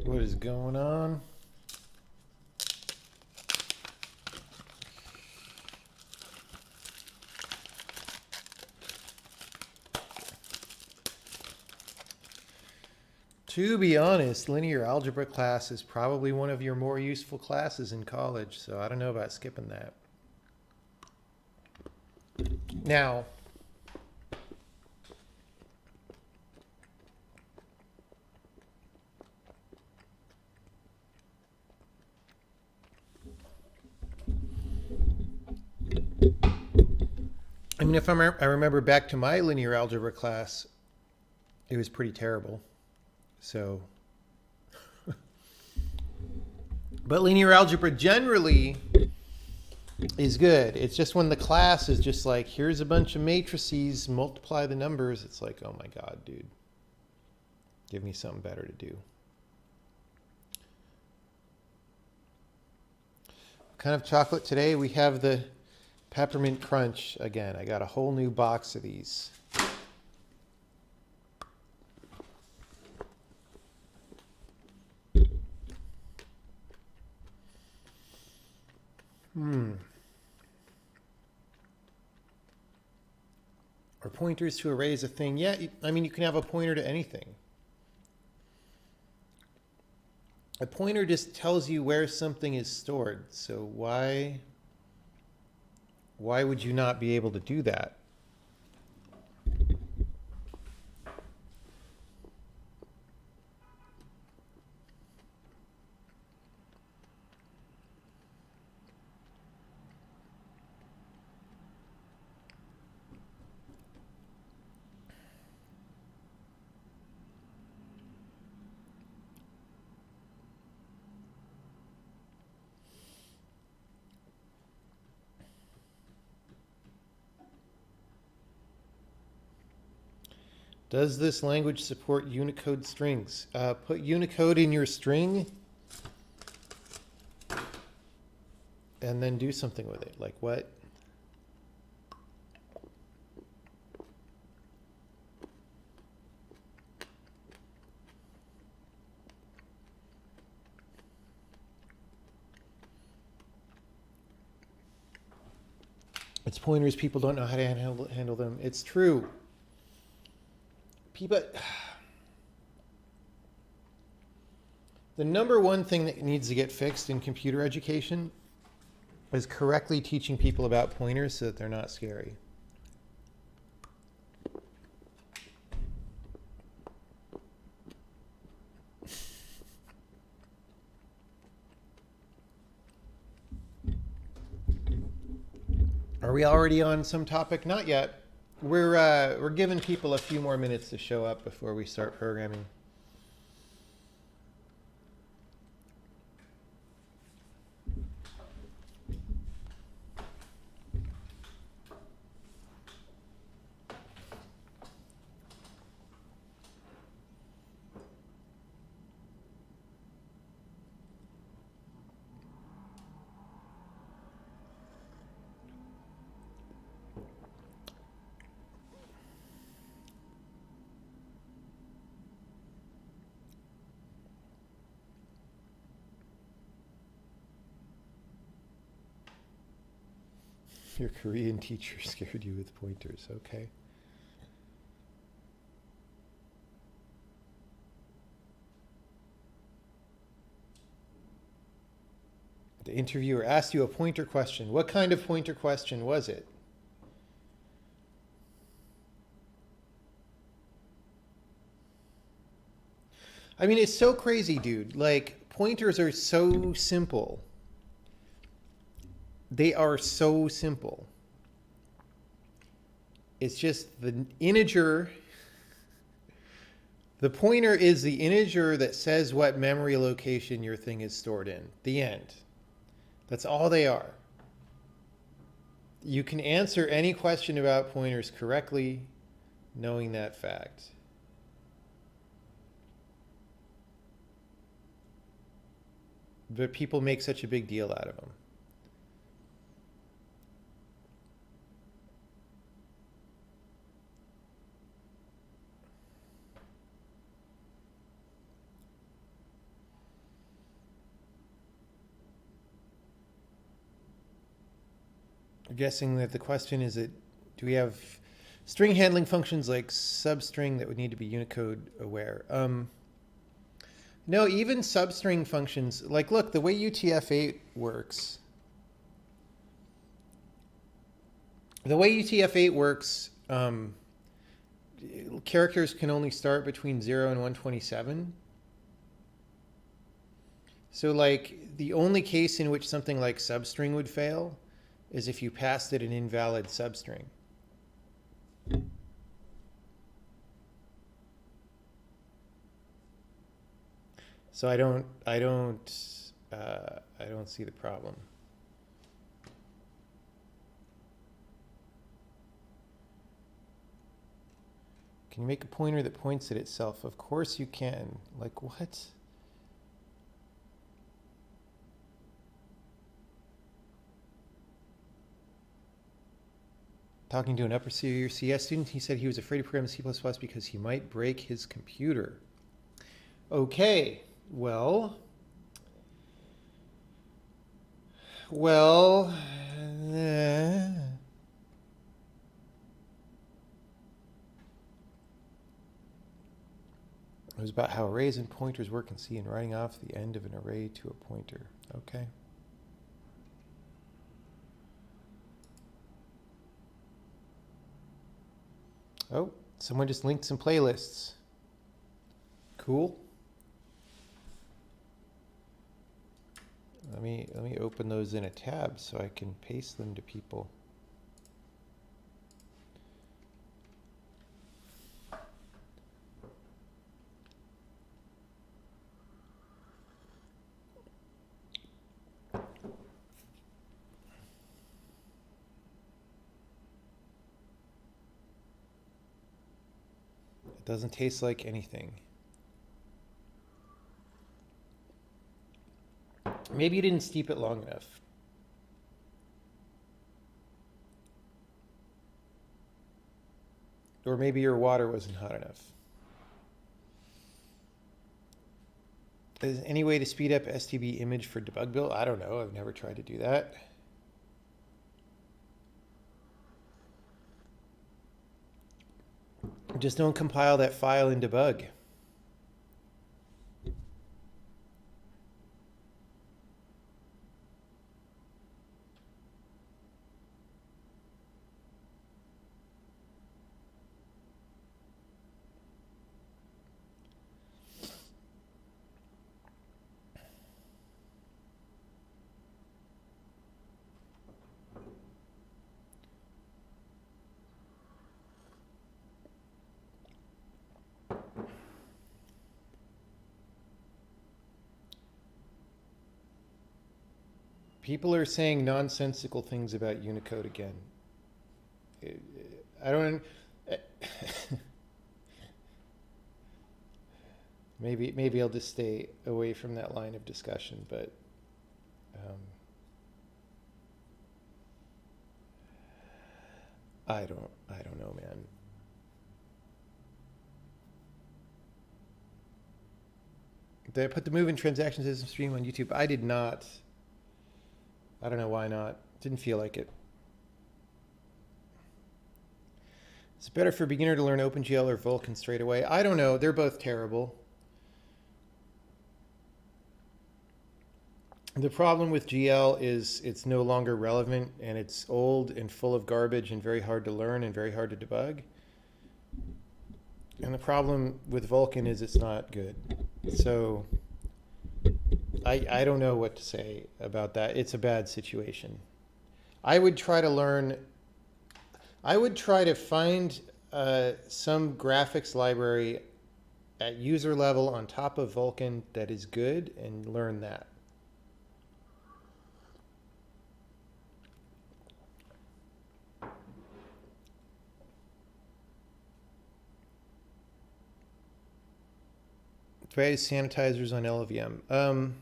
What is going on? To be honest, linear algebra class is probably one of your more useful classes in college, so I don't know about skipping that. Now, I mean, if I remember back to my linear algebra class, it was pretty terrible. So, but linear algebra generally is good. It's just when the class is just like, here's a bunch of matrices, multiply the numbers. It's like, oh my God, dude. Give me something better to do. What kind of chocolate today? We have the peppermint crunch again. I got a whole new box of these. Are pointers to arrays a thing? Yeah, I mean, you can have a pointer to anything. A pointer just tells you where something is stored. So why would you not be able to do that? Does this language support Unicode strings? Put Unicode in your string and then do something with it. Like what? It's pointers. People don't know how to handle them. It's true. People... The number one thing that needs to get fixed in computer education is correctly teaching people about pointers so that they're not scary. Are we already on some topic? Not yet. We're giving people a few more minutes to show up before we start programming. Your Korean teacher scared you with pointers, okay. The interviewer asked you a pointer question. What kind of pointer question was it? I mean, it's so crazy, dude. Like, pointers are so simple. They are so simple. It's just the integer. The pointer is the integer that says what memory location your thing is stored in. The end. That's all they are. You can answer any question about pointers correctly knowing that fact. But people make such a big deal out of them. I'm guessing that the question is that do we have string handling functions like substring that would need to be Unicode aware? No, even substring functions, like look, the way UTF-8 works, characters can only start between 0 and 127. So like the only case in which something like substring would fail is if you passed it an invalid substring. So I don't see the problem. Can you make a pointer that points at itself? Of course you can. Like what? Talking to an upper CS student, he said he was afraid to program C++ because he might break his computer. Okay, well, it was about how arrays and pointers work in C and writing off the end of an array to a pointer. Okay. Oh, someone just linked some playlists. Cool. Let me open those in a tab so I can paste them to people. It doesn't taste like anything. Maybe you didn't steep it long enough. Or maybe your water wasn't hot enough. Is there any way to speed up STB image for debug build? I don't know. I've never tried to do that. Just don't compile that file in debug. People are saying nonsensical things about Unicode again. I don't. Maybe I'll just stay away from that line of discussion. But I don't know, man. Did I put the move in transaction system stream on YouTube? I did not. I don't know why not. Didn't feel like it. Is it better for a beginner to learn OpenGL or Vulkan straight away? I don't know. They're both terrible. The problem with GL is it's no longer relevant and it's old and full of garbage and very hard to learn and very hard to debug. And the problem with Vulkan is it's not good. So I don't know what to say about that. It's a bad situation. I would try to find some graphics library at user level on top of Vulkan that is good and learn that. Various sanitizers on LLVM.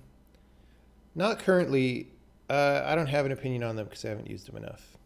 Not currently. I don't have an opinion on them because I haven't used them enough.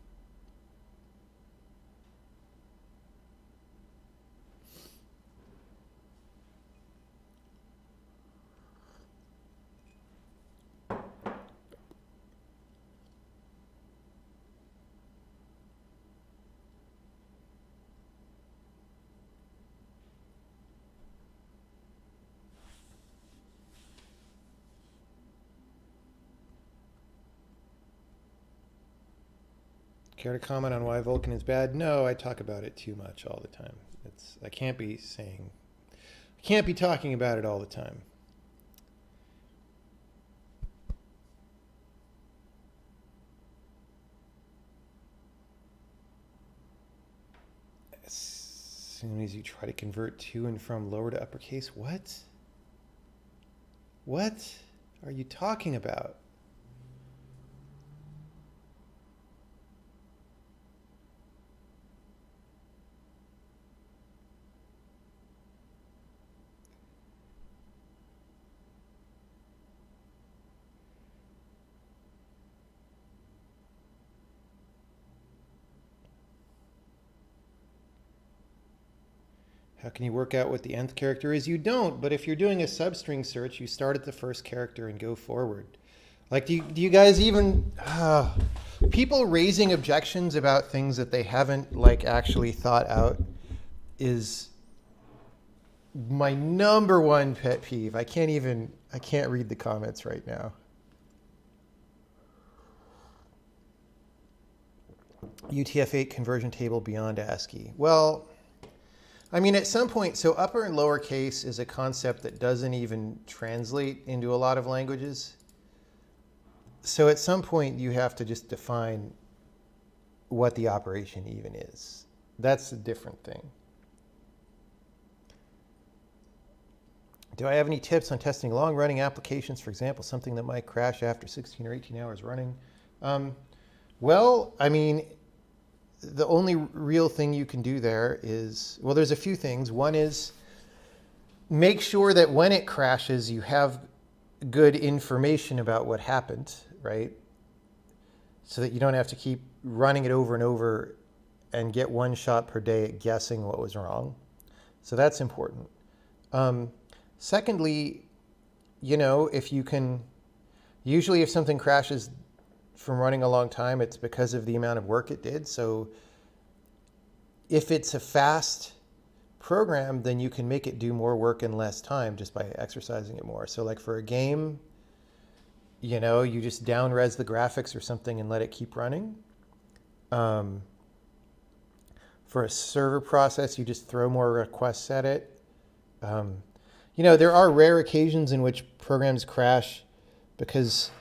Care to comment on why Vulkan is bad? No, I talk about it too much all the time. I can't be talking about it all the time. As soon as you try to convert to and from lower to uppercase, what? What are you talking about? How can you work out what the nth character is? You don't, but if you're doing a substring search, you start at the first character and go forward. Like, do you guys even... people raising objections about things that they haven't, like, actually thought out is my number one pet peeve. I can't read the comments right now. UTF-8 conversion table beyond ASCII. Well... I mean, at some point, so upper and lower case is a concept that doesn't even translate into a lot of languages. So at some point, you have to just define what the operation even is. That's a different thing. Do I have any tips on testing long-running applications, for example, something that might crash after 16 or 18 hours running? Well, I mean... the only real thing you can do there is, well, there's a few things. One is make sure that when it crashes, you have good information about what happened, right? So that you don't have to keep running it over and over and get one shot per day at guessing what was wrong. So that's important. Secondly, if you can, usually if something crashes from running a long time, it's because of the amount of work it did. So if it's a fast program, then you can make it do more work in less time just by exercising it more. So like for a game, you just down res the graphics or something and let it keep running. For a server process, you just throw more requests at it. There are rare occasions in which programs crash because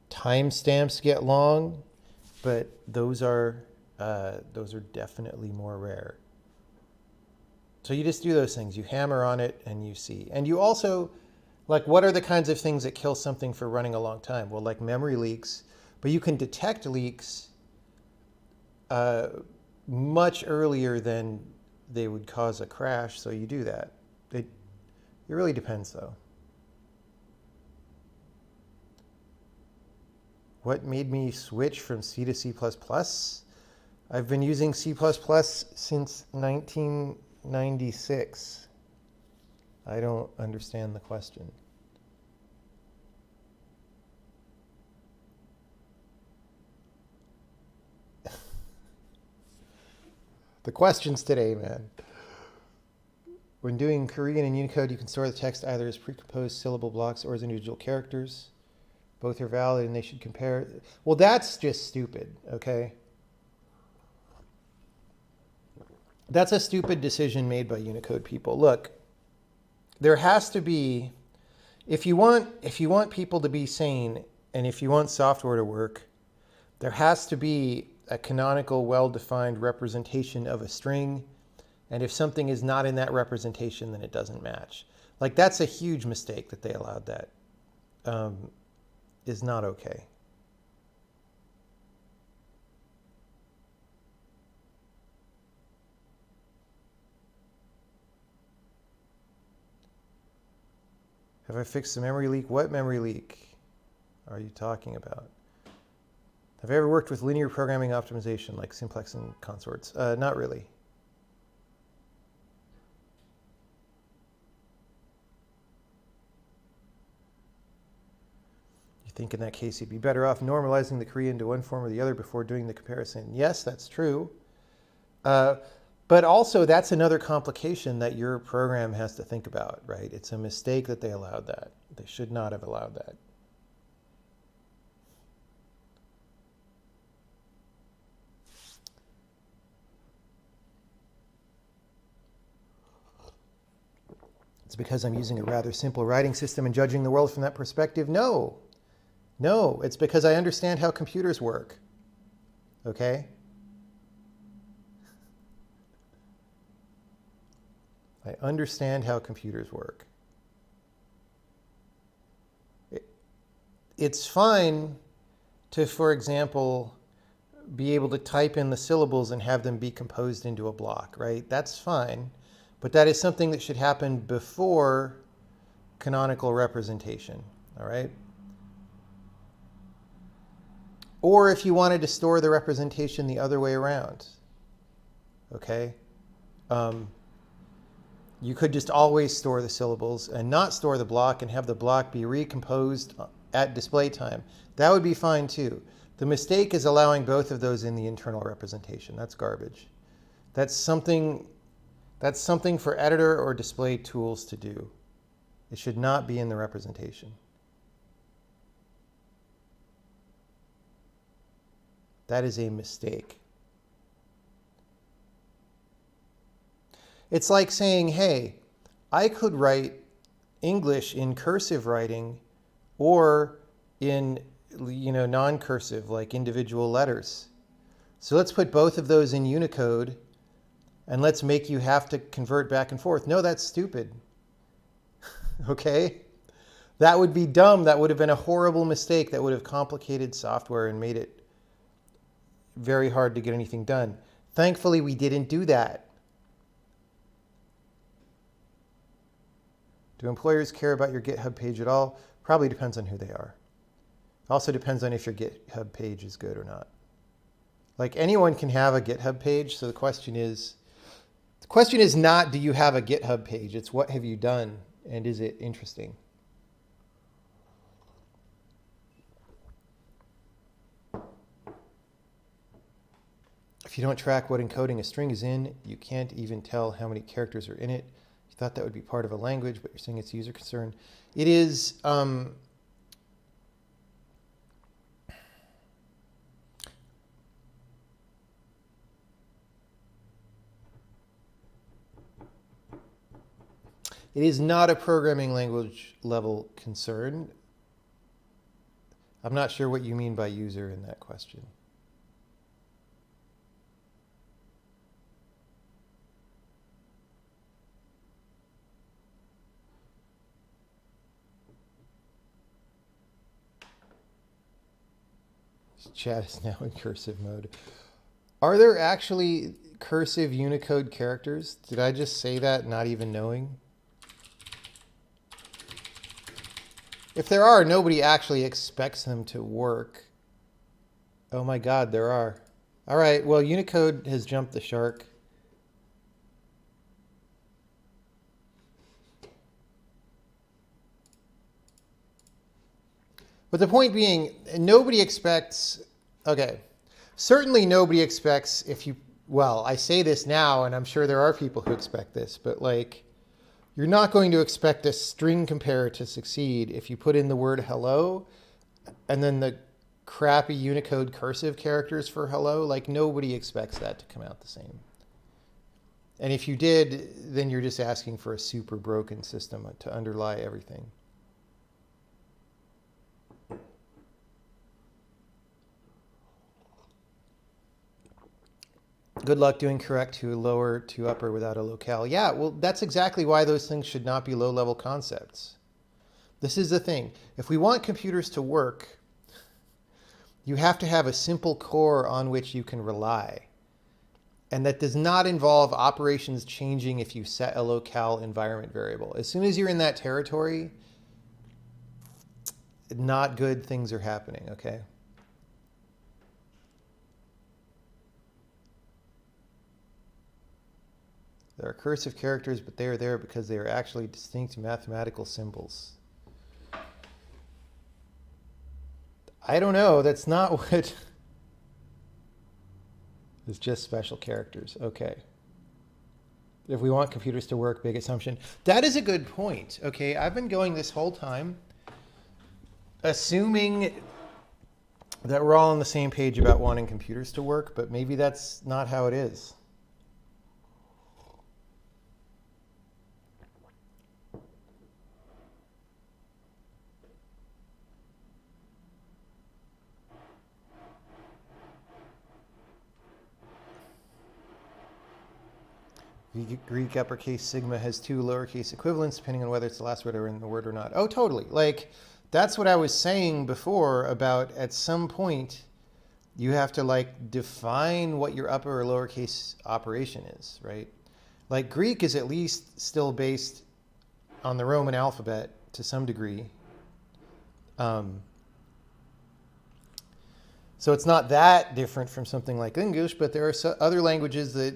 timestamps get long, but those are definitely more rare. So you just do those things. You hammer on it and you see. And you also, like, what are the kinds of things that kill something for running a long time? Well, like memory leaks, but you can detect leaks much earlier than they would cause a crash, so you do that. It really depends, though. What made me switch from C to C++? I've been using C++ since 1996. I don't understand the question. The questions today, man. When doing Korean and Unicode, you can store the text either as precomposed syllable blocks or as individual characters. Both are valid and they should compare. Well, that's just stupid, okay? That's a stupid decision made by Unicode people. Look, there has to be, if you want people to be sane and if you want software to work, there has to be a canonical, well-defined representation of a string. And if something is not in that representation, then it doesn't match. Like, that's a huge mistake that they allowed that. Is not okay. Have I fixed the memory leak? What memory leak are you talking about? Have I ever worked with linear programming optimization like simplex and consorts? Not really. I think in that case, you'd be better off normalizing the Korean to one form or the other before doing the comparison. Yes, that's true. But also, that's another complication that your program has to think about, right? It's a mistake that they allowed that. They should not have allowed that. It's because I'm using a rather simple writing system and judging the world from that perspective. No. No, it's because I understand how computers work. Okay? I understand how computers work. It's fine to, for example, be able to type in the syllables and have them be composed into a block, right? That's fine. But that is something that should happen before canonical representation, all right? Or if you wanted to store the representation the other way around, okay? You could just always store the syllables and not store the block and have the block be recomposed at display time. That would be fine too. The mistake is allowing both of those in the internal representation. That's garbage. That's something for editor or display tools to do. It should not be in the representation. That is a mistake. It's like saying, hey, I could write English in cursive writing or in non-cursive, like individual letters. So let's put both of those in Unicode and let's make you have to convert back and forth. No, that's stupid. Okay? That would be dumb. That would have been a horrible mistake. That would have complicated software and made it very hard to get anything done. Thankfully, we didn't do that. Do employers care about your GitHub page at all? Probably depends on who they are. Also depends on if your GitHub page is good or not. Like anyone can have a GitHub page, so the question is not do you have a GitHub page, it's what have you done and is it interesting? If you don't track what encoding a string is in, you can't even tell how many characters are in it. You thought that would be part of a language, but you're saying it's user concern. It is, it is not a programming language level concern. I'm not sure what you mean by user in that question. Chat is now in cursive mode. Are there actually cursive Unicode characters? Did I just say that not even knowing? If there are, nobody actually expects them to work. Oh my God, there are. All right, well, Unicode has jumped the shark. But the point being, nobody expects, okay, certainly nobody expects well, I say this now, and I'm sure there are people who expect this, but like, you're not going to expect a string compare to succeed if you put in the word hello and then the crappy Unicode cursive characters for hello. Like, nobody expects that to come out the same. And if you did, then you're just asking for a super broken system to underlie everything. Good luck doing correct to lower to upper without a locale. Yeah, well, that's exactly why those things should not be low-level concepts. This is the thing. If we want computers to work, you have to have a simple core on which you can rely. And that does not involve operations changing if you set a locale environment variable. As soon as you're in that territory, not good things are happening, okay? There are cursive characters, but they are there because they are actually distinct mathematical symbols. I don't know. That's not what... It's just special characters. Okay. If we want computers to work, big assumption. That is a good point. Okay, I've been going this whole time assuming that we're all on the same page about wanting computers to work, but maybe that's not how it is. Greek uppercase sigma has two lowercase equivalents depending on whether it's the last word or in the word or not. Oh, totally. Like, that's what I was saying before about at some point you have to like define what your upper or lowercase operation is, right? Like Greek is at least still based on the Roman alphabet to some degree. So it's not that different from something like English, but there are other languages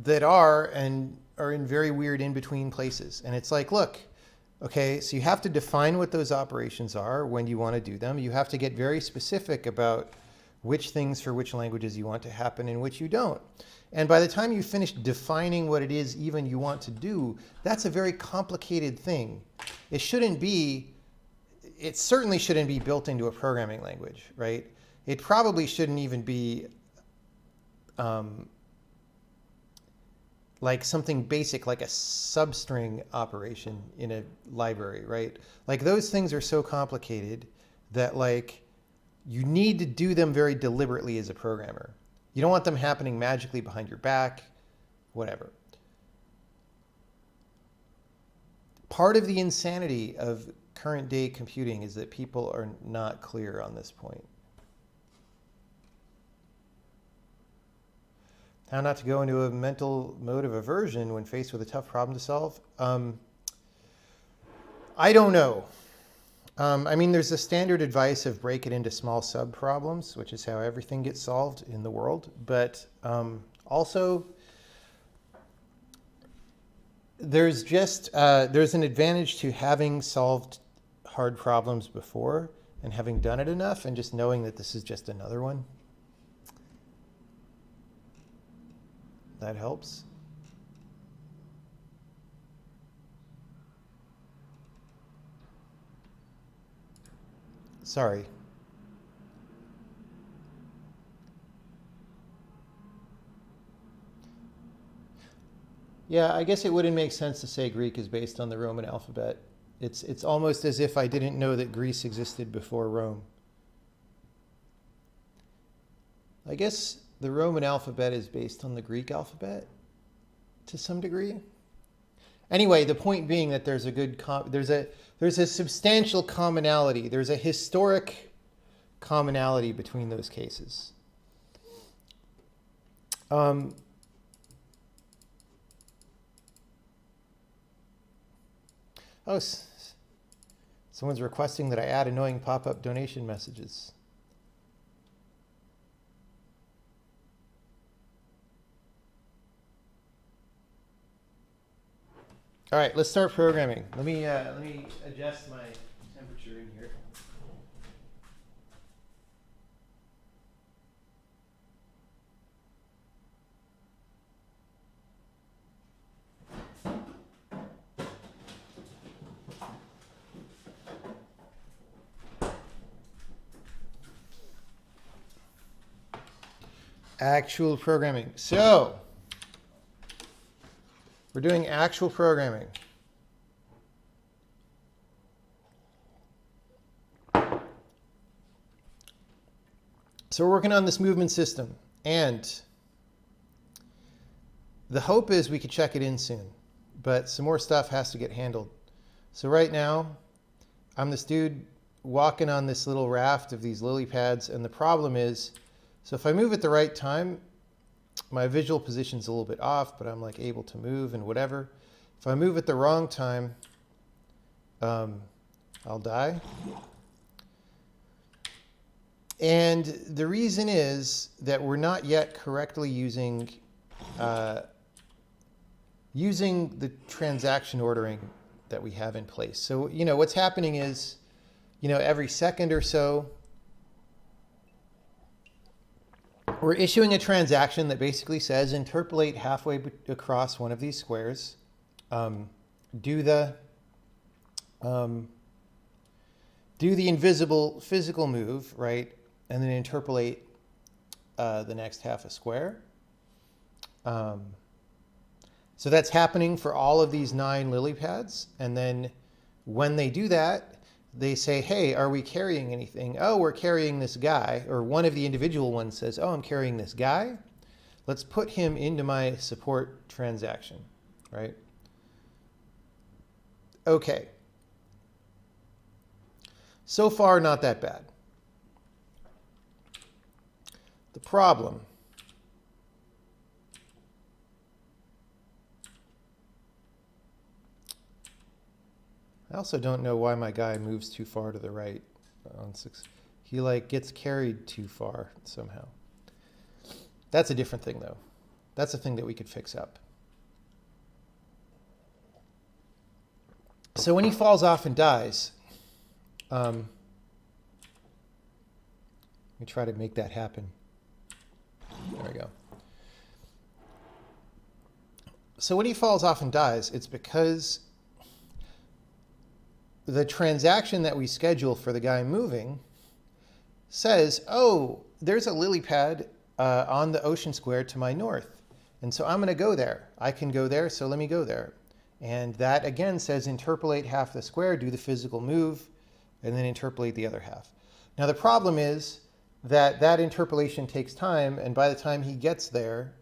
that are and are in very weird in-between places. And it's like, look, okay, so you have to define what those operations are when you want to do them. You have to get very specific about which things for which languages you want to happen and which you don't. And by the time you finish defining what it is even you want to do, that's a very complicated thing. It certainly shouldn't be built into a programming language, right? It probably shouldn't even be like something basic, like a substring operation in a library, right? Like those things are so complicated that like you need to do them very deliberately as a programmer. You don't want them happening magically behind your back, whatever. Part of the insanity of current day computing is that people are not clear on this point. How not to go into a mental mode of aversion when faced with a tough problem to solve? I don't know. I mean, there's the standard advice of break it into small sub-problems, which is how everything gets solved in the world. But also, there's an advantage to having solved hard problems before and having done it enough and just knowing that this is just another one. That helps. Sorry. Yeah, I guess it wouldn't make sense to say Greek is based on the Roman alphabet. It's almost as if I didn't know that Greece existed before Rome. I guess the Roman alphabet is based on the Greek alphabet to some degree. Anyway, the point being that there's a substantial commonality. There's a historic commonality between those cases. Someone's requesting that I add annoying pop-up donation messages. All right, let's start programming. Let me adjust my temperature in here. Actual programming. So, we're doing actual programming. So we're working on this movement system, and the hope is we could check it in soon, but some more stuff has to get handled. So right now, I'm this dude walking on this little raft of these lily pads, and the problem is, so if I move at the right time, my visual position's a little bit off, but I'm like able to move and whatever. If I move at the wrong time, I'll die. And the reason is that we're not yet correctly using the transaction ordering that we have in place. So, what's happening is, every second or so, we're issuing a transaction that basically says interpolate halfway across one of these squares, do the invisible physical move, right? And then interpolate the next half a square. So that's happening for all of these 9 lily pads. And then when they do that, they say, hey, are we carrying anything? Oh, we're carrying this guy. Or one of the individual ones says, oh, I'm carrying this guy. Let's put him into my support transaction, right? Okay. So far, not that bad. The problem I also don't know why my guy moves too far to the right on 6. He like gets carried too far somehow. That's a different thing though. That's a thing that we could fix up. So when he falls off and dies, let me try to make that happen. There we go. So when he falls off and dies, it's because the transaction that we schedule for the guy moving says, oh, there's a lily pad on the ocean square to my north. And so I'm going to go there. I can go there, so let me go there. And that, again, says interpolate half the square, do the physical move, and then interpolate the other half. Now, the problem is that that interpolation takes time, and by the time he gets there,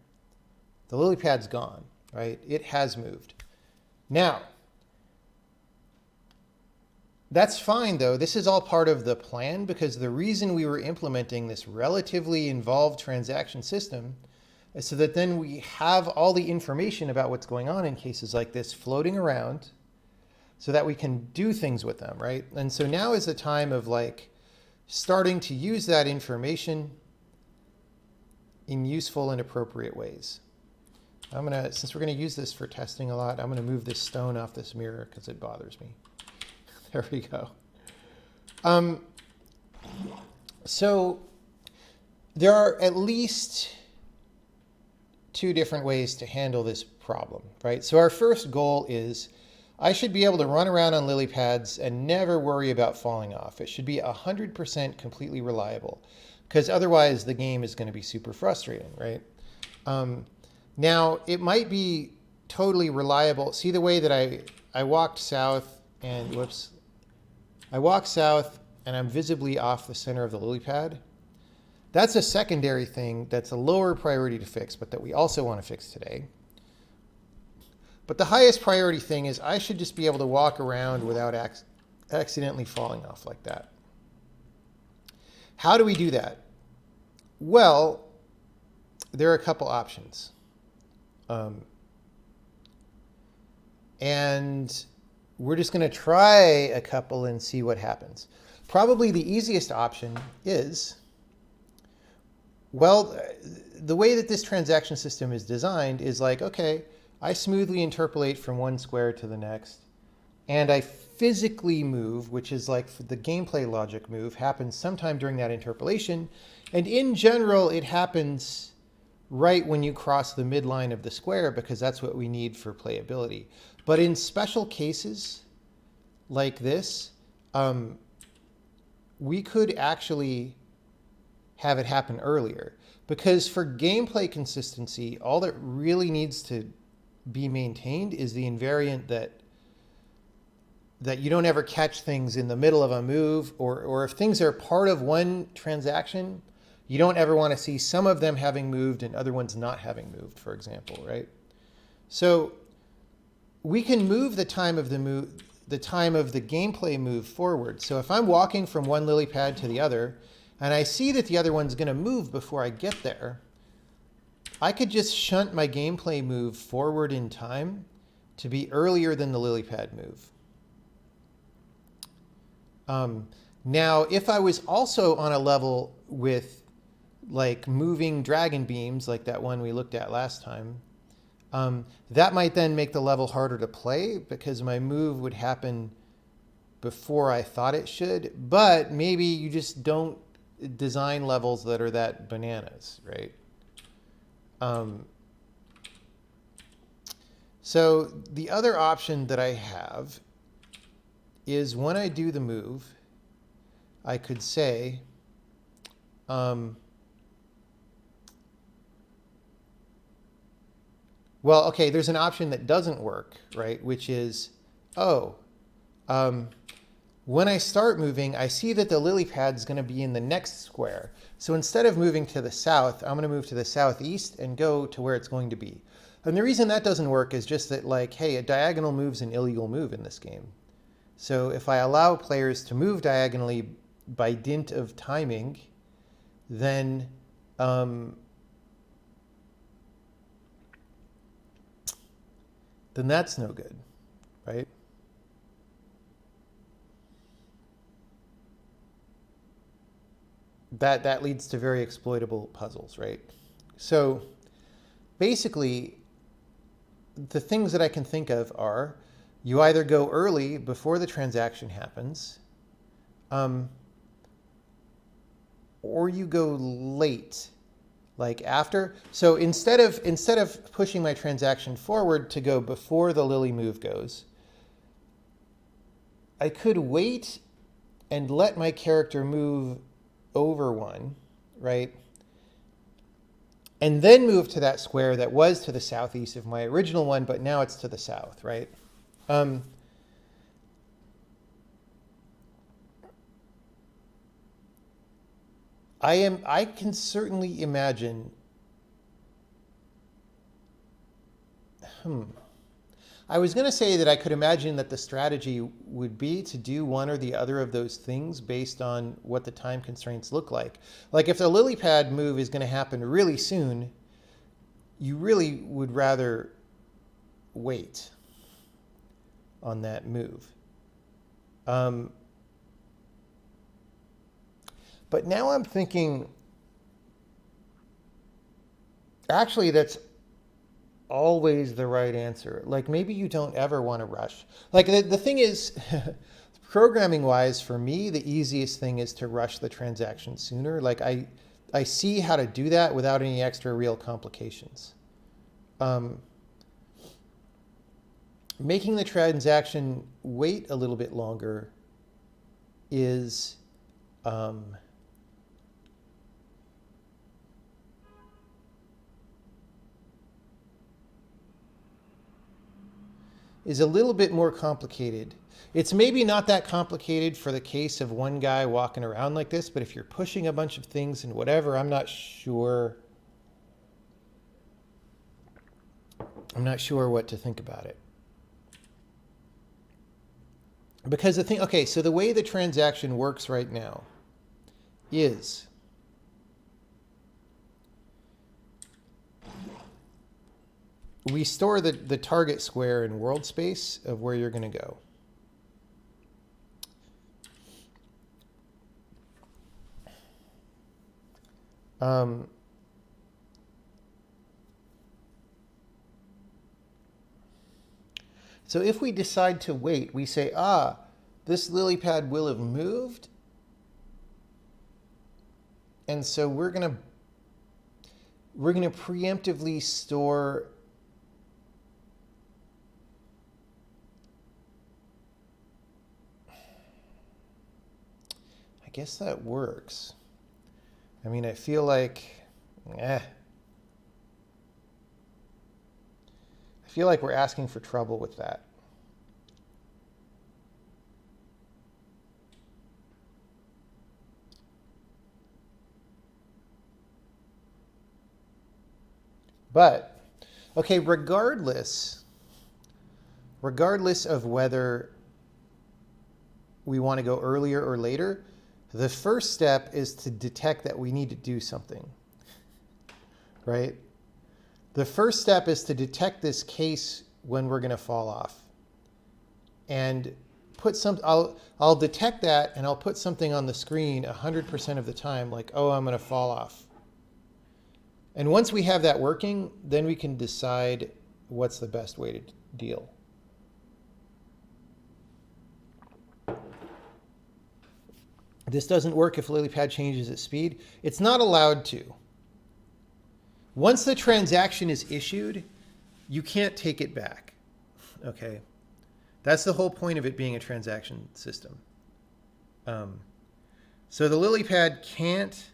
the lily pad's gone, right? It has moved. Now, that's fine, though. This is all part of the plan because the reason we were implementing this relatively involved transaction system is so that then we have all the information about what's going on in cases like this floating around so that we can do things with them, right? And so now is the time of like starting to use that information in useful and appropriate ways. Since we're gonna use this for testing a lot, I'm gonna move this stone off this mirror because it bothers me. There we go. So there are at least 2 different ways to handle this problem, right? So our first goal is I should be able to run around on lily pads and never worry about falling off. It should be 100% completely reliable because otherwise the game is going to be super frustrating, right? Now, it might be totally reliable. See the way that I walked south and, whoops. I walk south and I'm visibly off the center of the lily pad. That's a secondary thing that's a lower priority to fix, but that we also want to fix today. But the highest priority thing is I should just be able to walk around without accidentally falling off like that. How do we do that? Well, there are a couple options. And we're just going to try a couple and see what happens. Probably the easiest option is, well, the way that this transaction system is designed is like, okay, I smoothly interpolate from one square to the next, and I physically move, which is like the gameplay logic move, happens sometime during that interpolation. And in general, it happens right when you cross the midline of the square because that's what we need for playability. But in special cases like this, we could actually have it happen earlier because for gameplay consistency, all that really needs to be maintained is the invariant that you don't ever catch things in the middle of a move, or if things are part of one transaction, you don't ever want to see some of them having moved and other ones not having moved, for example, right? So we can move the time of the gameplay move forward. So if I'm walking from one lily pad to the other, and I see that the other one's going to move before I get there, I could just shunt my gameplay move forward in time to be earlier than the lily pad move. Now, if I was also on a level with like moving dragon beams, like that one we looked at last time, that might then make the level harder to play because my move would happen before I thought it should. But maybe you just don't design levels that are that bananas, right? So the other option that I have is when I do the move, I could say, well, okay, there's an option that doesn't work, right? Which is, when I start moving, I see that the lily pad is going to be in the next square. So instead of moving to the south, I'm going to move to the southeast and go to where it's going to be. And the reason that doesn't work is just that, like, hey, a diagonal move's an illegal move in this game. So if I allow players to move diagonally by dint of timing, then that's no good, right? That leads to very exploitable puzzles, right? So basically, the things that I can think of are you either go early before the transaction happens, or you go late, like after. So instead of pushing my transaction forward to go before the lily move goes, I could wait and let my character move over one, right? And then move to that square that was to the southeast of my original one, but now it's to the south, right? I can certainly imagine. I was going to say that I could imagine that the strategy would be to do one or the other of those things based on what the time constraints look like. Like if the lily pad move is going to happen really soon, you really would rather wait on that move. But now I'm thinking, actually, that's always the right answer. Like maybe you don't ever want to rush. Like the thing is, programming wise, for me, the easiest thing is to rush the transaction sooner. Like I see how to do that without any extra real complications. Making the transaction wait a little bit longer is a little bit more complicated. It's maybe not that complicated for the case of one guy walking around like this, but if you're pushing a bunch of things and whatever, I'm not sure what to think about it. Because the thing, okay, so the way the transaction works right now is we store the target square in world space of where you're going to go. So if we decide to wait, we say, this lily pad will have moved. And so we're going to preemptively store I guess that works. I mean, I feel like, I feel like we're asking for trouble with that. But, okay, regardless of whether we want to go earlier or later, the first step is to detect that we need to do something, right? The first step is to detect this case when we're going to fall off, and put some. I'll detect that, and I'll put something on the screen 100% of the time, like, oh, I'm going to fall off. And once we have that working, then we can decide what's the best way to deal. This doesn't work if LilyPad changes its speed. It's not allowed to. Once the transaction is issued, you can't take it back. Okay? That's the whole point of it being a transaction system. So the LilyPad can't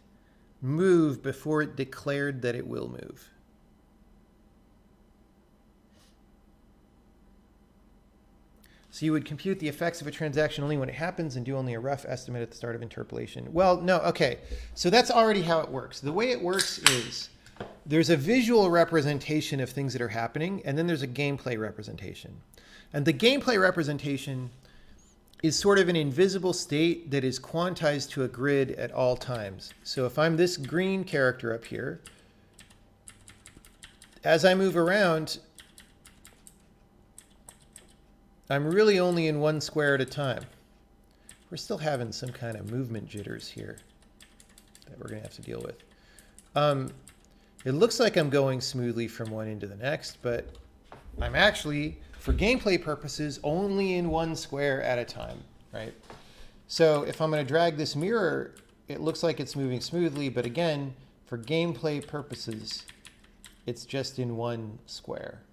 move before it declared that it will move. So you would compute the effects of a transaction only when it happens and do only a rough estimate at the start of interpolation. Well, no, okay. So that's already how it works. The way it works is there's a visual representation of things that are happening, and then there's a gameplay representation. And the gameplay representation is sort of an invisible state that is quantized to a grid at all times. So if I'm this green character up here, as I move around, I'm really only in one square at a time. We're still having some kind of movement jitters here that we're going to have to deal with. It looks like I'm going smoothly from one end to the next, but I'm actually, for gameplay purposes, only in one square at a time, right? So if I'm going to drag this mirror, it looks like it's moving smoothly, but again, for gameplay purposes, it's just in one square.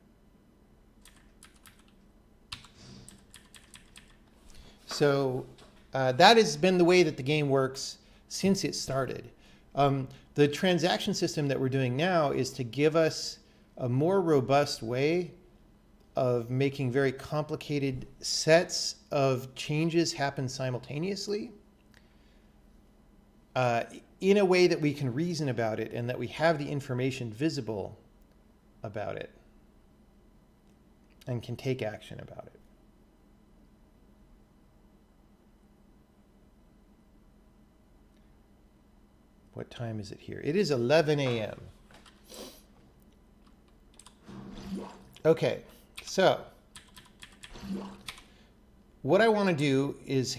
So that has been the way that the game works since it started. The transaction system that we're doing now is to give us a more robust way of making very complicated sets of changes happen simultaneously in a way that we can reason about it and that we have the information visible about it and can take action about it. What time is it here? It is 11 a.m. Okay, so what I want to do is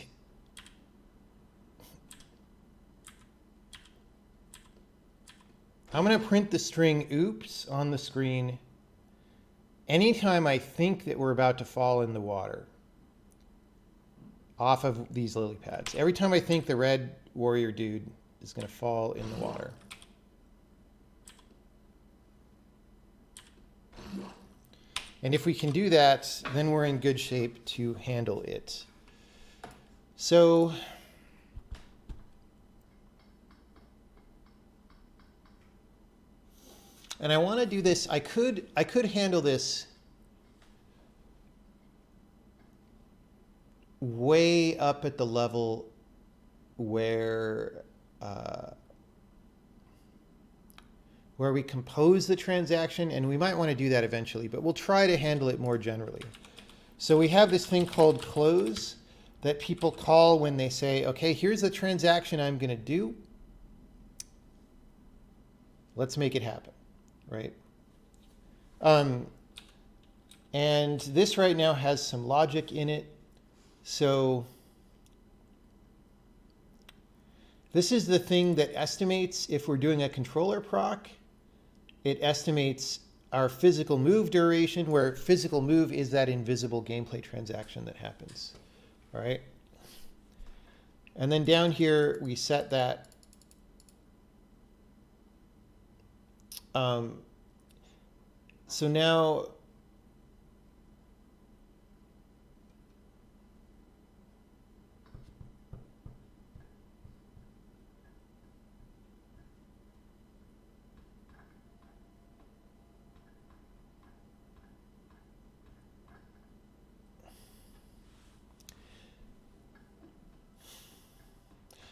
I'm going to print the string oops on the screen anytime I think that we're about to fall in the water off of these lily pads. Every time I think the red warrior dude is going to fall in the water. And if we can do that, then we're in good shape to handle it. So and I want to do this, I could handle this way up at the level where we compose the transaction, and we might want to do that eventually, but we'll try to handle it more generally. So we have this thing called close that people call when they say, okay, here's the transaction I'm going to do. Let's make it happen, right? And this right now has some logic in it. So this is the thing that estimates if we're doing a controller proc. It estimates our physical move duration, where physical move is that invisible gameplay transaction that happens. All right. And then down here, we set that. So now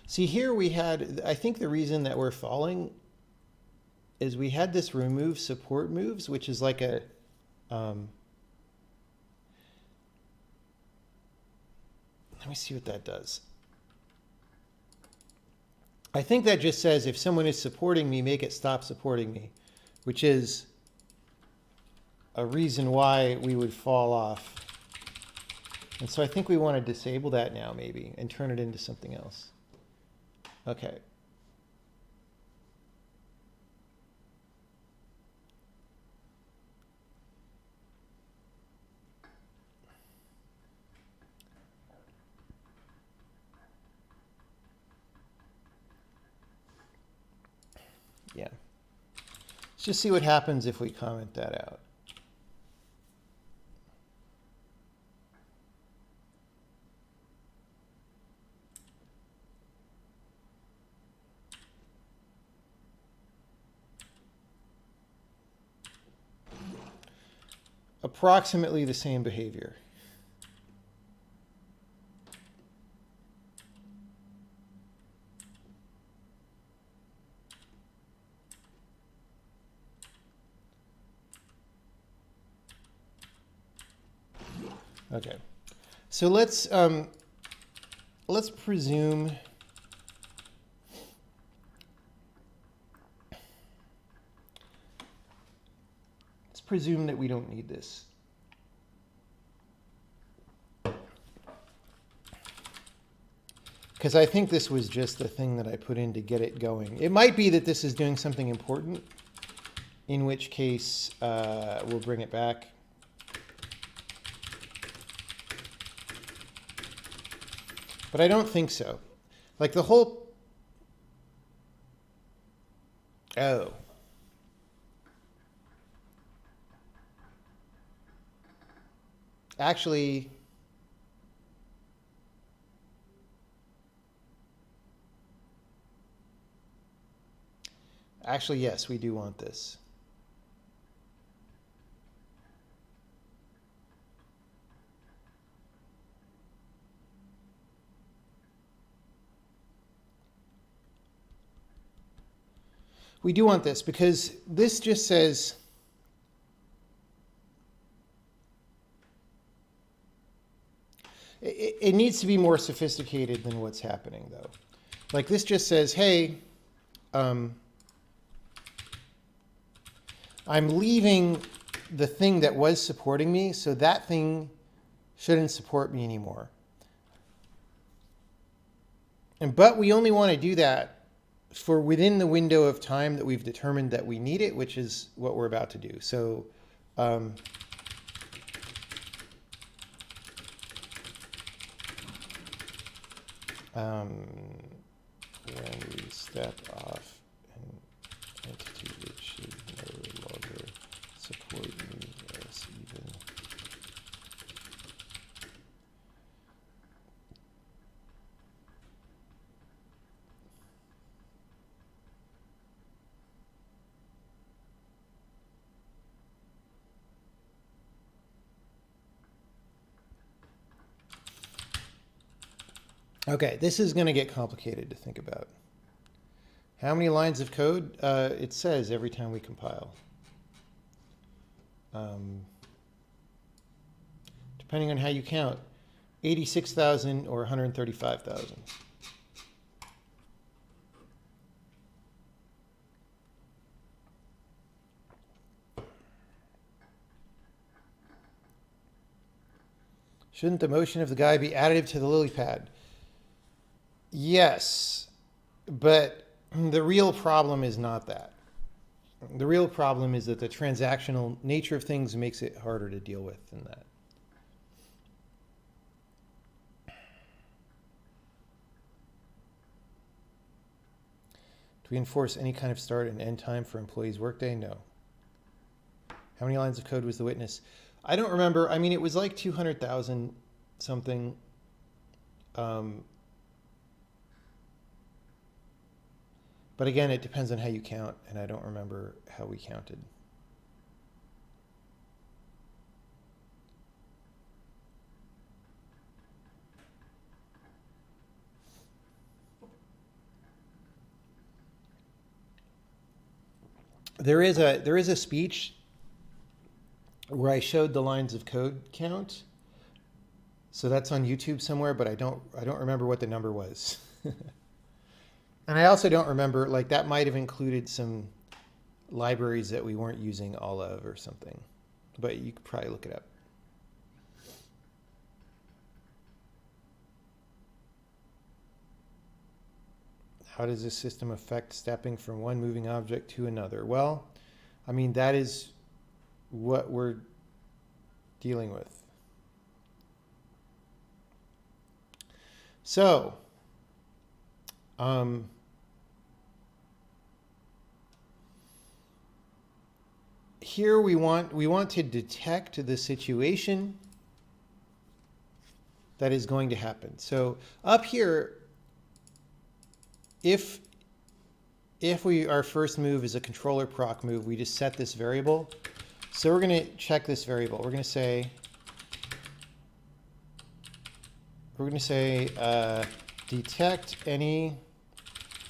see here we had, I think the reason that we're falling is we had this remove support moves, which is like a, let me see what that does. I think that just says if someone is supporting me, make it stop supporting me, which is a reason why we would fall off. And so I think we want to disable that now maybe and turn it into something else. Okay. Yeah. Let's just see what happens if we comment that out. Approximately the same behavior. Okay. So let's presume that we don't need this. Because I think this was just the thing that I put in to get it going. It might be that this is doing something important, in which case we'll bring it back. But I don't think so. Like the whole... Oh. Actually... Actually, yes, we do want this. We do want this because this just says it needs to be more sophisticated than what's happening, though. Like this just says, hey, I'm leaving the thing that was supporting me, so that thing shouldn't support me anymore. But we only want to do that for within the window of time that we've determined that we need it, which is what we're about to do. So when we step off an entity which should no longer support me as even. Okay, this is going to get complicated to think about. How many lines of code? It says every time we compile. Depending on how you count, 86,000 or 135,000. Shouldn't the motion of the guy be additive to the lily pad? Yes, but the real problem is not that. The real problem is that the transactional nature of things makes it harder to deal with than that. Do we enforce any kind of start and end time for employees' workday? No. How many lines of code was the witness? I don't remember. I mean, it was like 200,000 something. But again, it depends on how you count, and I don't remember how we counted. There is a speech where I showed the lines of code count. So that's on YouTube somewhere, but I don't remember what the number was. And I also don't remember, like that might have included some libraries that we weren't using all of or something, but you could probably look it up. How does this system affect stepping from one moving object to another? Well, I mean, that is what we're dealing with. So, here we want to detect the situation that is going to happen. So up here, if our first move is a controller proc move, we just set this variable. So we're going to check this variable. We're going to say detect any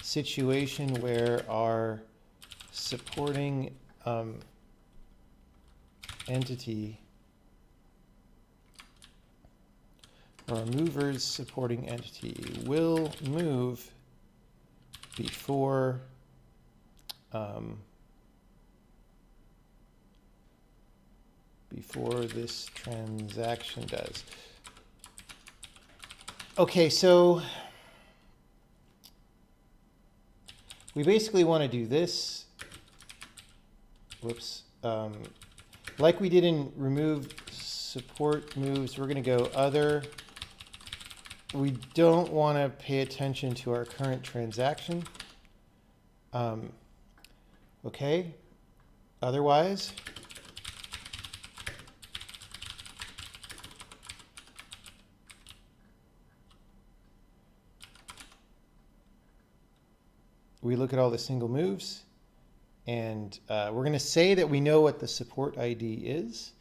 situation where our supporting entity or a mover's supporting entity will move before before this transaction does. Okay, so we basically want to do this. Whoops. Like we did in remove support moves, we're going to go other. We don't want to pay attention to our current transaction. Okay. Otherwise, we look at all the single moves, and we're going to say that we know what the support ID is.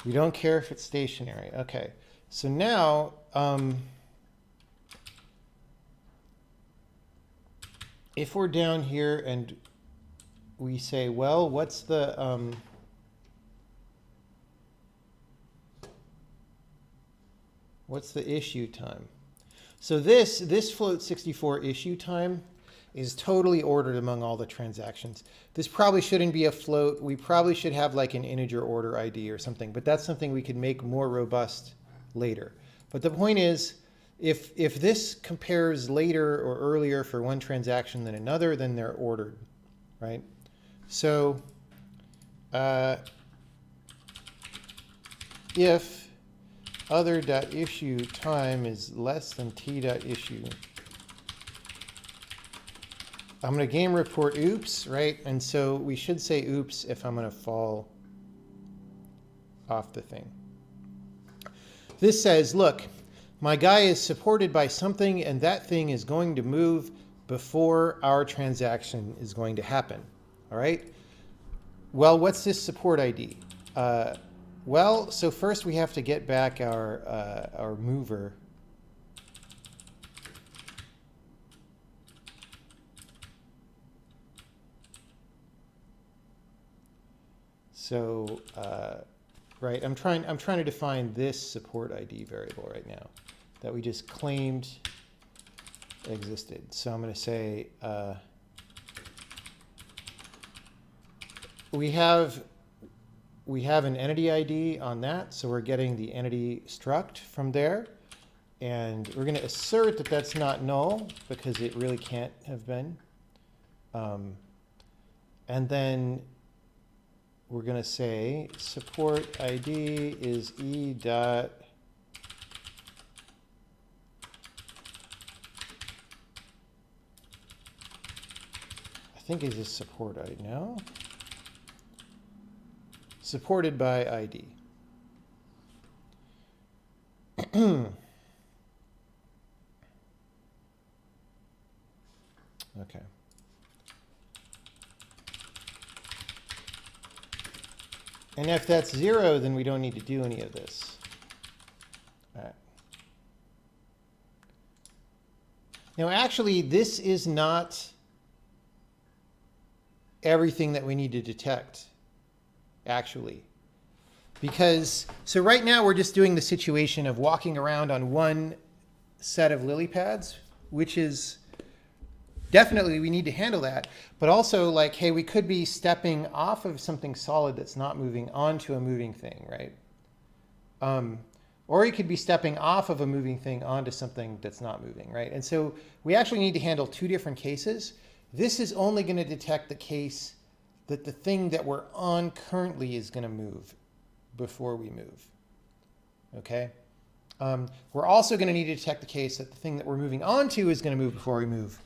We don't care if it's stationary. Okay, so now if we're down here and we say, well, what's the issue time? So this float 64 issue time is totally ordered among all the transactions. This probably shouldn't be a float. We probably should have like an integer order ID or something, but that's something we could make more robust later. But the point is, if this compares later or earlier for one transaction than another, then they're ordered, right? So if other.issue time is less than t.issue, I'm going to game report oops, right? And so we should say oops if I'm going to fall off the thing. This says, look, my guy is supported by something, and that thing is going to move before our transaction is going to happen. All right? Well, what's this support ID? Well, so first we have to get back our mover. So, right, I'm trying to define this support ID variable right now that we just claimed existed. So I'm going to say we have an entity ID on that, so we're getting the entity struct from there, and we're going to assert that that's not null because it really can't have been, and then we're going to say support ID is e dot I think is this support ID now. Supported by ID. Okay. And if that's 0, then we don't need to do any of this. All right. Now, actually, this is not everything that we need to detect, actually. Because, so right now we're just doing the situation of walking around on one set of lily pads, which is definitely, we need to handle that. But also, like, hey, we could be stepping off of something solid that's not moving onto a moving thing, right? Or you could be stepping off of a moving thing onto something that's not moving, right? And so we actually need to handle two different cases. This is only going to detect the case that the thing that we're on currently is going to move before we move, okay? We're also going to need to detect the case that the thing that we're moving onto is going to move before we move.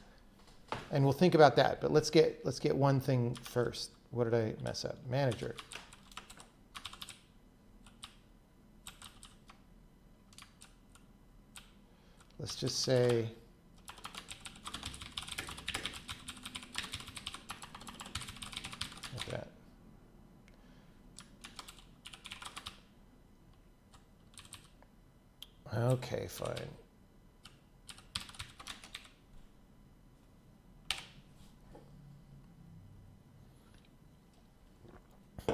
And we'll think about that, but let's get one thing first. What did I mess up? Manager. Let's just say like that. Okay, fine.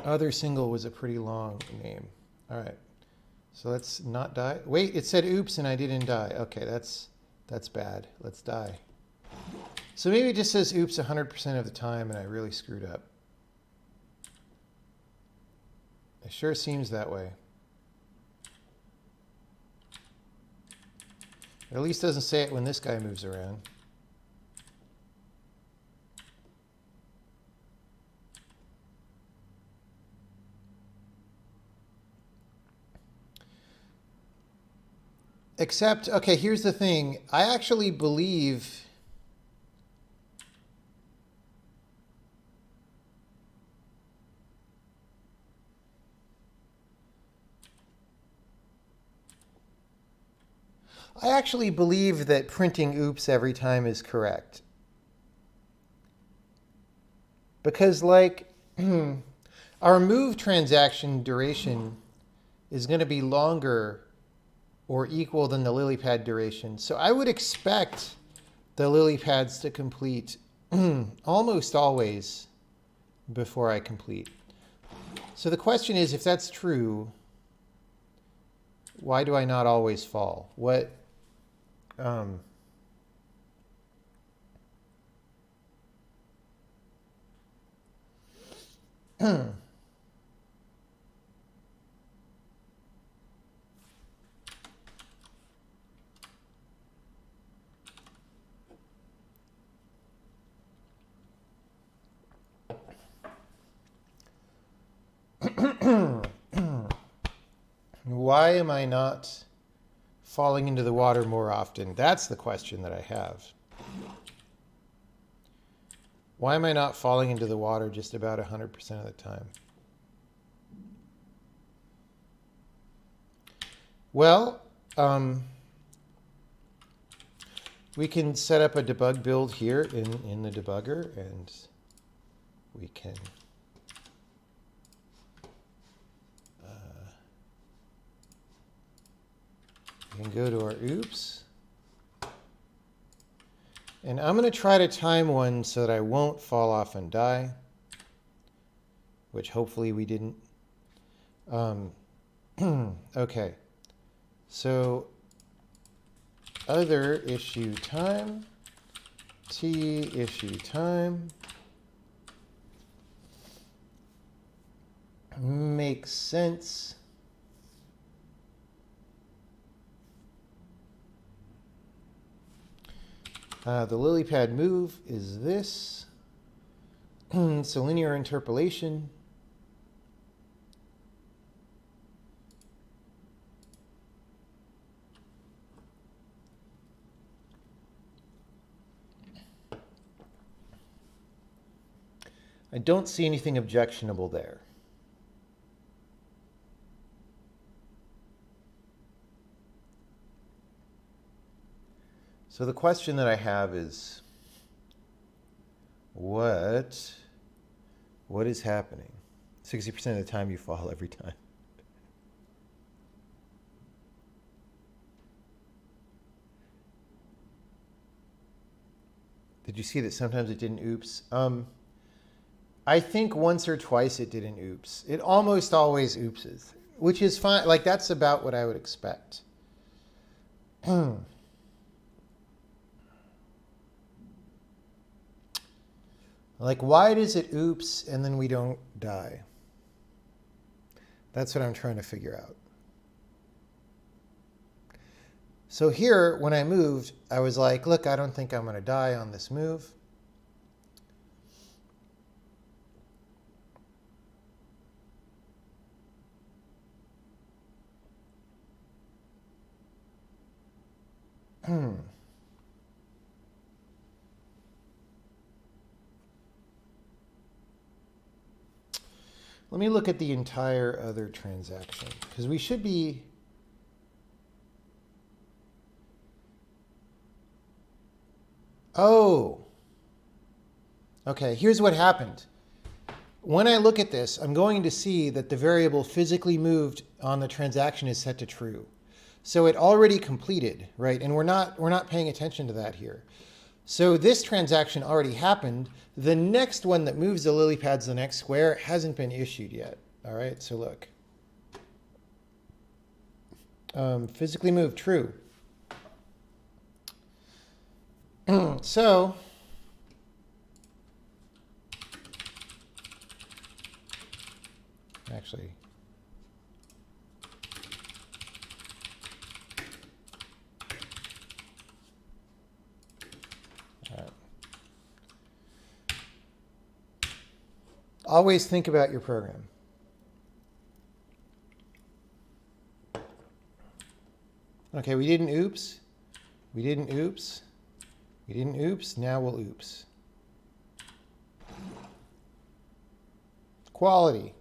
Other single was a pretty long name. All right. So let's not die. Wait, it said oops and I didn't die. Okay, that's bad. Let's die. So maybe it just says oops 100% of the time and I really screwed up. It sure seems that way. It at least doesn't say it when this guy moves around. Except, okay, here's the thing. I actually believe that printing oops every time is correct. Because like our move transaction duration is going to be longer or equal than the lily pad duration. So I would expect the lily pads to complete almost always before I complete. So the question is, if that's true, why do I not always fall? What? Why am I not falling into the water more often? That's the question that I have. Why am I not falling into the water just about 100% of the time? Well, we can set up a debug build here in the debugger, and we can go to our oops. And I'm going to try to time one so that I won't fall off and die, which hopefully we didn't. Okay. So other issue time, T issue time. Makes sense. The lily pad move is this. So linear interpolation. I don't see anything objectionable there. So the question that I have is, what is happening? 60% of the time you fall every time. Did you see that sometimes it didn't oops? I think once or twice it didn't oops. It almost always oopses, which is fine. Like, that's about what I would expect. Like, why does it oops and then we don't die? That's what I'm trying to figure out. So here, when I moved, I was like, look, I don't think I'm going to die on this move. Let me look at the entire other transaction, because we should be... Oh. Okay, here's what happened. When I look at this, I'm going to see that the variable physically moved on the transaction is set to true. So it already completed, right? And we're not paying attention to that here. So this transaction already happened. The next one that moves the lily pads to the next square hasn't been issued yet. All right, so look. Physically move, true. So actually, all right. Always think about your program. Okay, we didn't oops. We didn't oops. We didn't oops. Now we'll oops. Quality.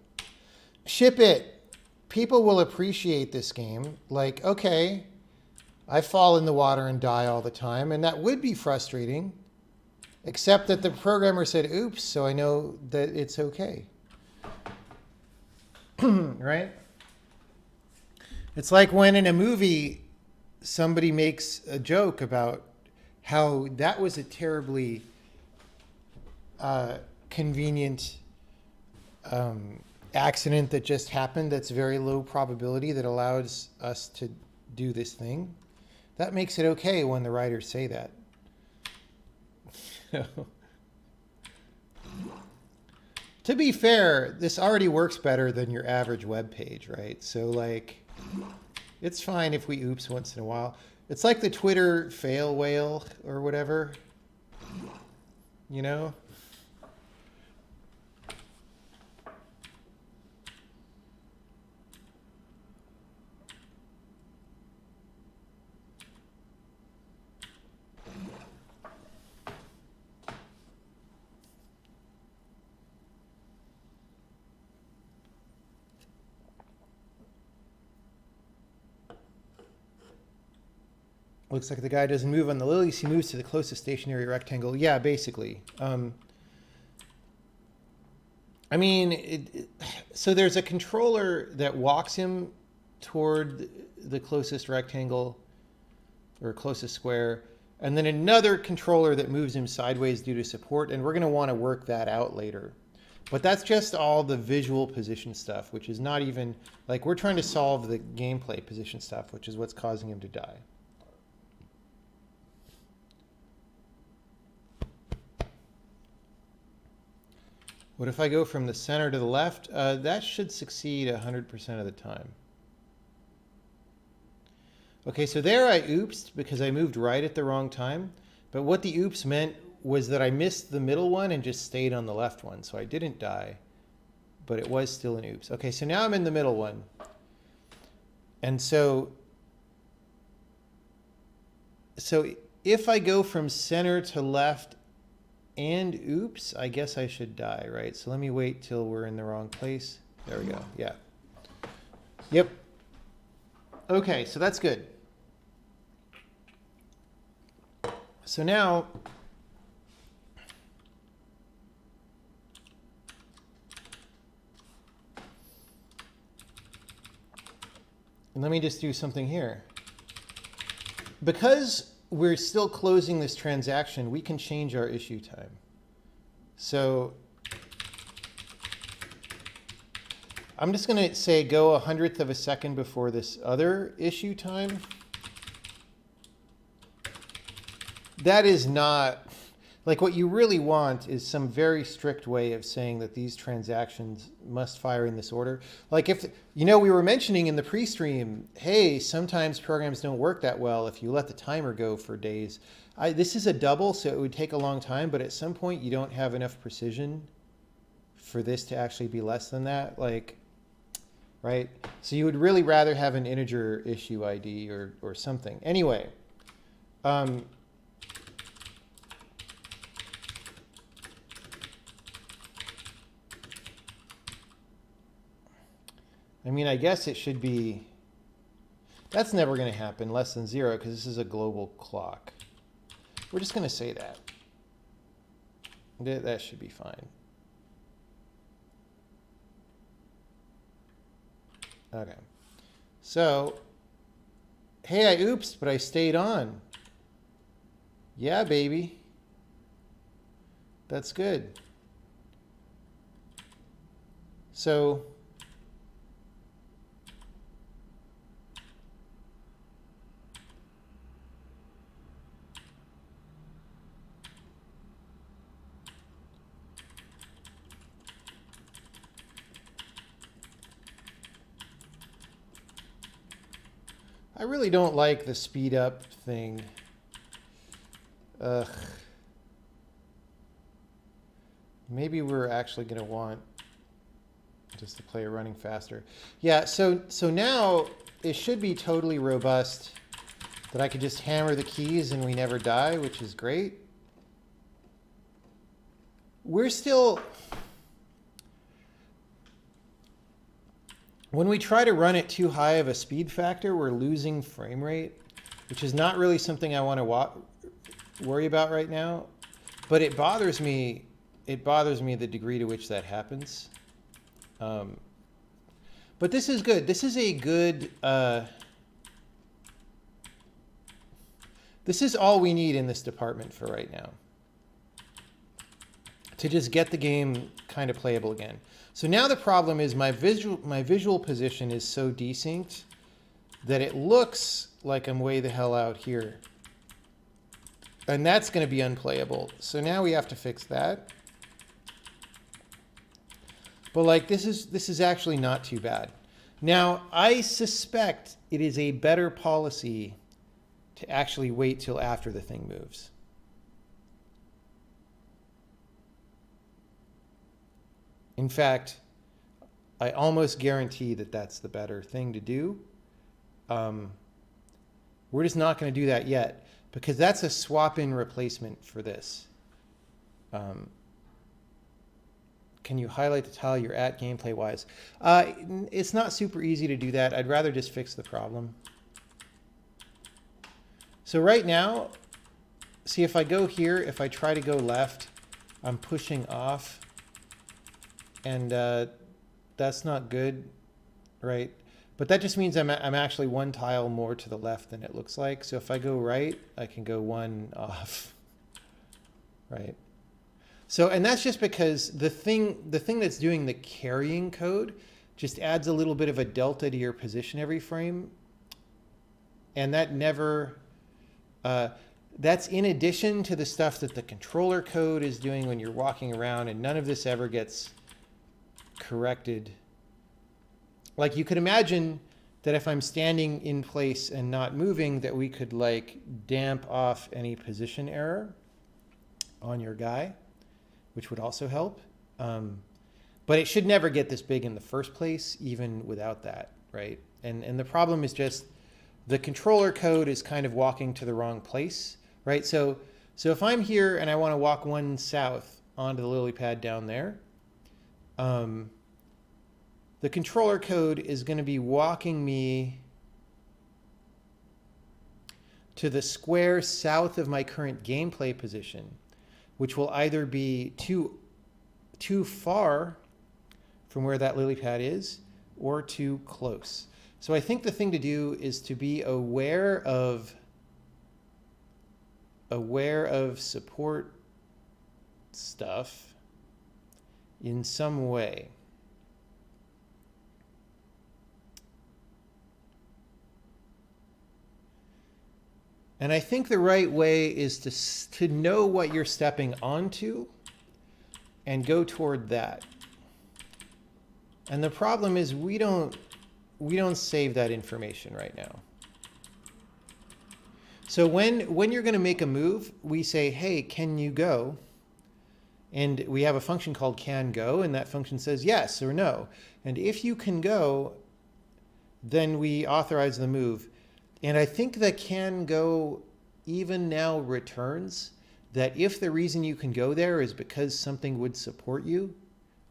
Ship it. People will appreciate this game. Like, okay, I fall in the water and die all the time, and that would be frustrating, except that the programmer said oops, so I know that it's okay. Right? It's like when in a movie somebody makes a joke about how that was a terribly convenient accident that just happened that's very low probability that allows us to do this thing. That makes it okay when the writers say that. To be fair, this already works better than your average web page, right? So like, it's fine if we oops once in a while. It's like the Twitter fail whale or whatever, you know? Looks like the guy doesn't move on the lilies. He moves to the closest stationary rectangle. Yeah, basically. I mean, so there's a controller that walks him toward the closest rectangle or closest square, and then another controller that moves him sideways due to support, and we're going to want to work that out later. But that's just all the visual position stuff, which is not even, like, we're trying to solve the gameplay position stuff, which is what's causing him to die. What if I go from the center to the left? That should succeed 100% of the time. Okay, so there I oopsed because I moved right at the wrong time. But what the oops meant was that I missed the middle one and just stayed on the left one. So I didn't die, but it was still an oops. Okay, so now I'm in the middle one. And so if I go from center to left and oops, I guess I should die, right? So let me wait till we're in the wrong place. There we go. Yeah. Yep. Okay, so that's good. So now let me just do something here. Because we're still closing this transaction, we can change our issue time. So I'm just going to say go 1/100th of a second before this other issue time. That is not, like, what you really want is some very strict way of saying that these transactions must fire in this order. Like, if, you know, we were mentioning in the pre-stream, hey, sometimes programs don't work that well if you let the timer go for days. This is a double, so it would take a long time, but at some point you don't have enough precision for this to actually be less than that, like, right? So you would really rather have an integer issue ID or something. Anyway, I mean, I guess it should be, that's never going to happen less than 0 because this is a global clock. We're just going to say that. That should be fine. Okay. So, hey, I oopsed, but I stayed on. Yeah, baby. That's good. So I really don't like the speed up thing. Ugh. Maybe we're actually going to want just the player running faster. Yeah, so now it should be totally robust that I could just hammer the keys and we never die, which is great. We're still... When we try to run at too high of a speed factor, we're losing frame rate, which is not really something I want to worry about right now. But it bothers me. It bothers me the degree to which that happens. But this is good. This is a good... this is all we need in this department for right now, to just get the game kind of playable again. So now the problem is my visual position is so desynced that it looks like I'm way the hell out here. And that's going to be unplayable. So now we have to fix that. But like this is actually not too bad. Now, I suspect it is a better policy to actually wait till after the thing moves. In fact, I almost guarantee that that's the better thing to do. We're just not going to do that yet because that's a swap-in replacement for this. Can you highlight the tile you're at gameplay-wise? It's not super easy to do that. I'd rather just fix the problem. So right now, see if I go here, if I try to go left, I'm pushing off. And that's not good, right? But that just means I'm actually one tile more to the left than it looks like. So if I go right, I can go one off, right? So, and that's just because the thing that's doing the carrying code just adds a little bit of a delta to your position every frame. And that never, that's in addition to the stuff that the controller code is doing when you're walking around, and none of this ever gets corrected. Like you could imagine that if I'm standing in place and not moving, that we could like damp off any position error on your guy, which would also help. But it should never get this big in the first place, even without that, right? And the problem is just the controller code is kind of walking to the wrong place, right? So if I'm here and I want to walk one south onto the lily pad down there, the controller code is going to be walking me to the square south of my current gameplay position, which will either be too far from where that lily pad is or too close. So I think the thing to do is to be aware of support stuff in some way. And I think the right way is to know what you're stepping onto and go toward that. And the problem is we don't save that information right now. So when you're going to make a move, we say, hey, can you go? And we have a function called can go, and that function says yes or no. And if you can go, then we authorize the move. And I think that can go even now returns that if the reason you can go there is because something would support you,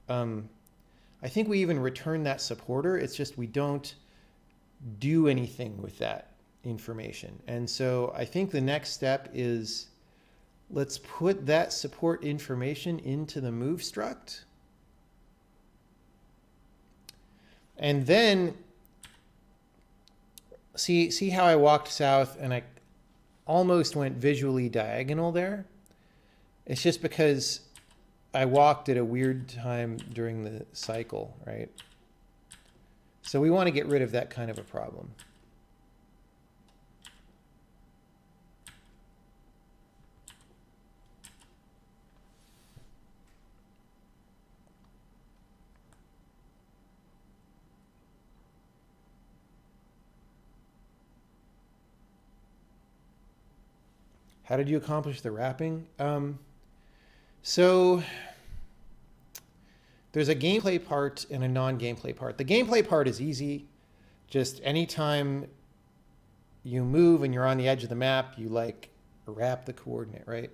I think we even return that supporter. It's just we don't do anything with that information. And so I think the next step is let's put that support information into the move struct. And then see how I walked south and I almost went visually diagonal there? It's just because I walked at a weird time during the cycle, right? So we want to get rid of that kind of a problem. How did you accomplish the wrapping? So there's a gameplay part and a non-gameplay part. The gameplay part is easy. Just anytime you move and you're on the edge of the map, you like wrap the coordinate, right?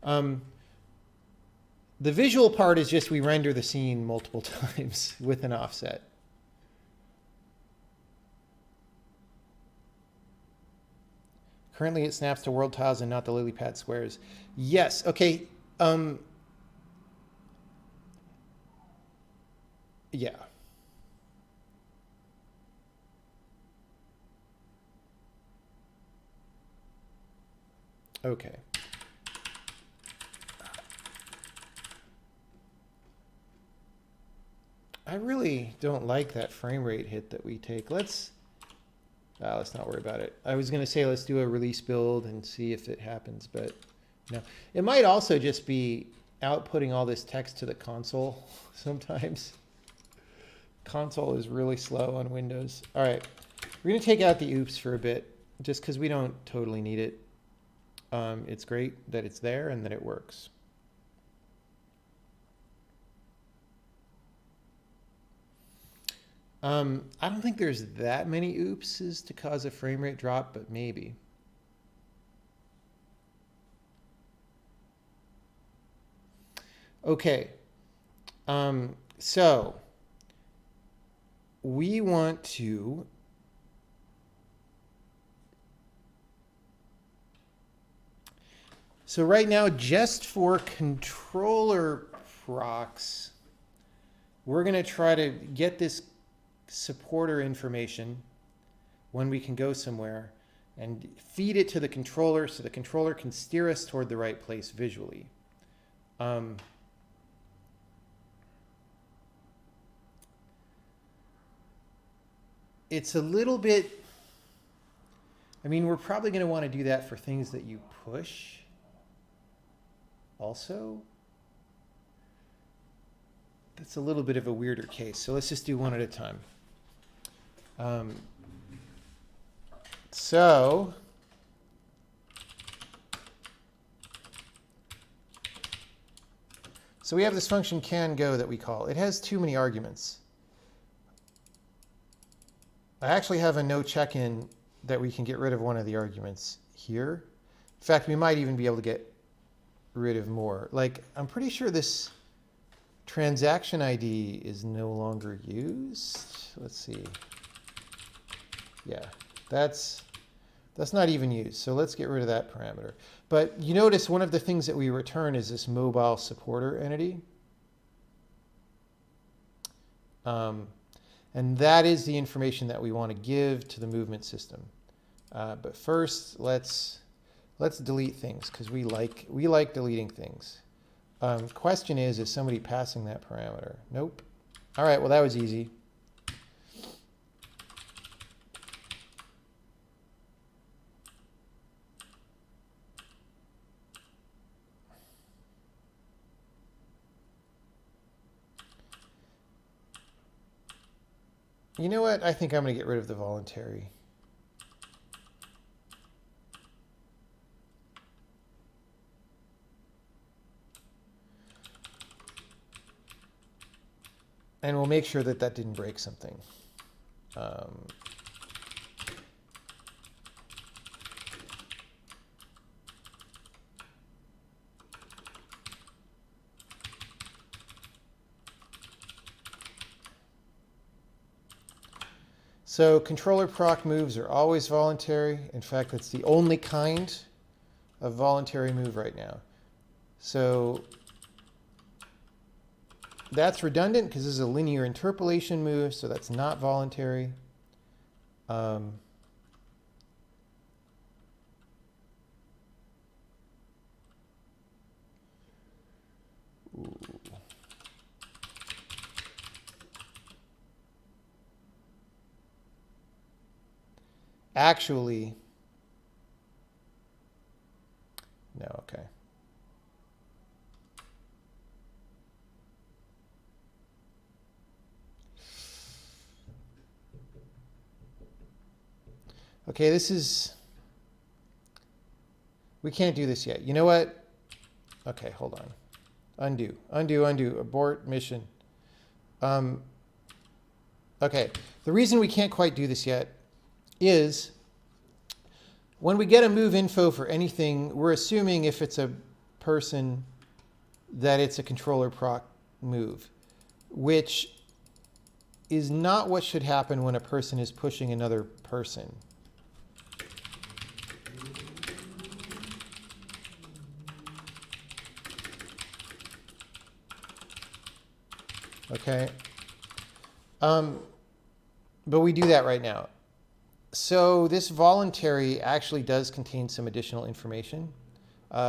The visual part is just we render the scene multiple times with an offset. Currently it snaps to world tiles and not the lily pad squares. Yes, okay. Yeah. Okay. I really don't like that frame rate hit that we take. Let's not worry about it. I was going to say let's do a release build and see if it happens, but no. It might also just be outputting all this text to the console sometimes. Console is really slow on Windows. All right, we're going to take out the oops for a bit just because we don't totally need it. It's great that it's there and that it works. I don't think there's that many oopses to cause a frame rate drop, but maybe. Okay, so we want to so right now, just for controller procs, we're going to try to get this supporter information when we can go somewhere and feed it to the controller so the controller can steer us toward the right place visually. It's a little bit, I mean, we're probably going to want to do that for things that you push also. That's a little bit of a weirder case. So let's just do one at a time. So we have this function can go that we call. It has too many arguments. I actually have a no check-in that we can get rid of one of the arguments here. In fact, we might even be able to get rid of more. Like, I'm pretty sure this transaction ID is no longer used. Let's see. Yeah, that's not even used. So let's get rid of that parameter. But you notice one of the things that we return is this mobile supporter entity. And that is the information that we want to give to the movement system. But first, let's delete things because we like deleting things. Question is somebody passing that parameter? Nope. All right, well, that was easy. You know what? I think I'm going to get rid of the voluntary. And we'll make sure that that didn't break something. So controller proc moves are always voluntary. In fact, that's the only kind of voluntary move right now. So that's redundant because this is a linear interpolation move, so that's not voluntary. Actually, no, okay. Okay, this is, we can't do this yet. You know what? Okay, hold on. Undo, undo, undo, abort mission. Okay, the reason we can't quite do this yet is when we get a move info for anything, we're assuming if it's a person that it's a controller proc move, which is not what should happen when a person is pushing another person. Okay. But we do that right now. So this voluntary actually does contain some additional information.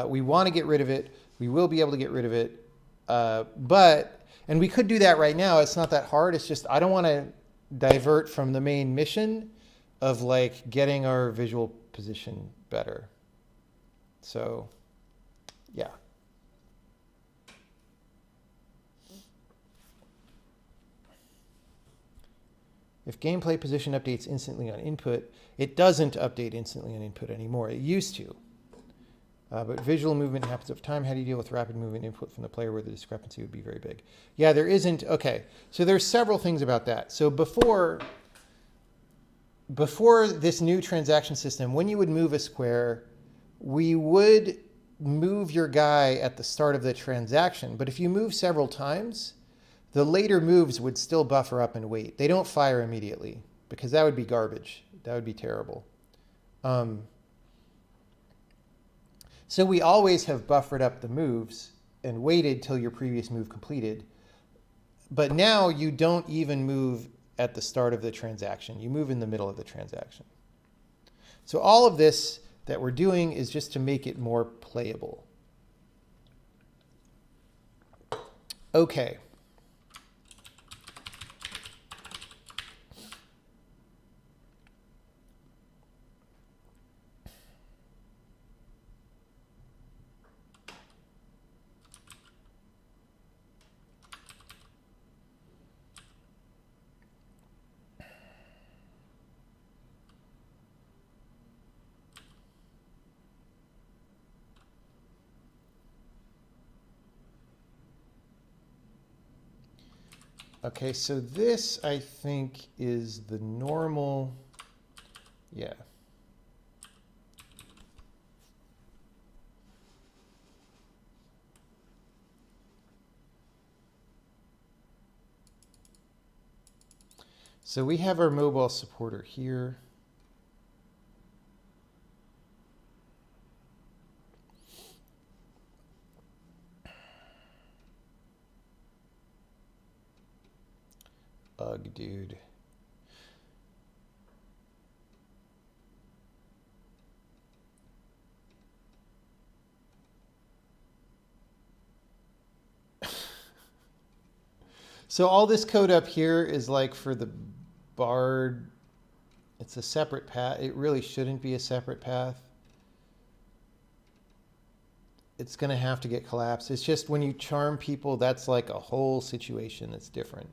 We want to get rid of it. We will be able to get rid of it. And we could do that right now. It's not that hard. It's just I don't want to divert from the main mission of like getting our visual position better. So, yeah. If gameplay position updates instantly on input, it doesn't update instantly on input anymore. It used to. But visual movement happens over time. How do you deal with rapid movement input from the player where the discrepancy would be very big? Yeah, there isn't. Okay, so there's several things about that. So before this new transaction system, when you would move a square, we would move your guy at the start of the transaction. But if you move several times, the later moves would still buffer up and wait. They don't fire immediately because that would be garbage. That would be terrible. So we always have buffered up the moves and waited till your previous move completed. But now you don't even move at the start of the transaction. You move in the middle of the transaction. So all of this that we're doing is just to make it more playable. Okay. Okay, so this, I think, is the normal, yeah. So we have our mobile supporter here. Ugh, dude. So all this code up here is like for the Bard. It's a separate path. It really shouldn't be a separate path. It's going to have to get collapsed. It's just when you charm people, that's like a whole situation that's different.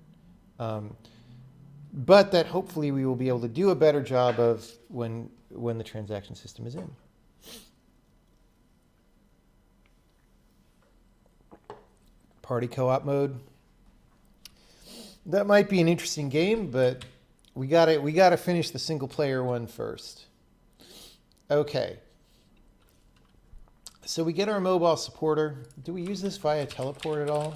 But that hopefully we will be able to do a better job of when the transaction system is in. Party co-op mode. That might be an interesting game, but we gotta finish the single player one first. Okay. So we get our mobile supporter. Do we use this via teleport at all?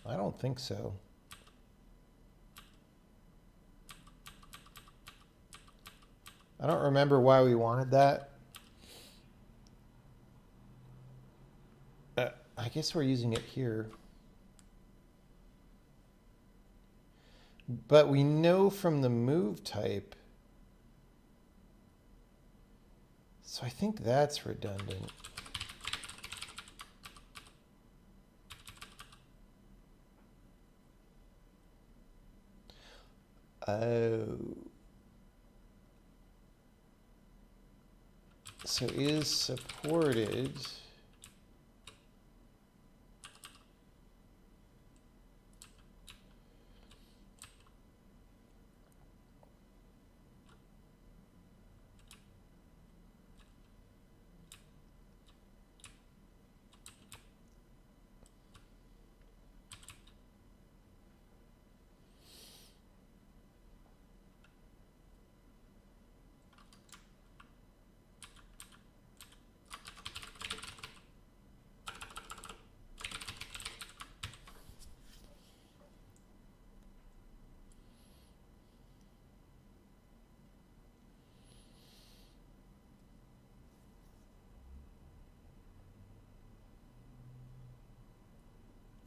I don't think so. I don't remember why we wanted that. I guess we're using it here. But we know from the move type. So I think that's redundant. Oh. So is supported.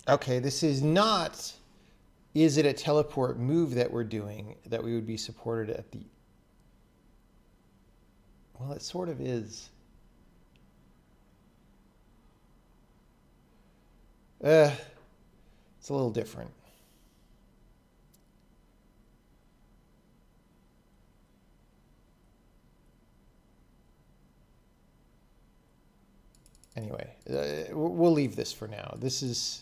Okay, this is not, is it a teleport move that we're doing that we would be supported at the, well, it sort of is. It's a little different. Anyway, we'll leave this for now. This is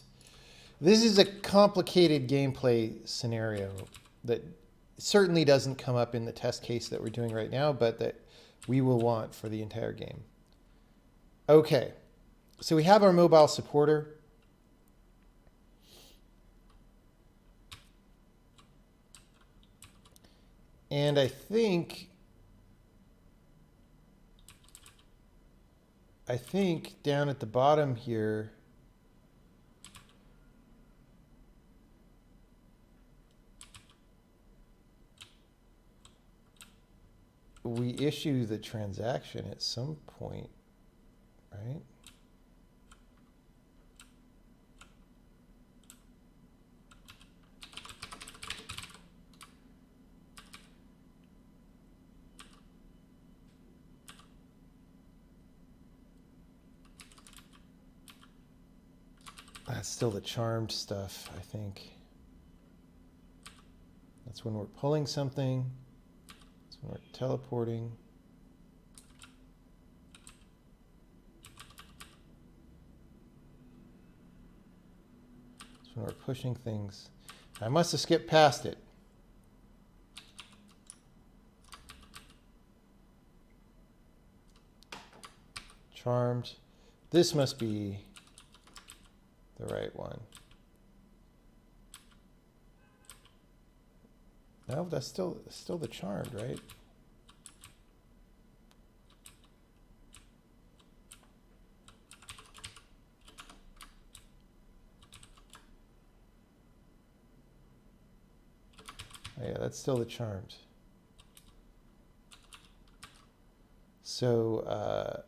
a complicated gameplay scenario that certainly doesn't come up in the test case that we're doing right now, but that we will want for the entire game. Okay, so we have our mobile supporter. And I think down at the bottom here, we issue the transaction at some point, right? That's still the charmed stuff, I think. That's when we're pulling something. That's when we're teleporting. That's when we're pushing things. I must have skipped past it. Charmed. This must be the right one. No, that's still the charmed, right? Oh, yeah, that's still the charmed. So,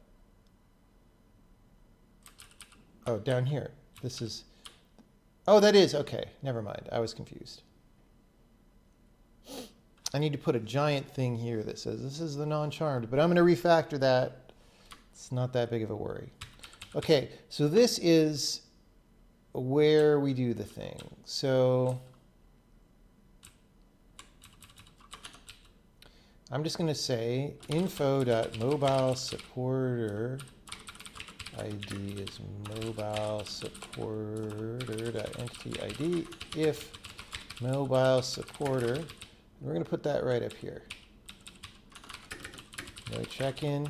oh, down here. This is, oh, that is, okay. Never mind. I was confused. I need to put a giant thing here that says this is the non-charmed, but I'm going to refactor that. It's not that big of a worry. Okay, so this is where we do the thing. So I'm just going to say info.mobilesupporter ID is mobile supporter.entity ID if mobile supporter. We're going to put that right up here. No check-in.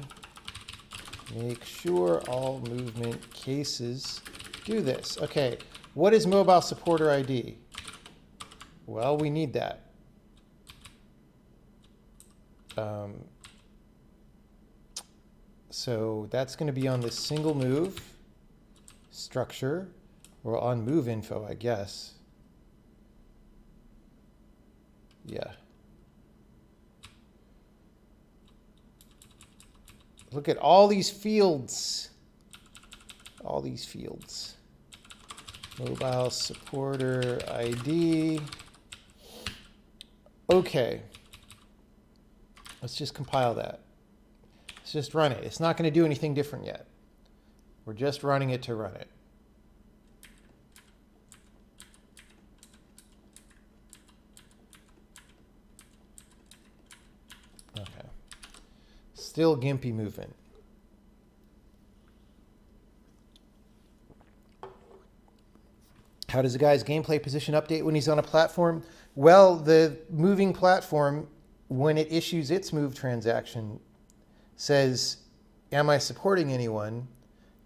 Make sure all movement cases do this. Okay, what is mobile supporter ID? Well, we need that. So that's going to be on this single move structure, or on move info, I guess. Yeah. Look at all these fields. All these fields. Mobile supporter ID. Okay. Let's just compile that. Let's just run it. It's not going to do anything different yet. We're just running it to run it. Still gimpy movement. How does a guy's gameplay position update when he's on a platform? Well, the moving platform, when it issues its move transaction, says, am I supporting anyone?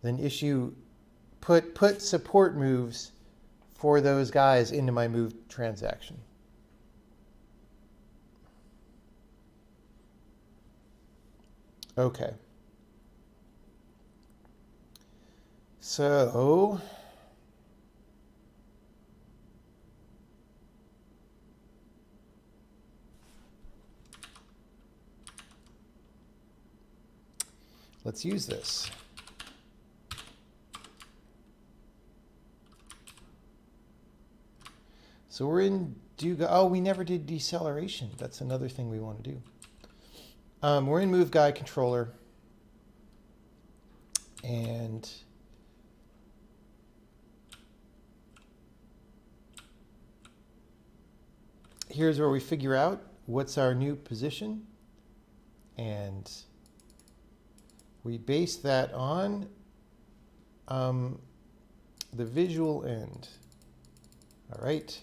Then put support moves for those guys into my move transaction. Okay. So let's use this. So we're in do. Oh, we never did deceleration. That's another thing we want to do. We're in move guy controller. And here's where we figure out what's our new position. And we base that on the visual end. All right.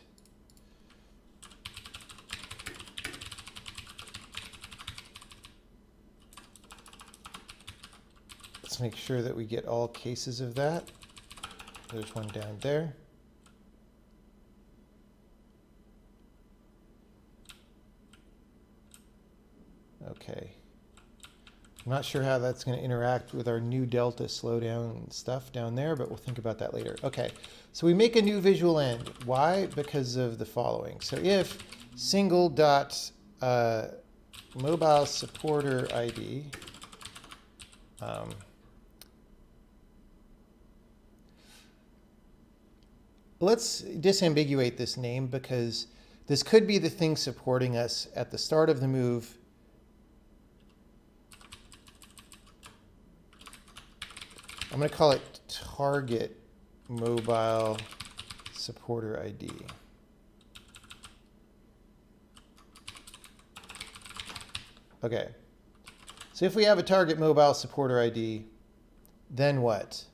Let's make sure that we get all cases of that. There's one down there. Okay. I'm not sure how that's going to interact with our new delta slowdown stuff down there, but we'll think about that later. Okay, so we make a new visual end. Why? Because of the following. So if single dot mobile supporter ID let's disambiguate this name because this could be the thing supporting us at the start of the move. I'm going to call it target mobile supporter ID. Okay. So if we have a target mobile supporter ID, then what?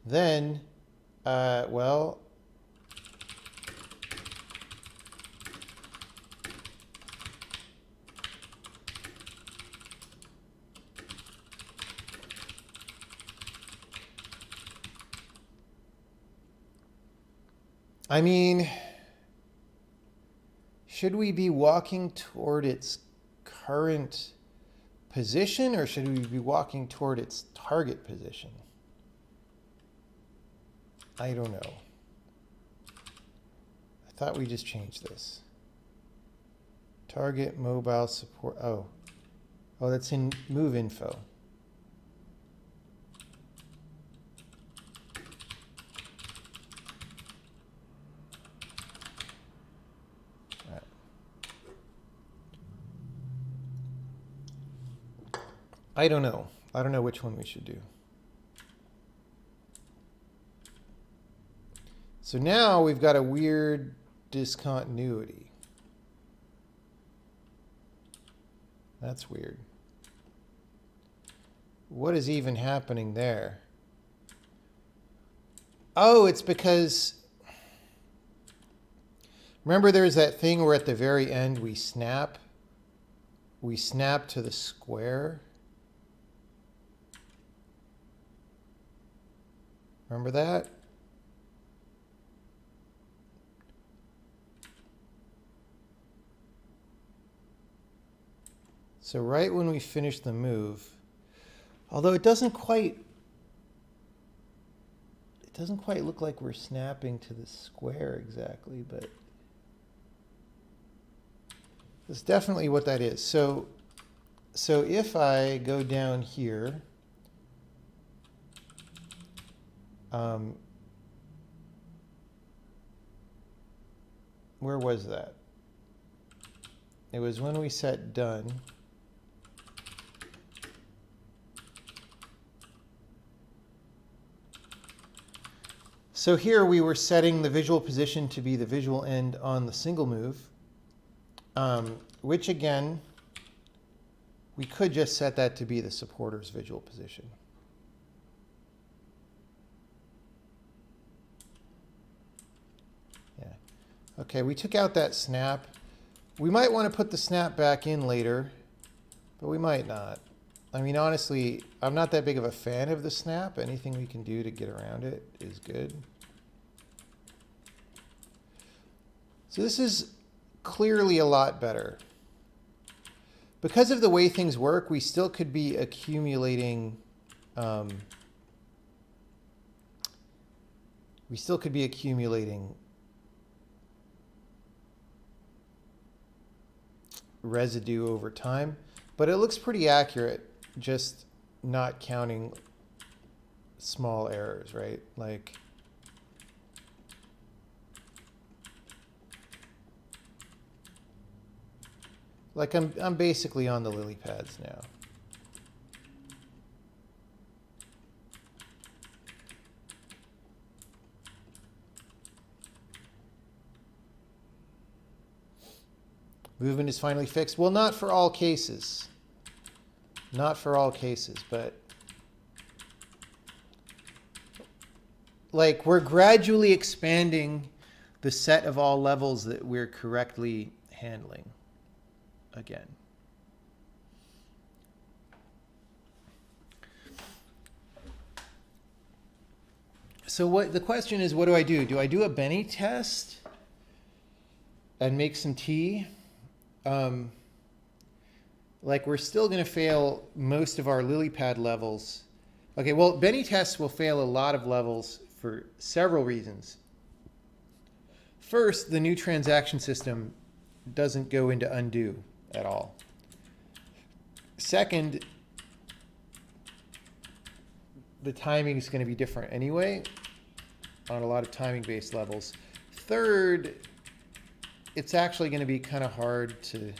Then, well, I mean, should we be walking toward its current position or should we be walking toward its target position? I don't know. I thought we just changed this. Target mobile support. Oh, that's in move info. I don't know. I don't know which one we should do. So now we've got a weird discontinuity. That's weird. What is even happening there? Oh, it's because, remember there's that thing where at the very end we snap to the square? Remember that? So right when we finish the move, although it doesn't quite look like we're snapping to the square exactly, but that's definitely what that is. So if I go down here, where was that? It was when we set done. So here we were setting the visual position to be the visual end on the single move, which again We could just set that to be the supporter's visual position. Yeah. Okay, we took out that snap. We might want to put the snap back in later, but we might not. I mean, honestly, I'm not that big of a fan of the snap. Anything we can do to get around it is good. So this is clearly a lot better. Because of the way things work, we still could be accumulating residue over time, but it looks pretty accurate, just not counting small errors, right? Like I'm basically on the lily pads now. Movement is finally fixed. Well, not for all cases. Not for all cases, but like we're gradually expanding the set of all levels that we're correctly handling again. So the question is, what do I do? Do I do a Benny test and make some tea? Like we're still going to fail most of our lily pad levels. Okay, well, Benny tests will fail a lot of levels for several reasons. First, the new transaction system doesn't go into undo at all. Second, the timing is going to be different anyway on a lot of timing-based levels. Third, it's actually going to be kind of hard to,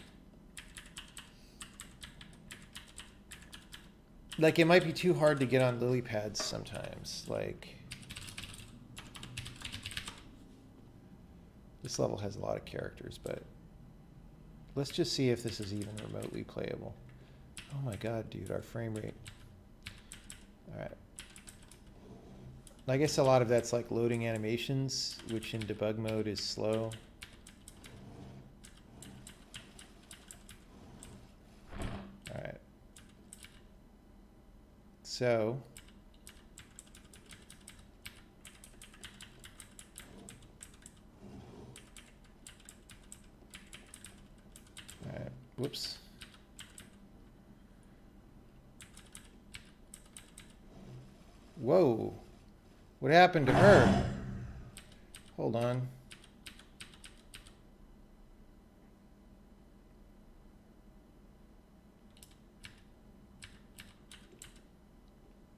like, it might be too hard to get on lily pads sometimes. Like, this level has a lot of characters, but let's just see if this is even remotely playable. Oh my god, dude, our frame rate. All right. I guess a lot of that's like loading animations, which in debug mode is slow. All right. So all right. Whoops. Whoa. What happened to her? Hold on.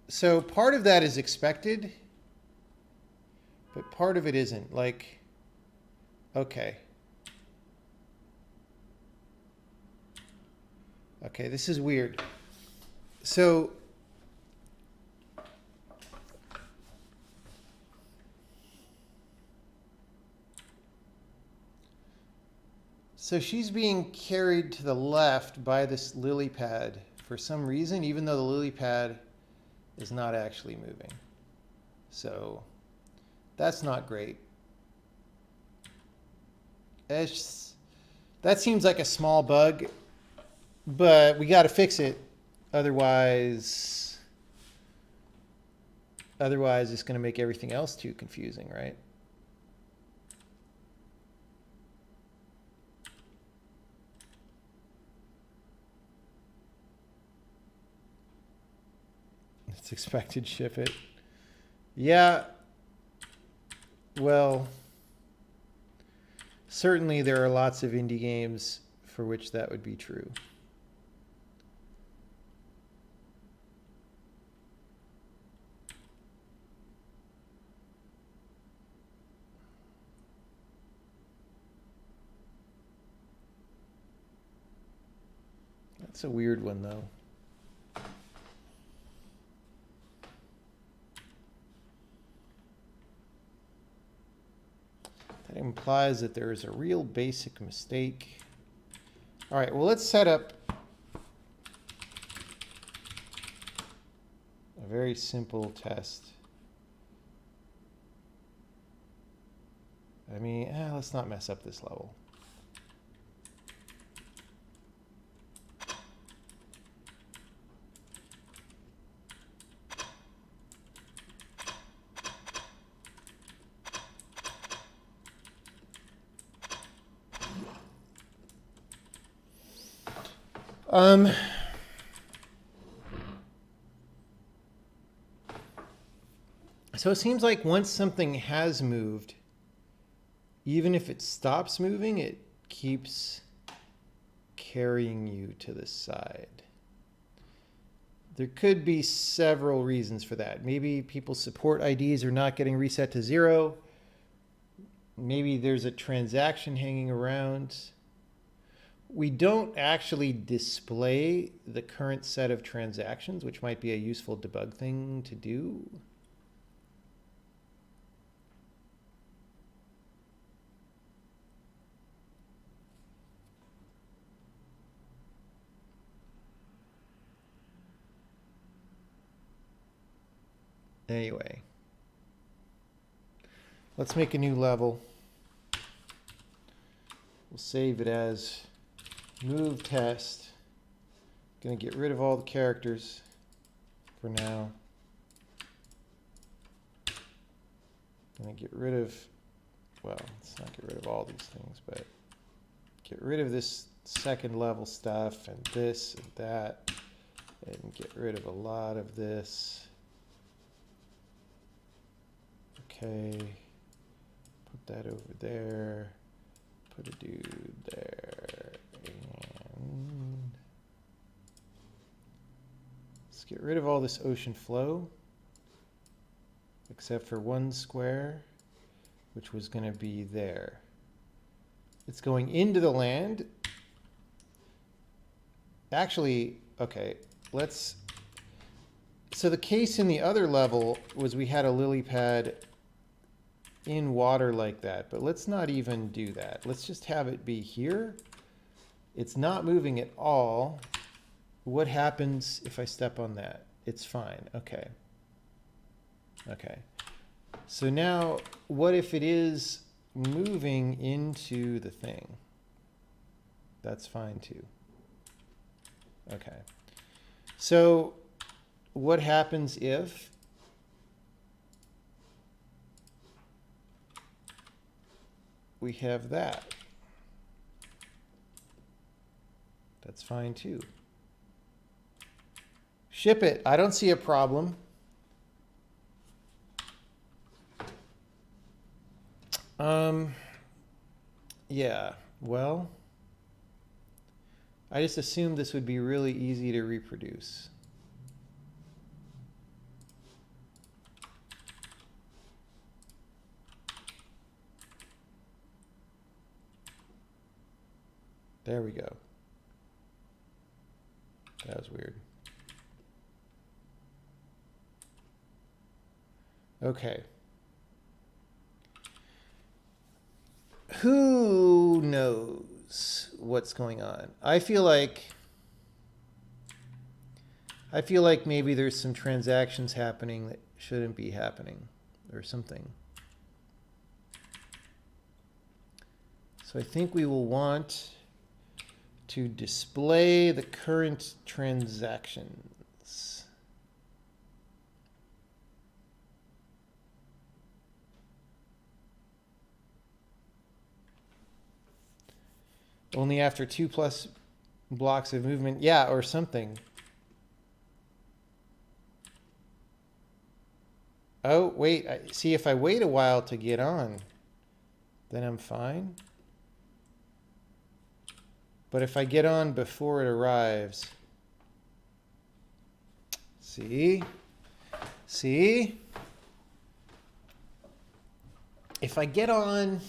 So part of that is expected, but part of it isn't. Like, okay. Okay, this is weird. So she's being carried to the left by this lily pad for some reason, even though the lily pad is not actually moving. So that's not great. That seems like a small bug, but we got to fix it. Otherwise it's going to make everything else too confusing, right? It's expected, ship it. Yeah. Well, certainly there are lots of indie games for which that would be true. That's a weird one, though. That implies that there is a real basic mistake. All right, well, let's set up A very simple test. I mean, let's not mess up this level. So it seems like once something has moved, even if it stops moving, it keeps carrying you to the side. There could be several reasons for that. Maybe people's support IDs are not getting reset to 0. Maybe there's a transaction hanging around. We don't actually display the current set of transactions, which might be a useful debug thing to do. Anyway, let's make a new level. We'll save it as move test. Gonna get rid of all the characters for now. Gonna get rid of, well, let's not get rid of all these things, but get rid of this second level stuff and this and that, and get rid of a lot of this. Okay, put that over there, put a dude there, and let's get rid of all this ocean flow, except for one square, which was going to be there. It's going into the land. Actually, okay, so the case in the other level was we had a lily pad in water like that, but let's not even do that. Let's just have it be here. It's not moving at all. What happens if I step on that? It's fine. Okay. Okay. So now, what if it is moving into the thing? That's fine too. Okay. So what happens if we have that? That's fine too. Ship it. I don't see a problem. Yeah, well, I just assumed this would be really easy to reproduce. There we go. That was weird. Okay. Who knows what's going on? I feel like maybe there's some transactions happening that shouldn't be happening or something. So I think we will want to display the current transactions. Only after 2+ blocks of movement. Yeah, or something. Oh, wait. See, if I wait a while to get on, then I'm fine. But if I get on before it arrives, see? If I get on,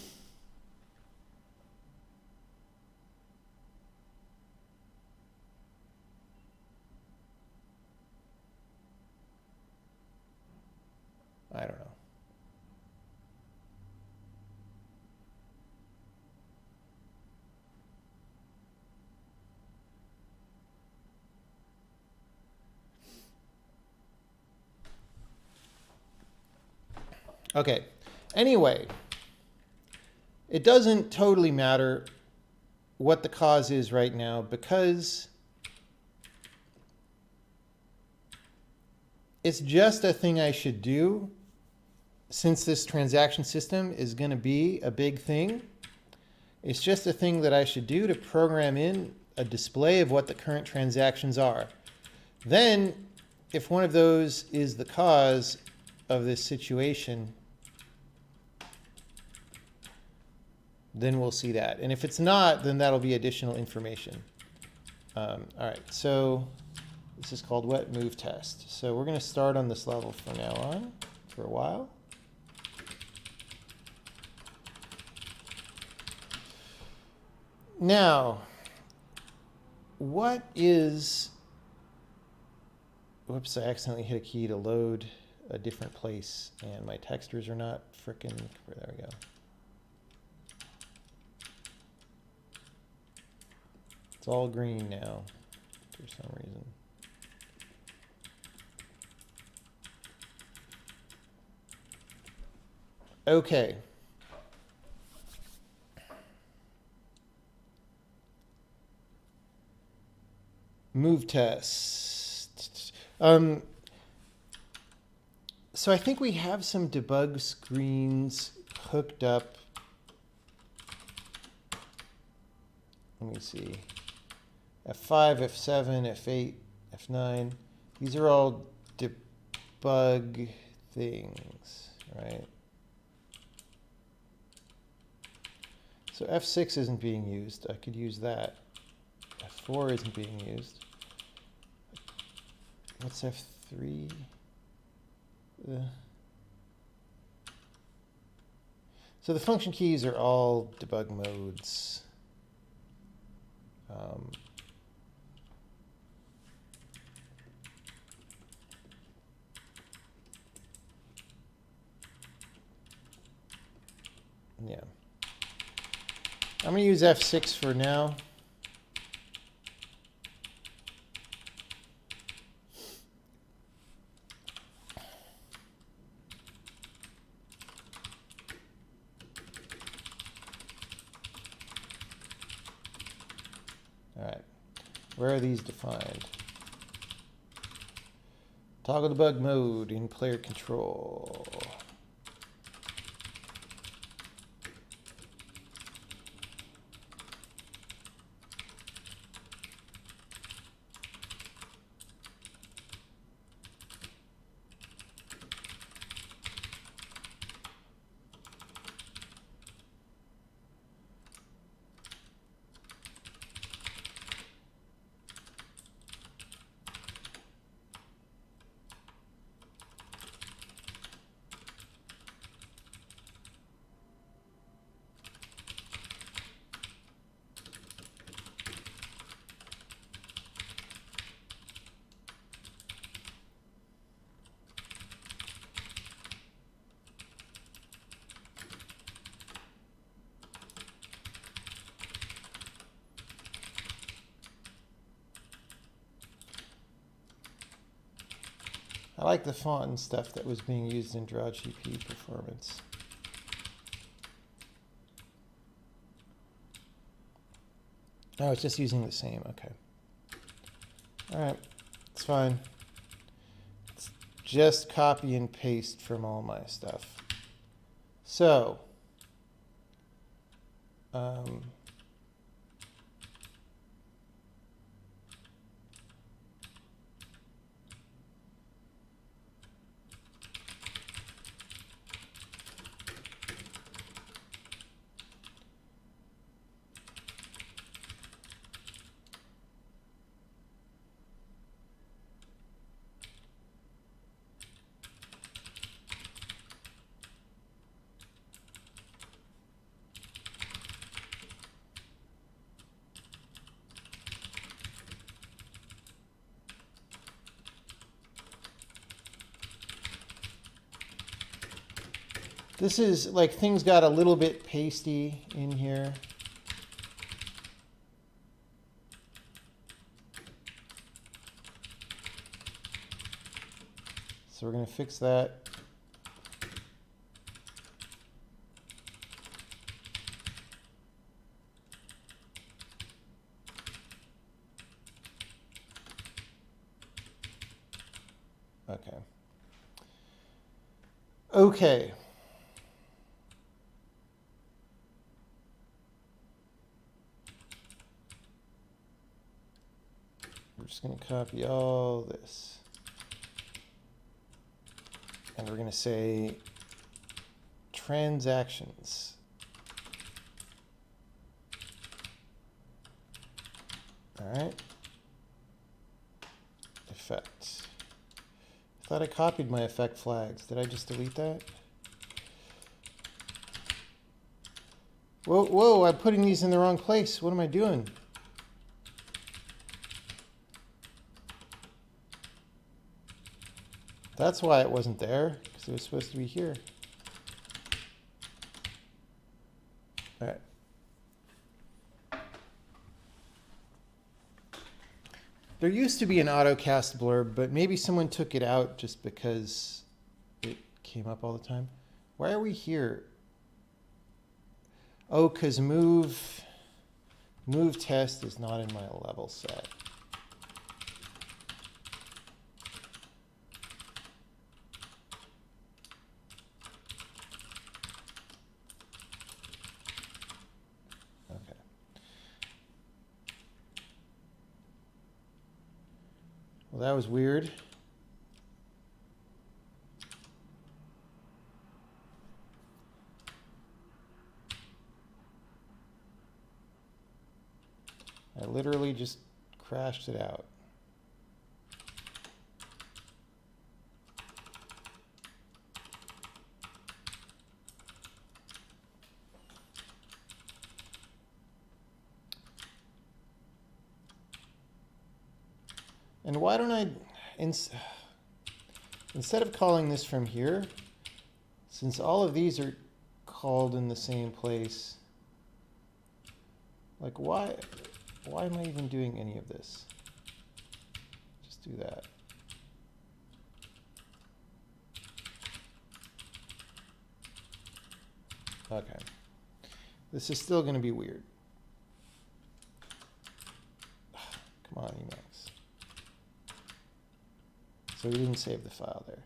I don't know. Okay. Anyway, it doesn't totally matter what the cause is right now because it's just a thing I should do since this transaction system is going to be a big thing. It's just a thing that I should do to program in a display of what the current transactions are. Then, if one of those is the cause of this situation, then we'll see that. And if it's not, then that'll be additional information. All right, so this is called wet move test. So we're going to start on this level from now on for a while. Now, what is... Whoops, I accidentally hit a key to load a different place, and my textures are not frickin'... There we go. It's all green now, for some reason. Okay. Move test. So I think we have some debug screens hooked up. Let me see. F5, F7, F8, F9. These are all debug things, right? So F6 isn't being used. I could use that. F4 isn't being used. What's F3? So the function keys are all debug modes. Yeah. I'm going to use F6 for now. All right. Where are these defined? Toggle debug mode in player control. I like the font and stuff that was being used in DrawGP performance. Oh, it's just using the same. Okay. All right. It's fine. It's just copy and paste from all my stuff. So, this is like things got a little bit pasty in here. So we're going to fix that. Okay. We're just going to copy all this. And we're going to say transactions. All right. Effect. I thought I copied my effect flags. Did I just delete that? Whoa, whoa, I'm putting these in the wrong place. What am I doing? That's why it wasn't there, because it was supposed to be here. All right. There used to be an AutoCast blurb, but maybe someone took it out just because it came up all the time. Why are we here? Oh, because move test is not in my level set. Okay. Well, that was weird. I literally just crashed it out. And why don't I, instead of calling this from here, since all of these are called in the same place, like why am I even doing any of this? Just do that. Okay. This is still going to be weird. Come on, Emacs. So we didn't save the file there.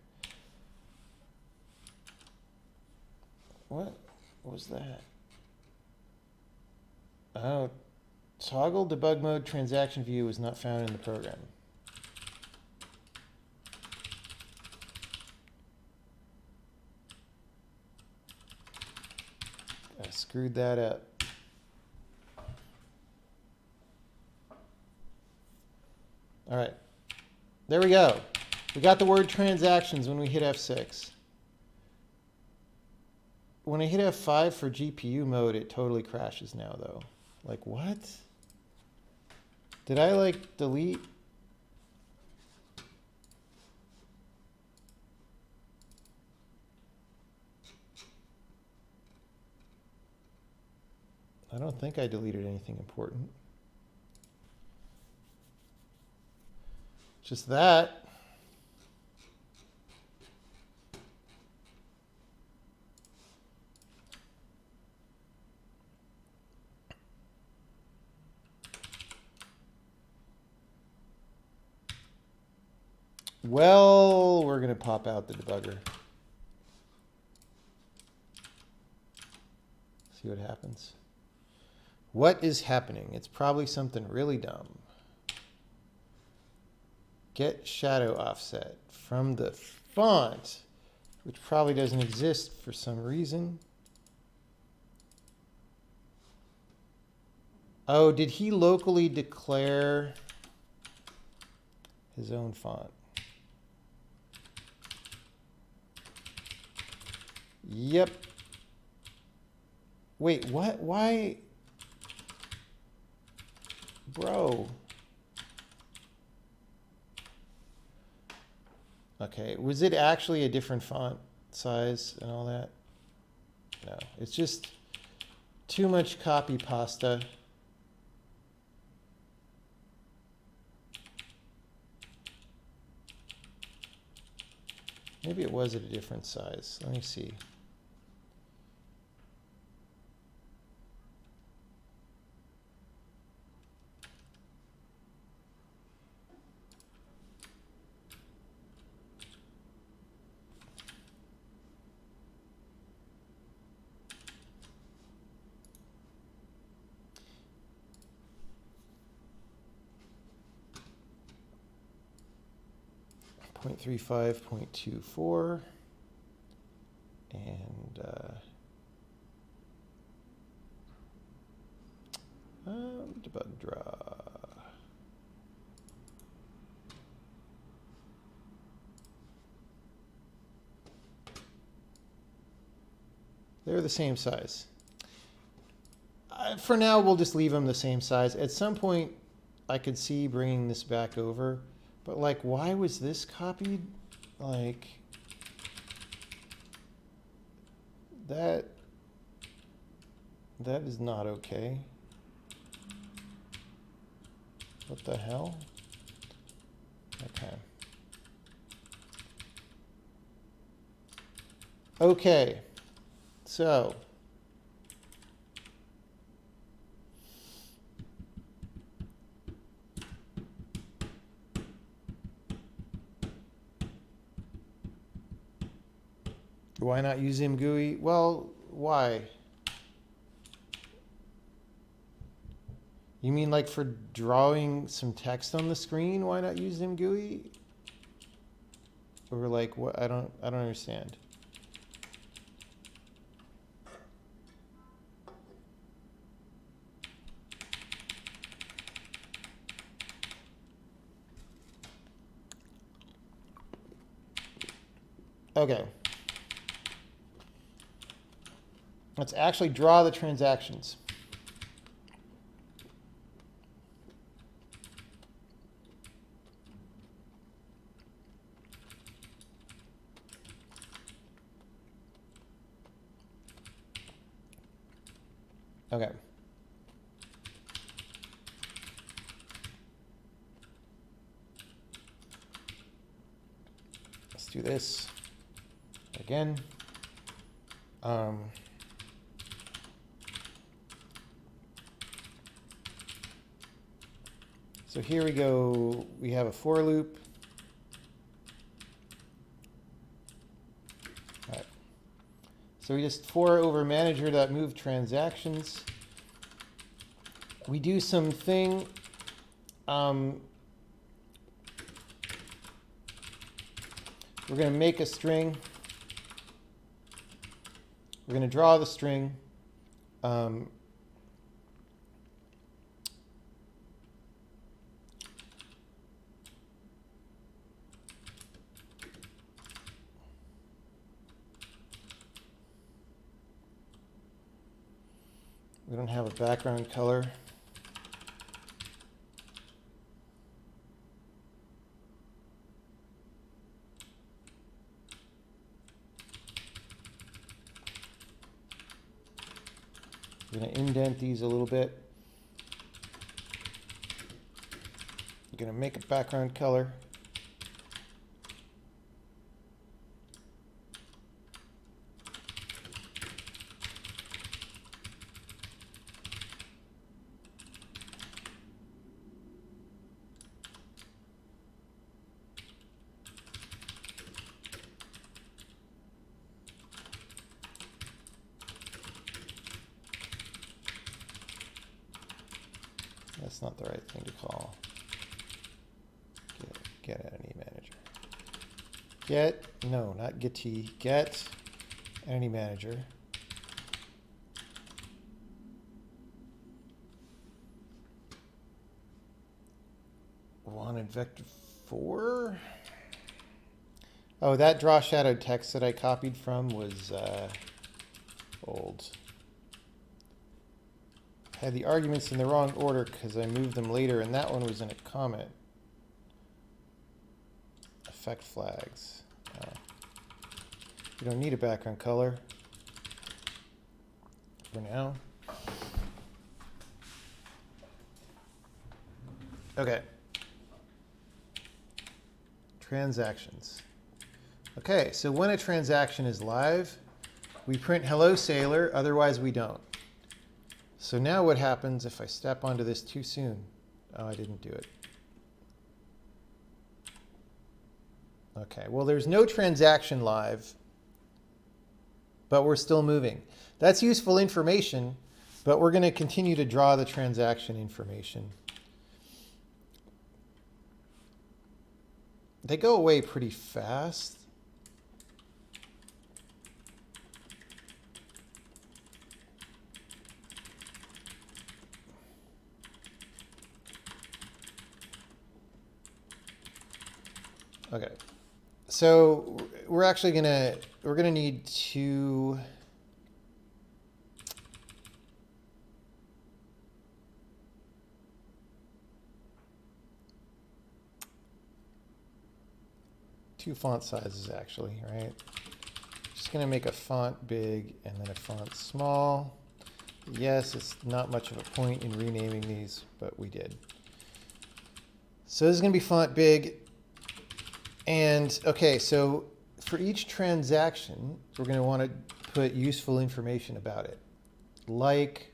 What was that? Oh, toggle debug mode transaction view was not found in the program. I screwed that up. All right. There we go. We got the word transactions when we hit F6. When I hit F5 for GPU mode, it totally crashes now, though. Like, what? Did I, like, delete? I don't think I deleted anything important. Just that. Well, we're going to pop out the debugger. See what happens. What is happening? It's probably something really dumb. Get shadow offset from the font, which probably doesn't exist for some reason. Oh, did he locally declare his own font? Yep. Wait, what? Why? Bro. Okay, was it actually a different font size and all that? No, it's just too much copy pasta. Maybe it was at a different size. Let me see. 0.35, 0.24, and debug draw. They're the same size. For now, we'll just leave them the same size. At some point, I could see bringing this back over, but like, why was this copied? Like, that is not okay. What the hell? Okay. Okay. So, why not use ImGUI? Well, why? You mean like for drawing some text on the screen? Why not use ImGUI? Or like what? I don't understand. Okay. Let's actually draw the transactions. Okay. Let's do this again. So here we go. We have a for loop. All right. So we just for over manager.move transactions. We do something. We're going to make a string. We're going to draw the string. We don't have a background color. I'm going to indent these a little bit. I'm going to make a background color. That's not the right thing to call. Get entity manager. No, not getty. Get entity manager. Wanted vector 4. Oh, that draw shadowed text that I copied from was old. Had the arguments in the wrong order because I moved them later, and that one was in a comment. Effect flags. You don't need a background color for now. Okay. Transactions. Okay, so when a transaction is live, we print hello sailor, otherwise we don't. So now what happens if I step onto this too soon? Oh, I didn't do it. Okay, well, there's no transaction live, but we're still moving. That's useful information, but we're going to continue to draw the transaction information. they go away pretty fast. Okay, so we're actually gonna need two font sizes actually, right? Just gonna make a font big and then a font small. Yes, it's not much of a point in renaming these, but we did. So this is gonna be font big. And okay, so for each transaction, we're going to want to put useful information about it. Like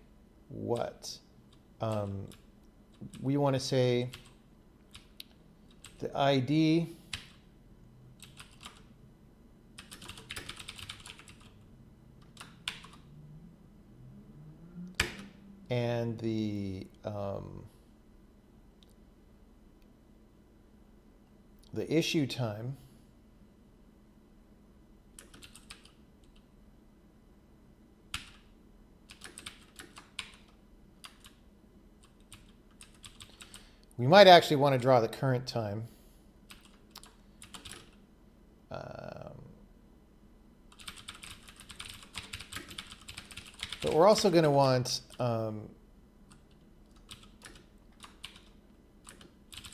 what? We want to say the ID and the issue time we might actually want to draw the current time. But we're also going to want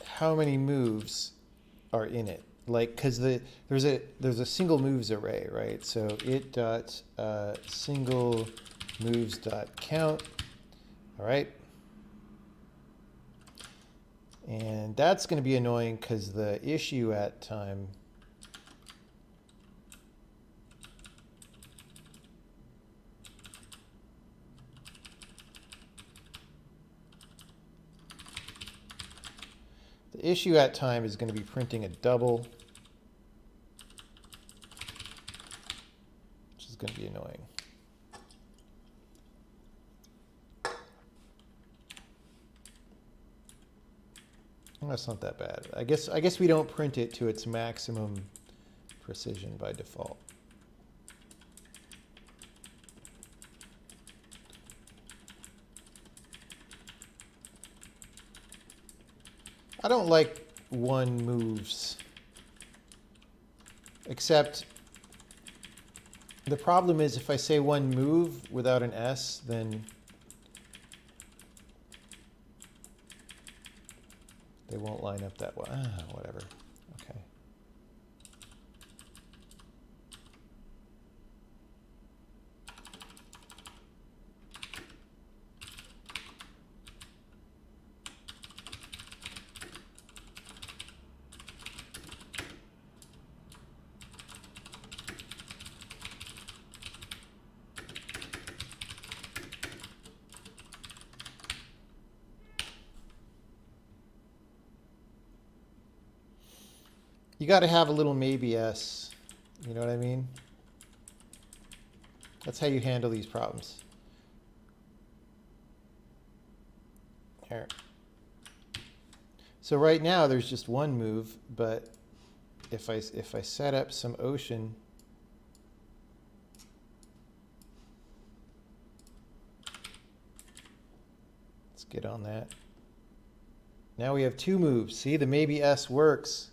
how many moves are in it, like, because there's a single moves array, right? So it dot single moves dot count. All right, and that's going to be annoying because the issue at time is going to be printing a double, which is going to be annoying. Well, that's not that bad. I guess we don't print it to its maximum precision by default. I don't like one moves, except the problem is if I say one move without an S, then they won't line up that well. Whatever. Okay. You got to have a little maybe S. You know what I mean? That's how you handle these problems. Here. So right now there's just one move, but if I set up some ocean, let's get on that. Now we have two moves. See, the maybe S works.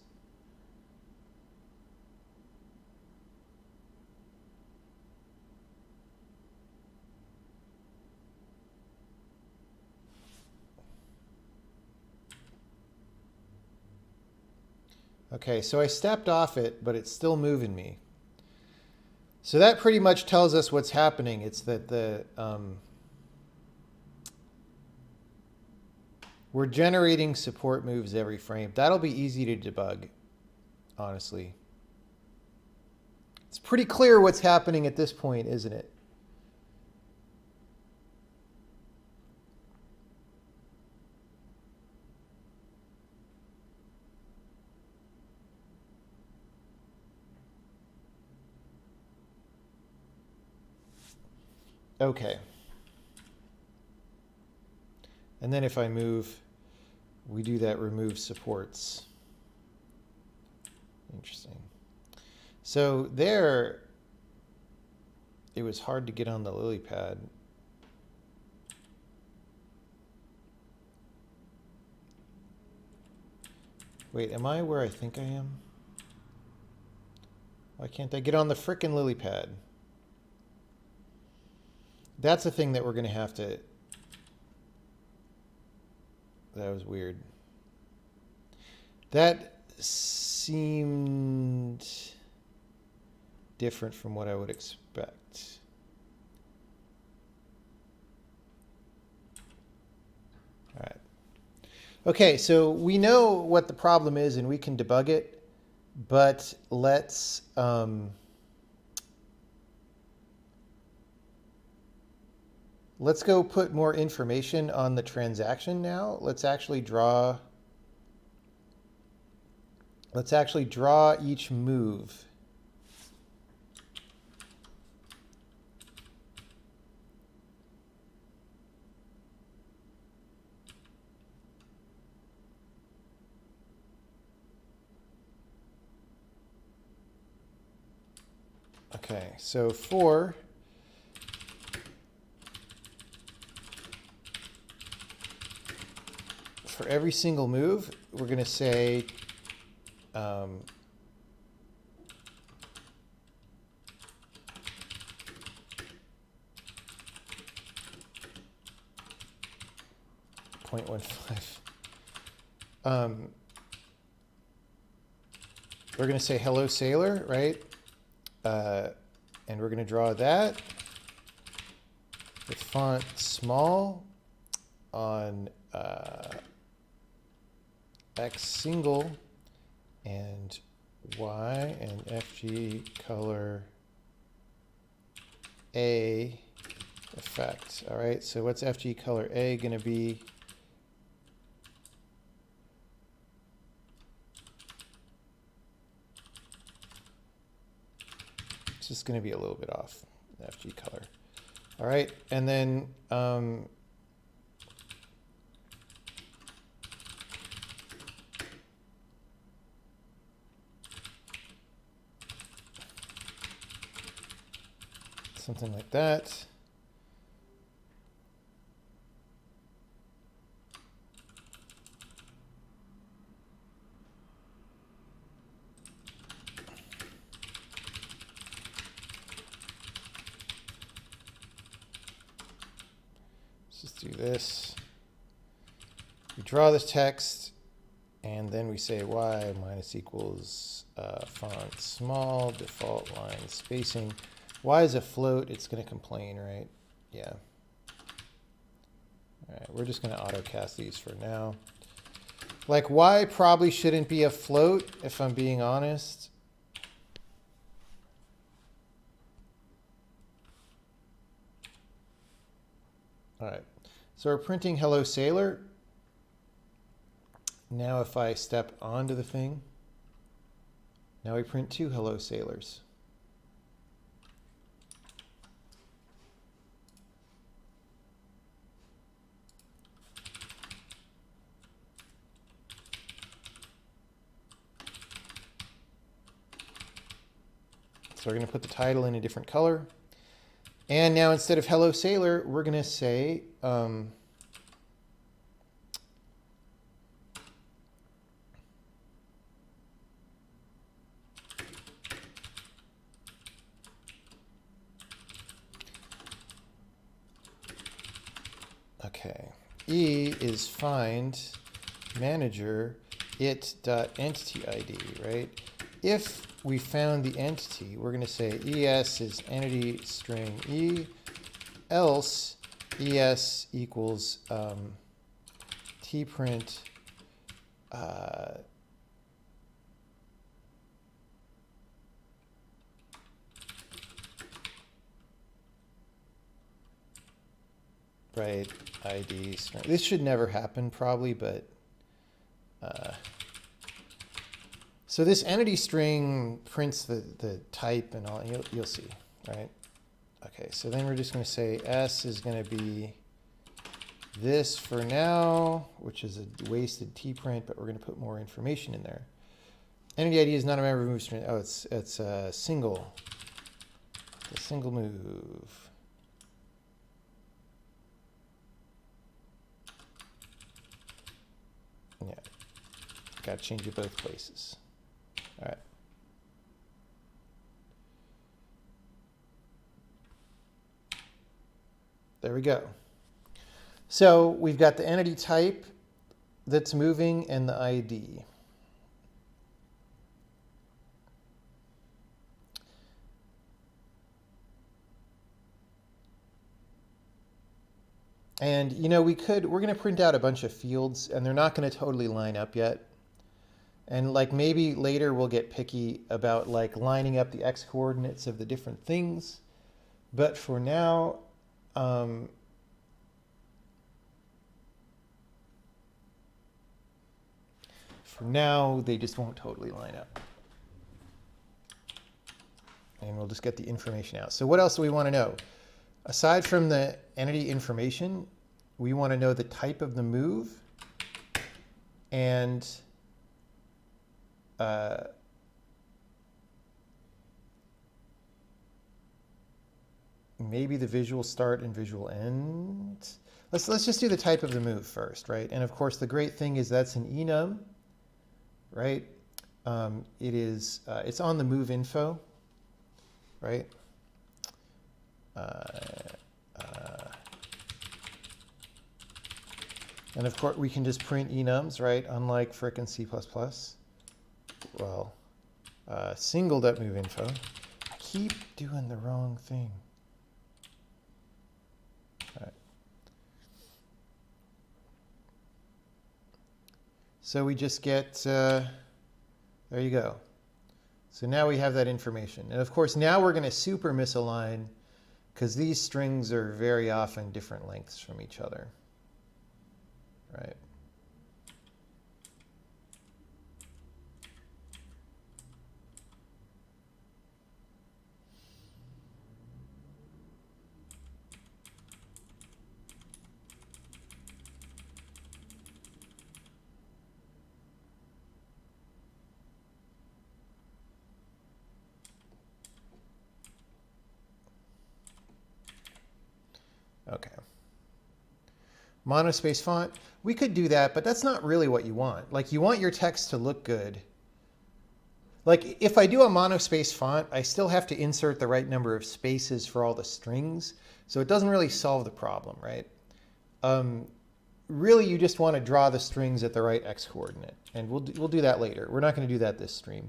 Okay, so I stepped off it, but it's still moving me. So that pretty much tells us what's happening. It's that we're generating support moves every frame. That'll be easy to debug, honestly. It's pretty clear what's happening at this point, isn't it? Okay. And then if I move, we do that remove supports. Interesting. So there, it was hard to get on the lily pad. Wait, am I where I think I am? Why can't I get on the frickin' lily pad? That's the thing that we're going to have to... That was weird. That seemed different from what I would expect. All right. Okay, so we know what the problem is and we can debug it, but let's go put more information on the transaction now. Let's actually draw each move. Okay, so for every single move, we're going to say .15. We're going to say hello sailor, right? And we're going to draw that with font small on X single and Y and FG color A effect. All right, so what's FG color A going to be? It's just going to be a little bit off, FG color. All right, and then something like that. Let's just do this. We draw this text, and then we say y minus equals font small, default line spacing. Y is a float, it's going to complain, right? Yeah. All right, we're just going to autocast these for now. Like, Y probably shouldn't be a float, if I'm being honest. All right, so we're printing hello sailor. Now if I step onto the thing, now we print two hello sailors. So we're going to put the title in a different color. And now instead of hello sailor, we're going to say okay, E is find manager it.entity ID, right? If we found the entity, we're going to say ES is entity string E, else ES equals tprint right ID string. This should never happen probably, but so this entity string prints the type and all. You'll see, right? Okay, so then we're just going to say S is going to be this for now, which is a wasted tprint, but we're going to put more information in there. Entity ID is not a member of move string. Oh, it's a single move. Yeah, got to change it both places. All right. There we go. So we've got the entity type that's moving and the ID. And, you know, we're going to print out a bunch of fields, and they're not going to totally line up yet. And, like, maybe later we'll get picky about, like, lining up the x coordinates of the different things. But for now, they just won't totally line up. And we'll just get the information out. So what else do we want to know? Aside from the entity information, we want to know the type of the move and maybe the visual start and visual end. Let's just do the type of the move first, right? And of course, the great thing is that's an enum, right? It's on the move info, right? And of course, we can just print enums, right? Unlike frickin' C++. Well, single.moveInfo. I keep doing the wrong thing. All right. So we just get, there you go. So now we have that information. And of course, now we're going to super misalign because these strings are very often different lengths from each other. Right. Okay. Monospace font, we could do that, but that's not really what you want. Like, you want your text to look good. Like, if I do a monospace font, I still have to insert the right number of spaces for all the strings, so it doesn't really solve the problem, right? Really, you just want to draw the strings at the right x coordinate, and we'll do that later. We're not going to do that this stream.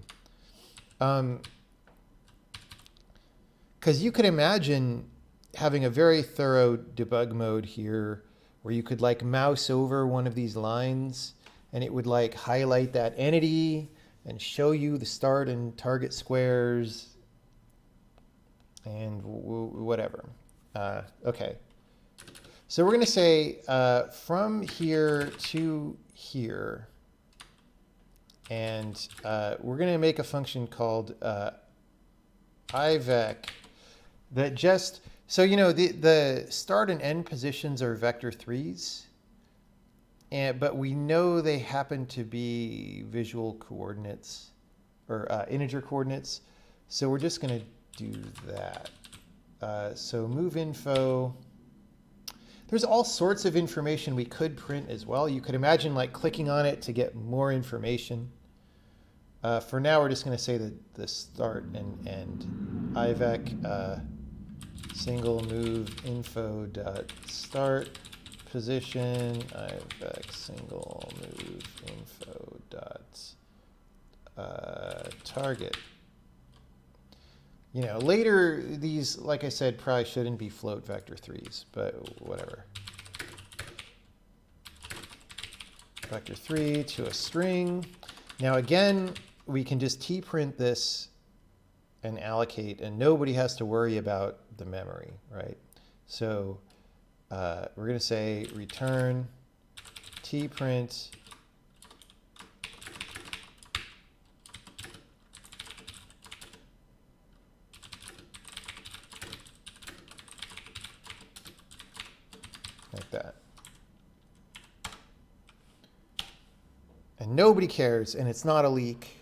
Because you could imagine having a very thorough debug mode here where you could like mouse over one of these lines and it would like highlight that entity and show you the start and target squares and whatever. Okay. So we're going to say from here to here. And we're going to make a function called IVEC that just... So, you know, the start and end positions are vector 3s, but we know they happen to be visual coordinates or integer coordinates. So we're just going to do that. So move info. There's all sorts of information we could print as well. You could imagine like clicking on it to get more information. For now, we're just going to say that the start and end. IVEC single move info dot start position IVEC single move info dot target. You know, later these, like I said, probably shouldn't be float vector 3s, but whatever. Vector 3 to a string. Now again, we can just tprint this and allocate, and nobody has to worry about the memory, right? So we're going to say return tprint like that. And nobody cares, and it's not a leak.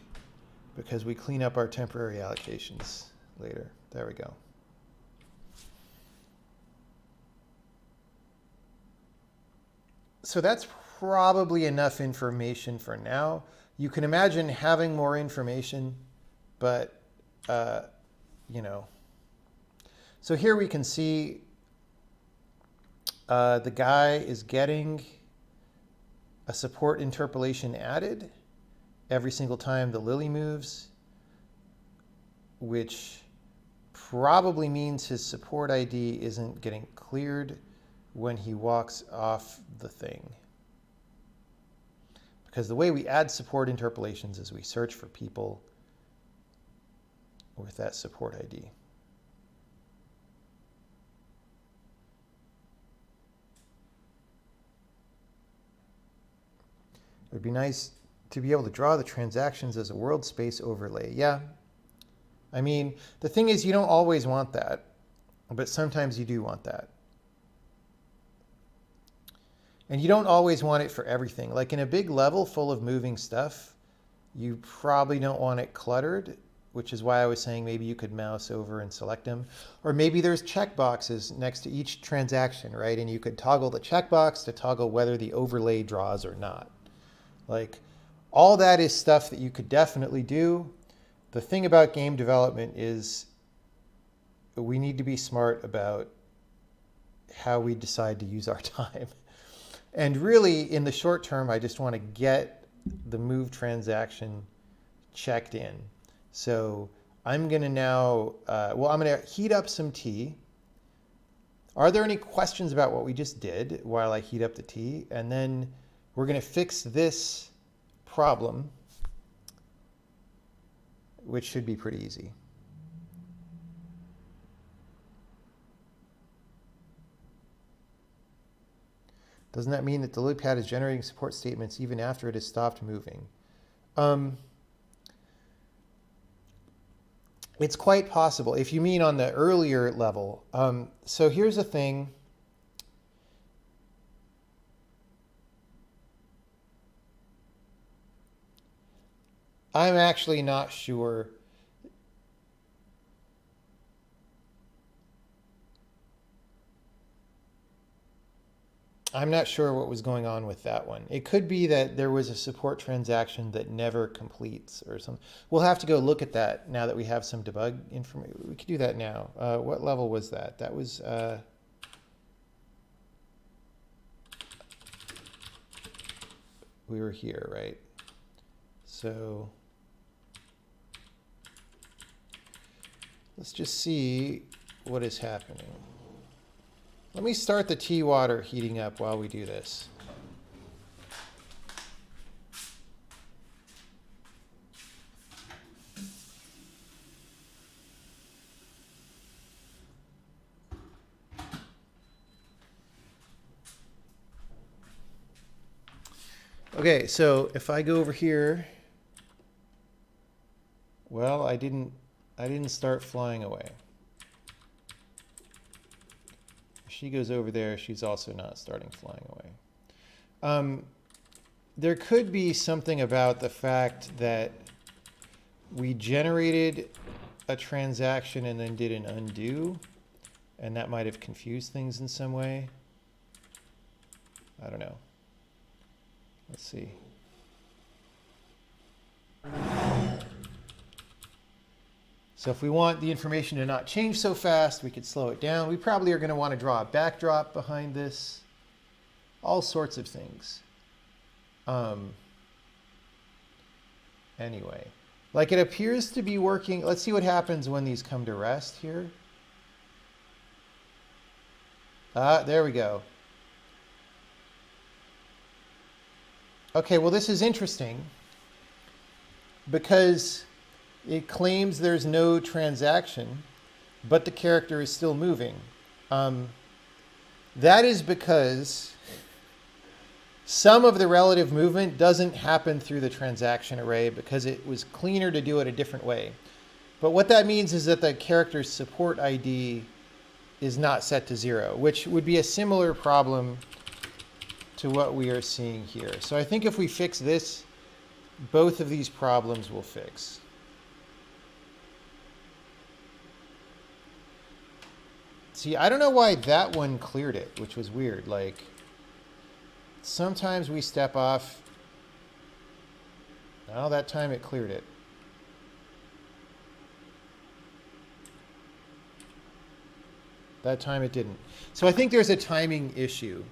because we clean up our temporary allocations later. There we go. So that's probably enough information for now. You can imagine having more information, but, you know. So here we can see the guy is getting a support interpolation added every single time the lily moves, which probably means his support ID isn't getting cleared when he walks off the thing. Because the way we add support interpolations is we search for people with that support ID. It would be nice to be able to draw the transactions as a world space overlay. Yeah. I mean, the thing is, you don't always want that, but sometimes you do want that. And you don't always want it for everything. Like in a big level full of moving stuff, you probably don't want it cluttered, which is why I was saying maybe you could mouse over and select them. Or maybe there's checkboxes next to each transaction, right? And you could toggle the checkbox to toggle whether the overlay draws or not. Like, all that is stuff that you could definitely do. The thing about game development is we need to be smart about how we decide to use our time. And really, in the short term, I just want to get the move transaction checked in. So I'm going to now, I'm going to heat up some tea. Are there any questions about what we just did while I heat up the tea? And then we're going to fix this problem, which should be pretty easy. Doesn't that mean that the lily pad is generating support statements even after it has stopped moving? It's quite possible, if you mean on the earlier level. So here's the thing. I'm actually not sure. I'm not sure what was going on with that one. It could be that there was a support transaction that never completes or something. We'll have to go look at that now that we have some debug information. We could do that now. What level was that? That was... we were here, right? So let's just see what is happening. Let me start the tea water heating up while we do this. Okay, so if I go over here, well, I didn't start flying away. She goes over there, she's also not starting flying away. There could be something about the fact that we generated a transaction and then did an undo, and that might have confused things in some way. I don't know. Let's see. So if we want the information to not change so fast, we could slow it down. We probably are going to want to draw a backdrop behind this. All sorts of things. Anyway, like it appears to be working. Let's see what happens when these come to rest here. There we go. Okay, well, this is interesting because it claims there's no transaction, but the character is still moving. That is because some of the relative movement doesn't happen through the transaction array because it was cleaner to do it a different way. But what that means is that the character's support ID is not set to 0, which would be a similar problem to what we are seeing here. So I think if we fix this, both of these problems will fix. See, I don't know why that one cleared it, which was weird. Like, sometimes we step off. Oh, that time it cleared it. That time it didn't. So I think there's a timing issue.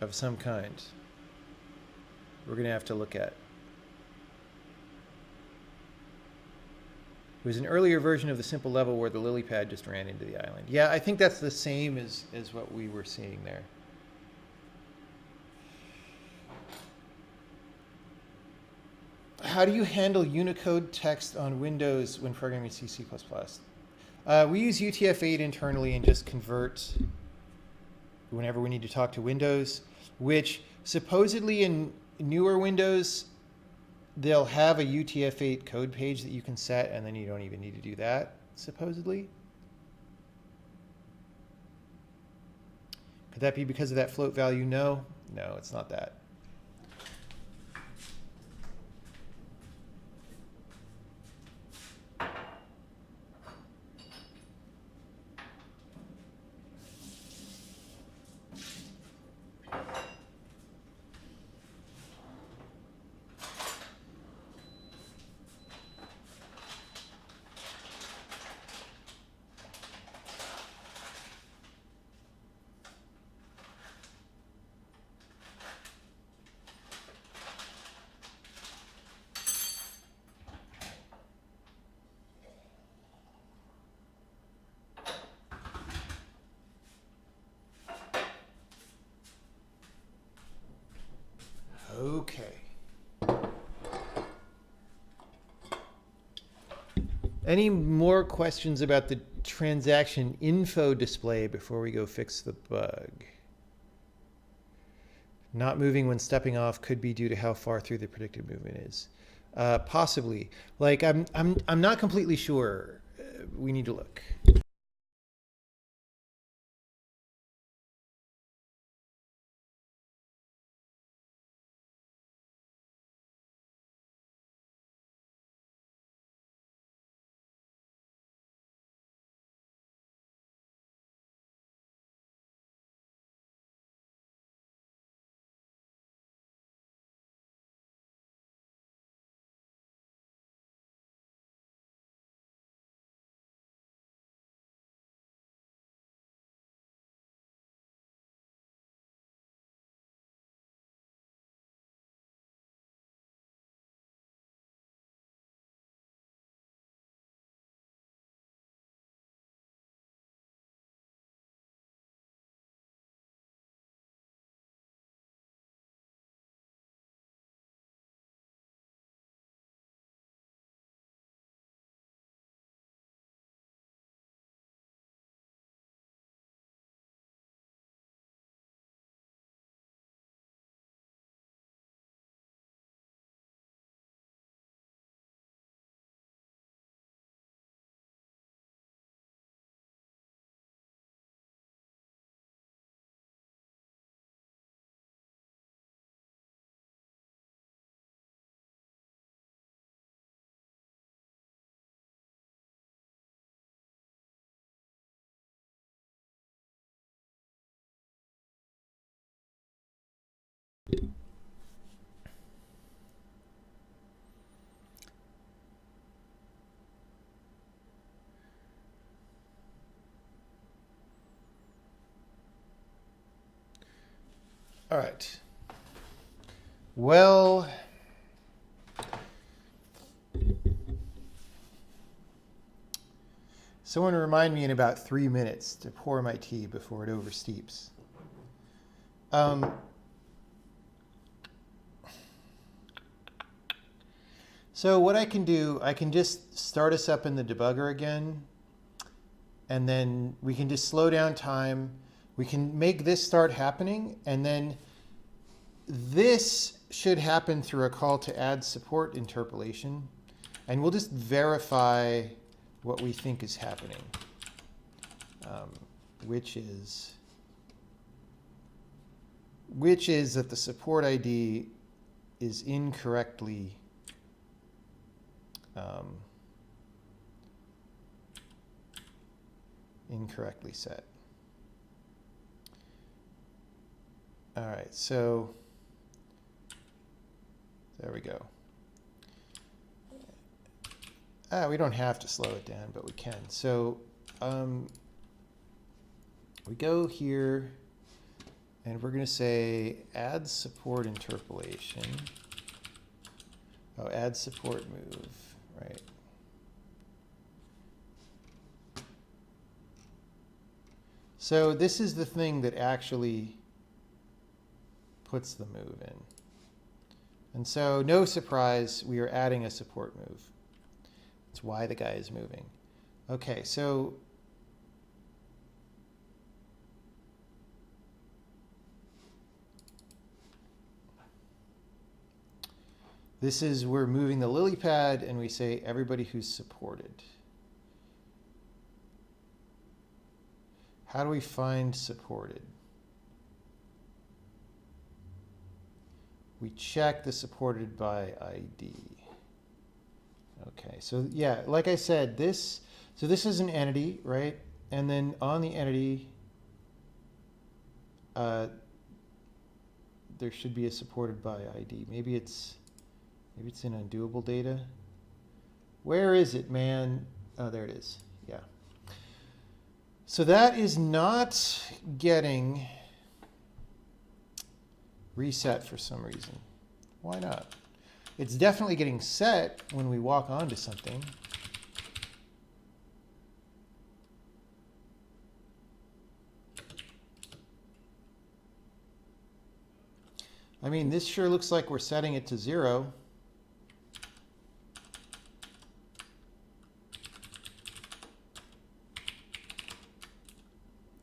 Of some kind. We're going to have to look at. It was an earlier version of the simple level where the lily pad just ran into the island. Yeah, I think that's the same as what we were seeing there. How do you handle Unicode text on Windows when programming C, C++? We use UTF-8 internally and just convert whenever we need to talk to Windows, which supposedly in newer Windows, they'll have a UTF-8 code page that you can set, and then you don't even need to do that, supposedly. Could that be because of that float value? No, it's not that. Okay. Any more questions about the transaction info display before we go fix the bug? Not moving when stepping off could be due to how far through the predicted movement is. Possibly. Like I'm not completely sure. We need to look. All right. Well, someone remind me in about 3 minutes to pour my tea before it oversteeps. So what I can do, I can just start us up in the debugger again, and then we can just slow down time. We can make this start happening, and then this should happen through a call to add support interpolation, and we'll just verify what we think is happening, which is that the support ID is incorrectly incorrectly set. All right, so there we go. We don't have to slow it down, but we can. So we go here, and we're going to say add support interpolation. Oh, add support move, right. So this is the thing that actually puts the move in. And so no surprise, we are adding a support move. That's why the guy is moving. Okay, so this is, we're moving the lily pad, and we say everybody who's supported. How do we find supported? We check the supported by ID. Okay, so yeah, like I said, this is an entity, right? And then on the entity, there should be a supported by ID. Maybe it's in undoable data. Where is it, man? Oh, there it is. Yeah. So that is not getting reset for some reason. Why not? It's definitely getting set when we walk onto something. I mean, this sure looks like we're setting it to 0.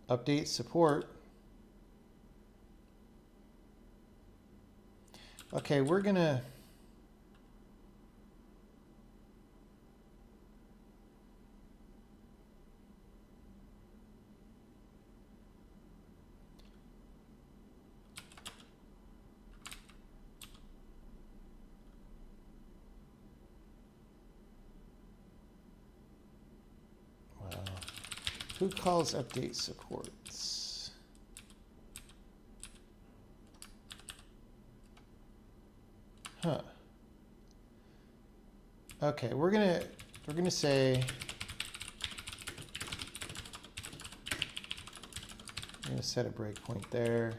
Update support. Okay, we're gonna who calls update supports? Huh. Okay, we're gonna say we're gonna set a breakpoint there.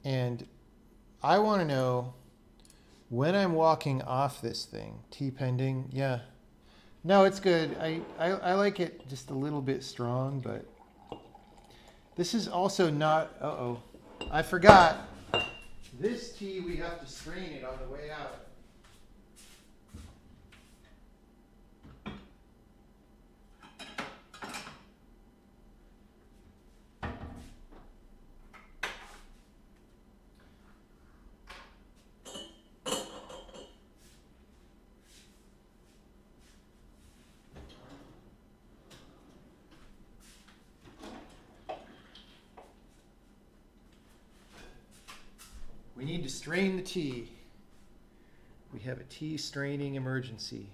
And I want to know when I'm walking off this thing, T pending. Yeah. No, it's good. I like it just a little bit strong, but this is also not, uh-oh, I forgot. This T, we have to strain it on the way out. We need to strain the tea. We have a tea straining emergency.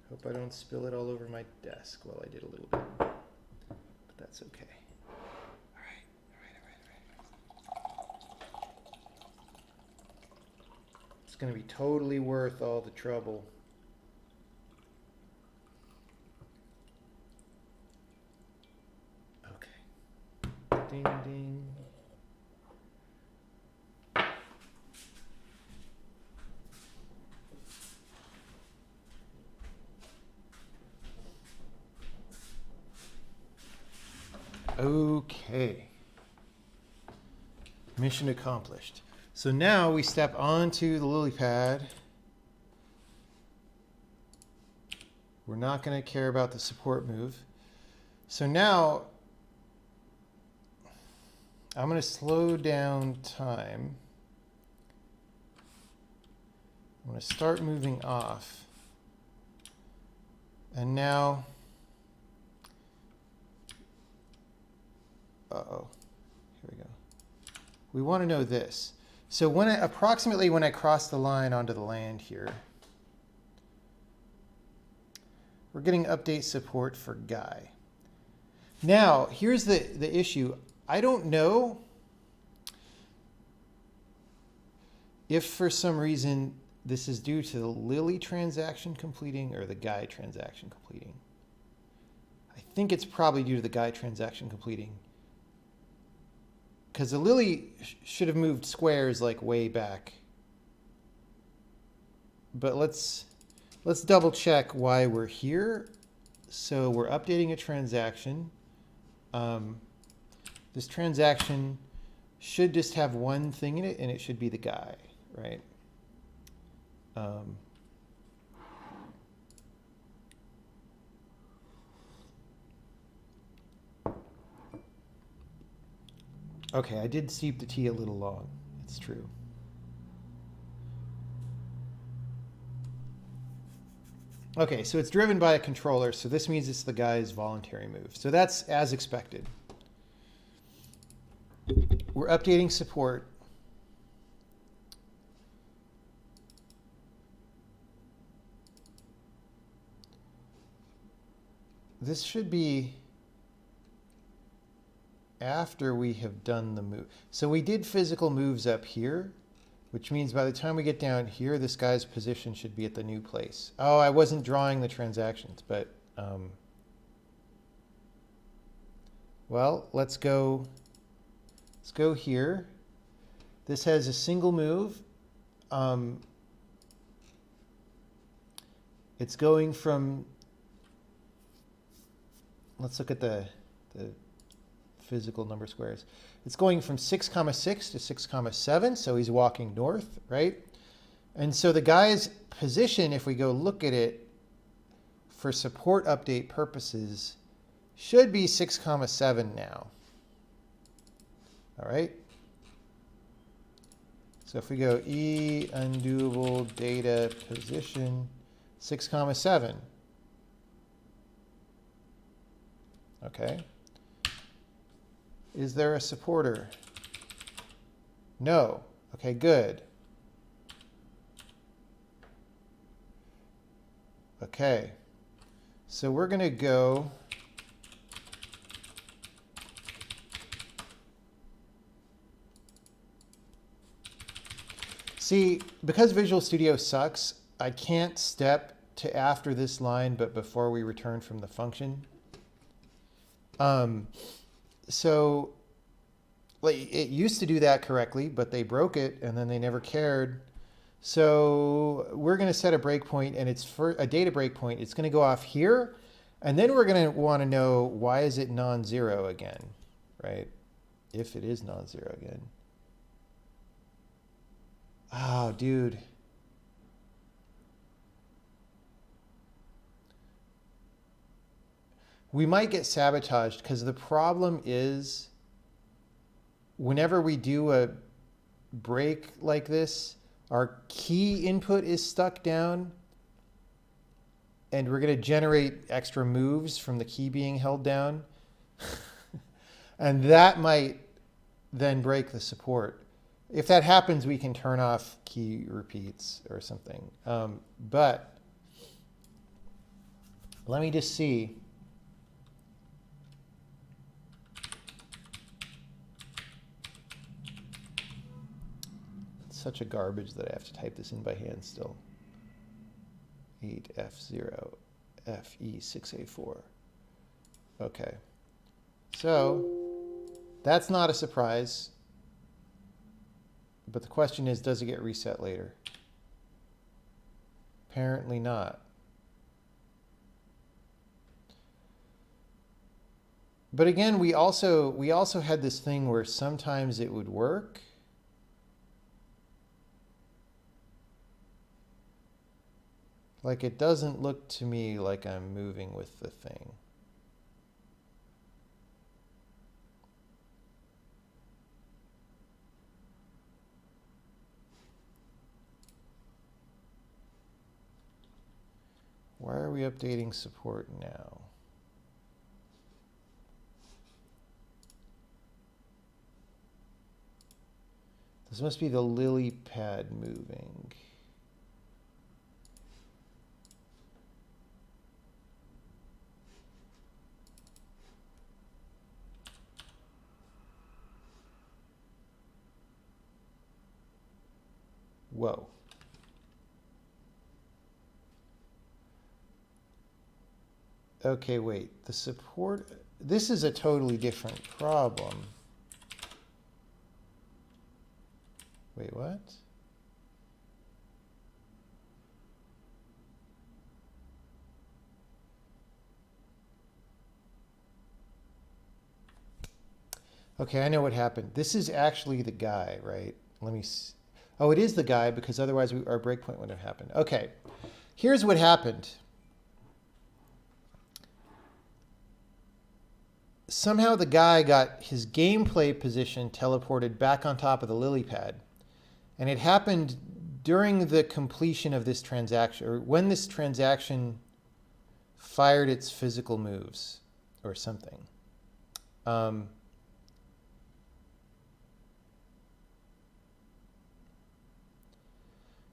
Hope I don't spill it all over my desk. Well, I did a little bit, but that's okay. All right. It's going to be totally worth all the trouble. Okay. Ding, ding. Okay. Mission accomplished. So now we step onto the lily pad. We're not going to care about the support move. So now I'm going to slow down time. I'm going to start moving off. And now Uh-oh. Here we go. We want to know this. So when approximately when I cross the line onto the land here, we're getting update support for Guy. Now, here's the issue. I don't know if for some reason this is due to the Lily transaction completing or the Guy transaction completing. I think it's probably due to the Guy transaction completing. Because the Lily should have moved squares like way back. But let's double check why we're here. So we're updating a transaction. This transaction should just have one thing in it, and it should be the Guy, right? Okay, I did steep the tea a little long. It's true. Okay, so it's driven by a controller, so this means it's the Guy's voluntary move. So that's as expected. We're updating support. This should be after we have done the move. So we did physical moves up here, which means by the time we get down here, this Guy's position should be at the new place. Oh, I wasn't drawing the transactions, but well, let's go here. This has a single move. It's going from, let's look at the physical number squares. It's going from 6, 6 to 6, 7, so he's walking north, right? And so the Guy's position, if we go look at it for support update purposes, should be 6, 7 now. All right? So if we go E undoable data position 6, 7. Okay. Is there a supporter? No. Okay, good. Okay. So we're going to go see, because Visual Studio sucks, I can't step to after this line, but before we return from the function. So like, it used to do that correctly, but they broke it and then they never cared. So we're going to set a breakpoint, and it's for a data breakpoint. It's going to go off here, and then we're going to want to know, why is it non-zero again, right? If it is non-zero again. Oh, dude. We might get sabotaged because the problem is whenever we do a break like this, our key input is stuck down and we're going to generate extra moves from the key being held down. And that might then break the support. If that happens, we can turn off key repeats or something. But let me just see. It's such a garbage that I have to type this in by hand still. 8F0 FE6A4. Okay. So that's not a surprise. But the question is, does it get reset later? Apparently not. But again, we also had this thing where sometimes it would work. Like, it doesn't look to me like I'm moving with the thing. Why are we updating support now? This must be the lily pad moving. Whoa. Okay, wait. The support... This is a totally different problem. Wait, what? Okay, I know what happened. This is actually the guy, right? Let me see. Oh, it is the guy because otherwise our breakpoint wouldn't have happened. Okay, here's what happened. Somehow the guy got his gameplay position teleported back on top of the lily pad. And it happened during the completion of this transaction, or when this transaction fired its physical moves or something.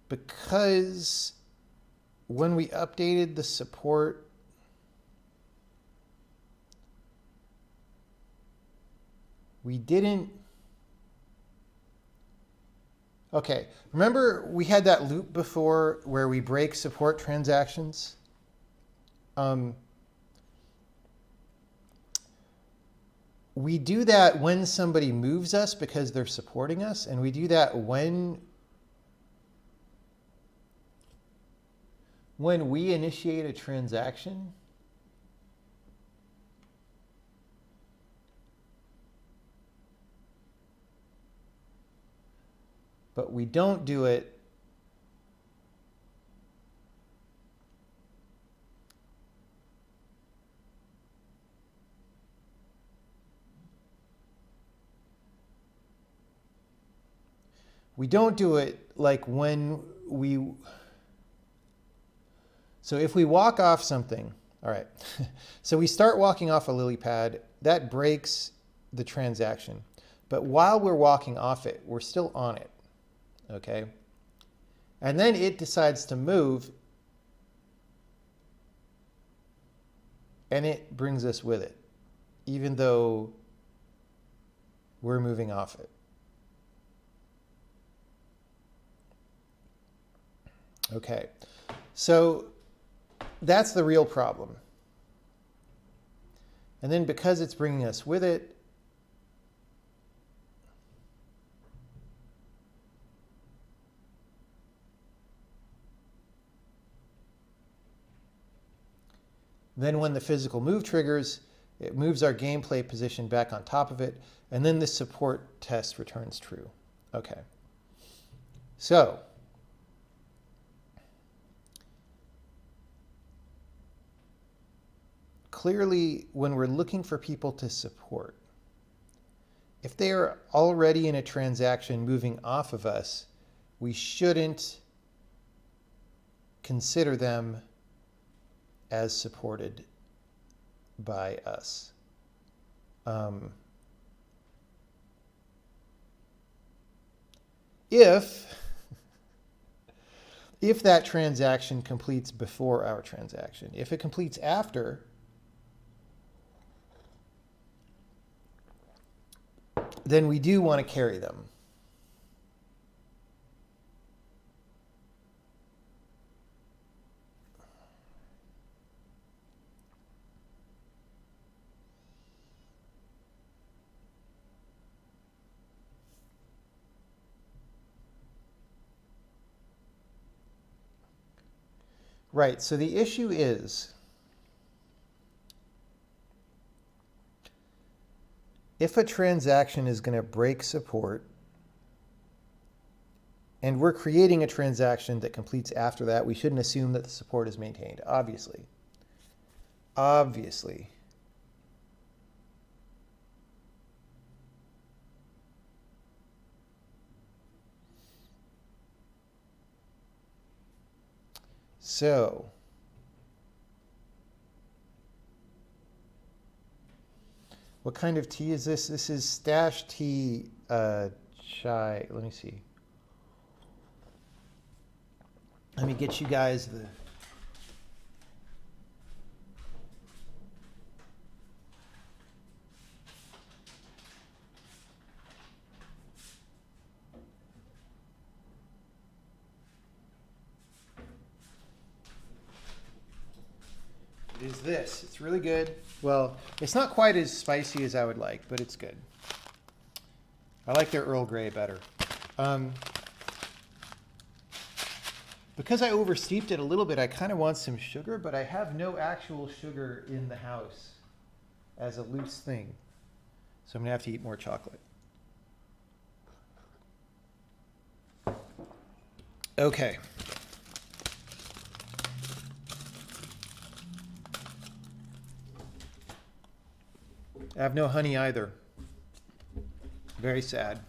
Because when we updated the support, we didn't. Okay, remember we had that loop before where we break support transactions? We do that when somebody moves us because they're supporting us, and we do that when we initiate a transaction. But we don't do it like when we... So if we walk off something, all right. So we start walking off a lily pad, that breaks the transaction. But while we're walking off it, we're still on it, okay? And then it decides to move, and it brings us with it, even though we're moving off it. Okay, so that's the real problem. And then because it's bringing us with it, then when the physical move triggers, it moves our gameplay position back on top of it, and then the support test returns true. Okay. So clearly, when we're looking for people to support, if they are already in a transaction moving off of us, we shouldn't consider them as supported by us. If that transaction completes before our transaction, if it completes after, then we do want to carry them. Right, so the issue is, if a transaction is going to break support, and we're creating a transaction that completes after that, we shouldn't assume that the support is maintained, obviously. Obviously. So, what kind of tea is this? This is stash tea chai. Let me see. Let me get you guys the... It is this. It's really good. Well, it's not quite as spicy as I would like, but it's good. I like their Earl Grey better. Because I oversteeped it a little bit, I kind of want some sugar, but I have no actual sugar in the house as a loose thing. So I'm going to have to eat more chocolate. Okay. I have no honey either. Very sad.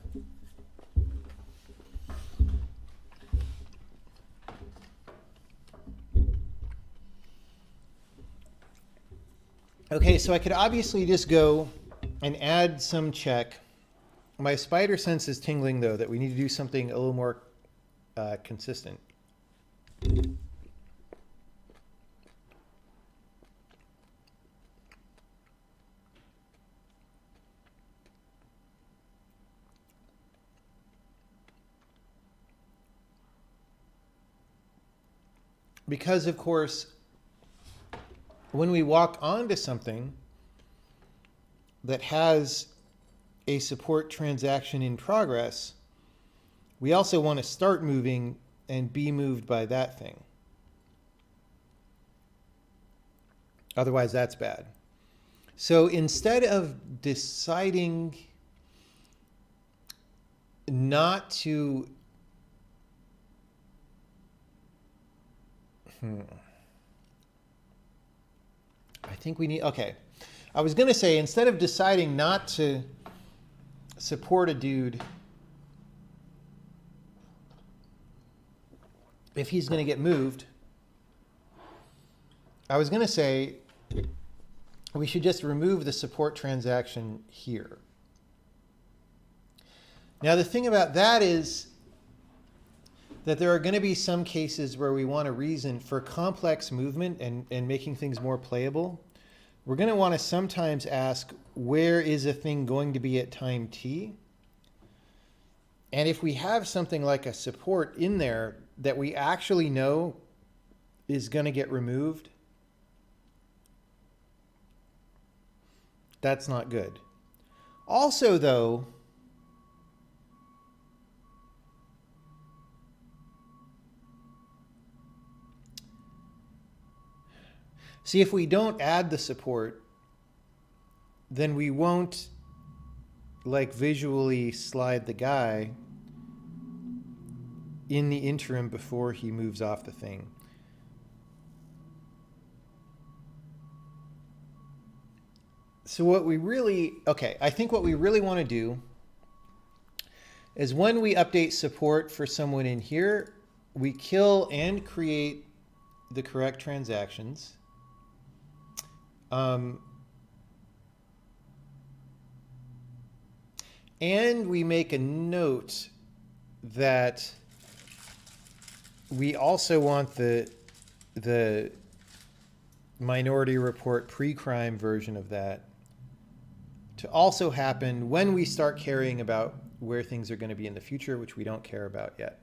Okay, so I could obviously just go and add some check. My spider sense is tingling, though, that we need to do something a little more consistent. Because, of course, when we walk onto something that has a support transaction in progress, we also want to start moving and be moved by that thing. Otherwise, that's bad. So instead of deciding not to... I think we need... Okay. I was going to say, instead of deciding not to support a dude if he's going to get moved, I was going to say we should just remove the support transaction here. Now, the thing about that is that there are going to be some cases where we want a reason for complex movement and making things more playable. We're going to want to sometimes ask, where is a thing going to be at time t? And if we have something like a support in there that we actually know is going to get removed, that's not good. Also, though, see, if we don't add the support, then we won't like visually slide the guy in the interim before he moves off the thing. So what we really, okay, I think what we really want to do is when we update support for someone in here, we kill and create the correct transactions. And we make a note that we also want the Minority Report pre-crime version of that to also happen when we start caring about where things are going to be in the future, which we don't care about yet.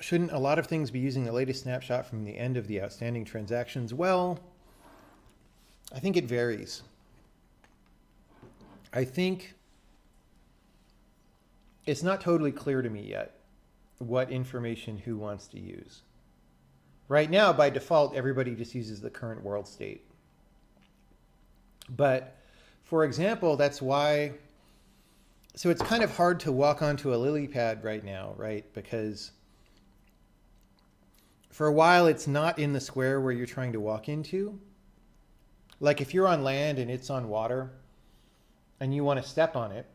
Shouldn't a lot of things be using the latest snapshot from the end of the outstanding transactions? Well, I think it varies. I think it's not totally clear to me yet what information who wants to use. Right now, by default, everybody just uses the current world state. But, for example, that's why... So it's kind of hard to walk onto a lily pad right now, right? Because for a while, it's not in the square where you're trying to walk into. Like if you're on land and it's on water and you want to step on it,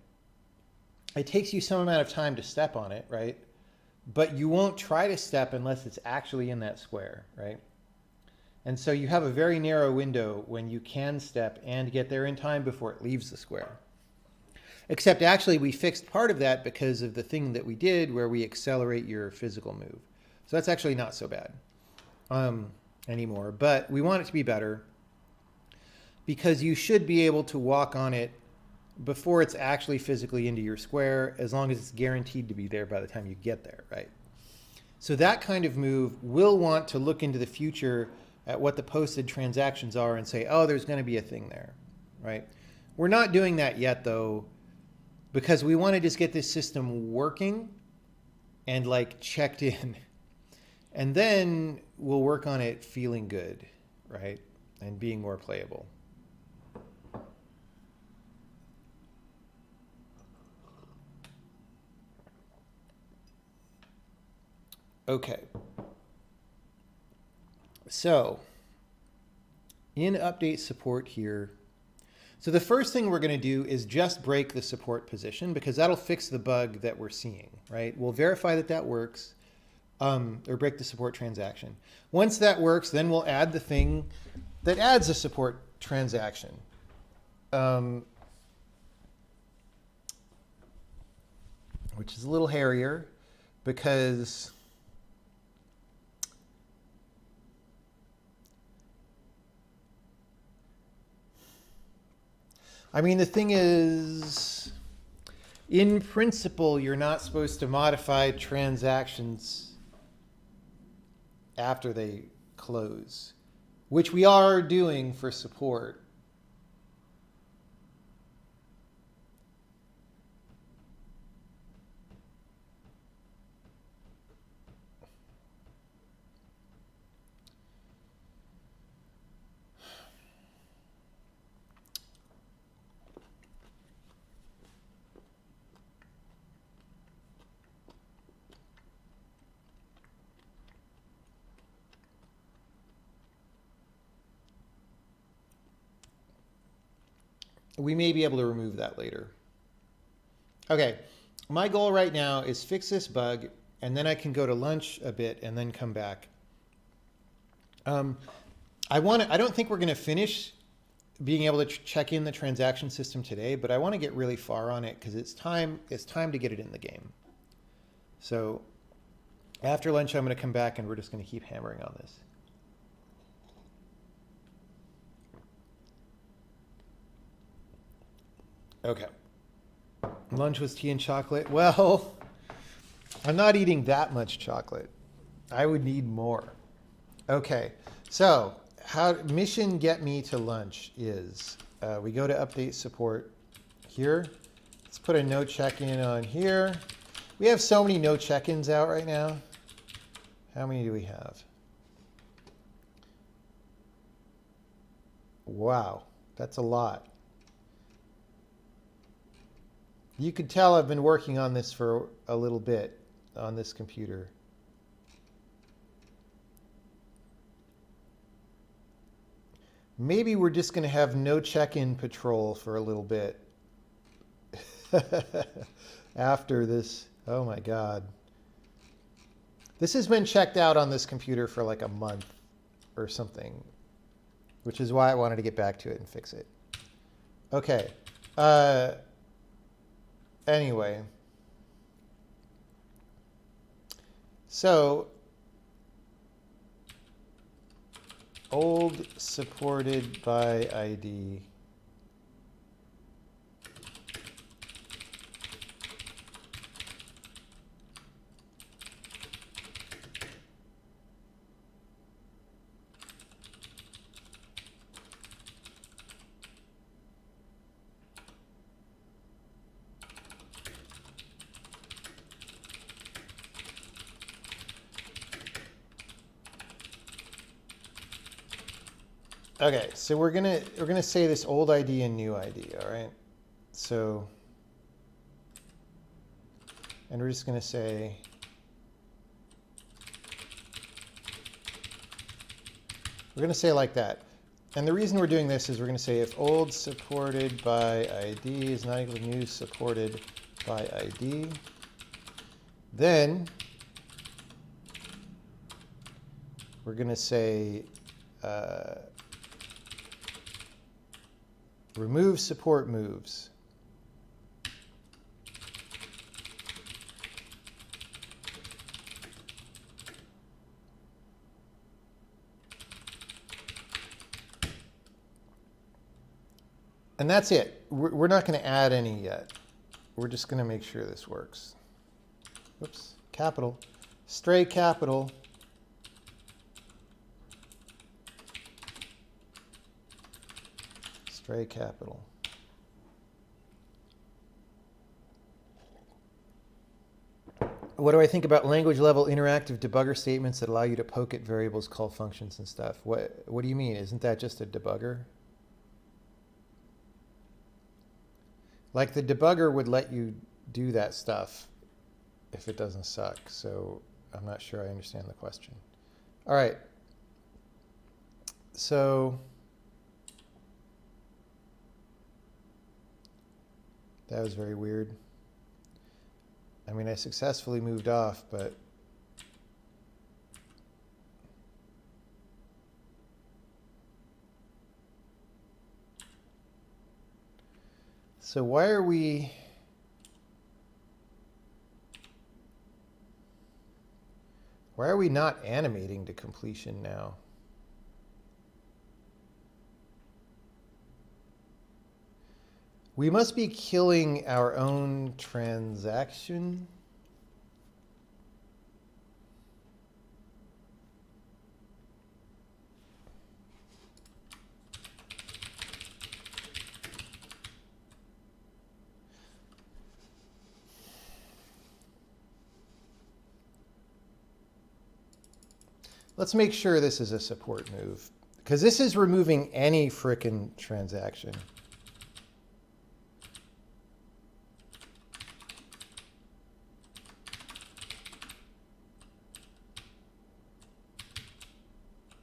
it takes you some amount of time to step on it, right? But you won't try to step unless it's actually in that square, right? And so you have a very narrow window when you can step and get there in time before it leaves the square. Except actually we fixed part of that because of the thing that we did where we accelerate your physical move. So that's actually not so bad anymore. But we want it to be better because you should be able to walk on it before it's actually physically into your square, as long as it's guaranteed to be there by the time you get there, right? So that kind of move will want to look into the future at what the posted transactions are and say, oh, there's going to be a thing there, right? We're not doing that yet, though, because we want to just get this system working and like checked in. And then we'll work on it feeling good, right? And being more playable. Okay. So in update support here, so the first thing we're going to do is just break the support position because that'll fix the bug that we're seeing, right? We'll verify that that works, or break the support transaction. Once that works, then we'll add the thing that adds a support transaction. Which is a little hairier because I mean, the thing is, in principle, you're not supposed to modify transactions after they close, which we are doing for support. We may be able to remove that later. Okay, my goal right now is fix this bug, and then I can go to lunch a bit and then come back. I don't think we're going to finish being able to check in the transaction system today, but I want to get really far on it because it's time to get it in the game. So after lunch, I'm going to come back and we're just going to keep hammering on this. Okay. Lunch was tea and chocolate. Well, I'm not eating that much chocolate. I would need more. Okay. So how mission get me to lunch is we go to update support here. Let's put a no check-in on here. We have so many no check-ins out right now. How many do we have? Wow, that's a lot. You could tell I've been working on this for a little bit on this computer. Maybe we're just going to have no check-in patrol for a little bit after this. Oh my God. This has been checked out on this computer for like a month or something, which is why I wanted to get back to it and fix it. Okay. Anyway, so old supported by ID. Okay, so we're gonna say this old ID and new ID, all right? So, and we're just gonna say like that. And the reason we're doing this is we're gonna say if old supported by ID is not equal to new supported by ID. Then we're going to say remove support moves. And that's it. We're not going to add any yet. We're just going to make sure this works. Whoops. Capital. Stray capital. Stray capital. What do I think about language level interactive debugger statements that allow you to poke at variables, call functions and stuff? What do you mean? Isn't that just a debugger? Like the debugger would let you do that stuff if it doesn't suck. So I'm not sure I understand the question. All right. So that was very weird. I mean, I successfully moved off, but so why are we not animating to completion now? We must be killing our own transaction. Let's make sure this is a support move, because this is removing any frickin' transaction.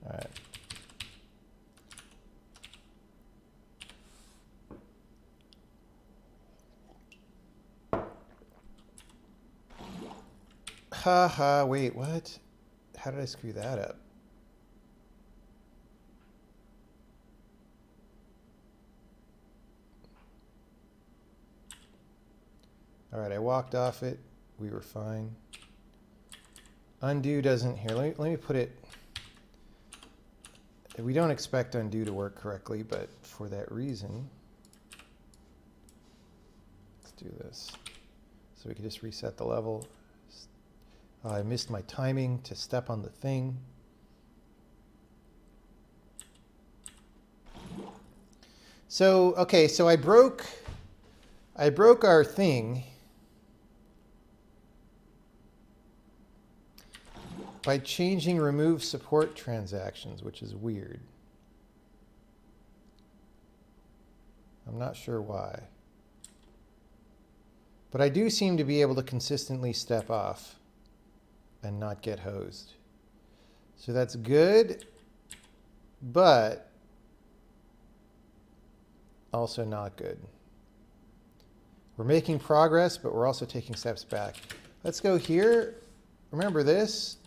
All right. Haha, wait, what? How did I screw that up? All right, I walked off it. We were fine. Undo doesn't here. Let me put it. We don't expect undo to work correctly, but for that reason, let's do this. So we can just reset the level. I missed my timing to step on the thing. So, okay, so I broke our thing by changing remove support transactions, which is weird. I'm not sure why. But I do seem to be able to consistently step off and not get hosed. So that's good, but also not good. We're making progress, but we're also taking steps back. Let's go here. Remember this.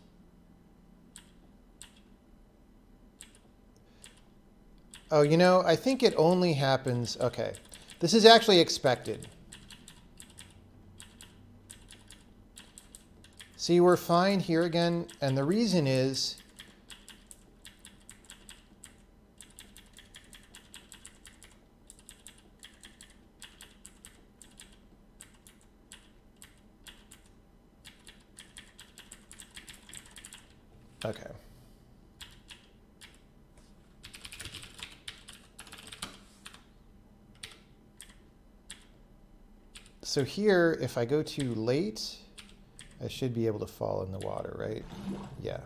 Oh, you know, I think it only happens, okay. This is actually expected. See, we're fine here again, and the reason is okay. So here, if I go to late, I should be able to fall in the water, right? Yeah.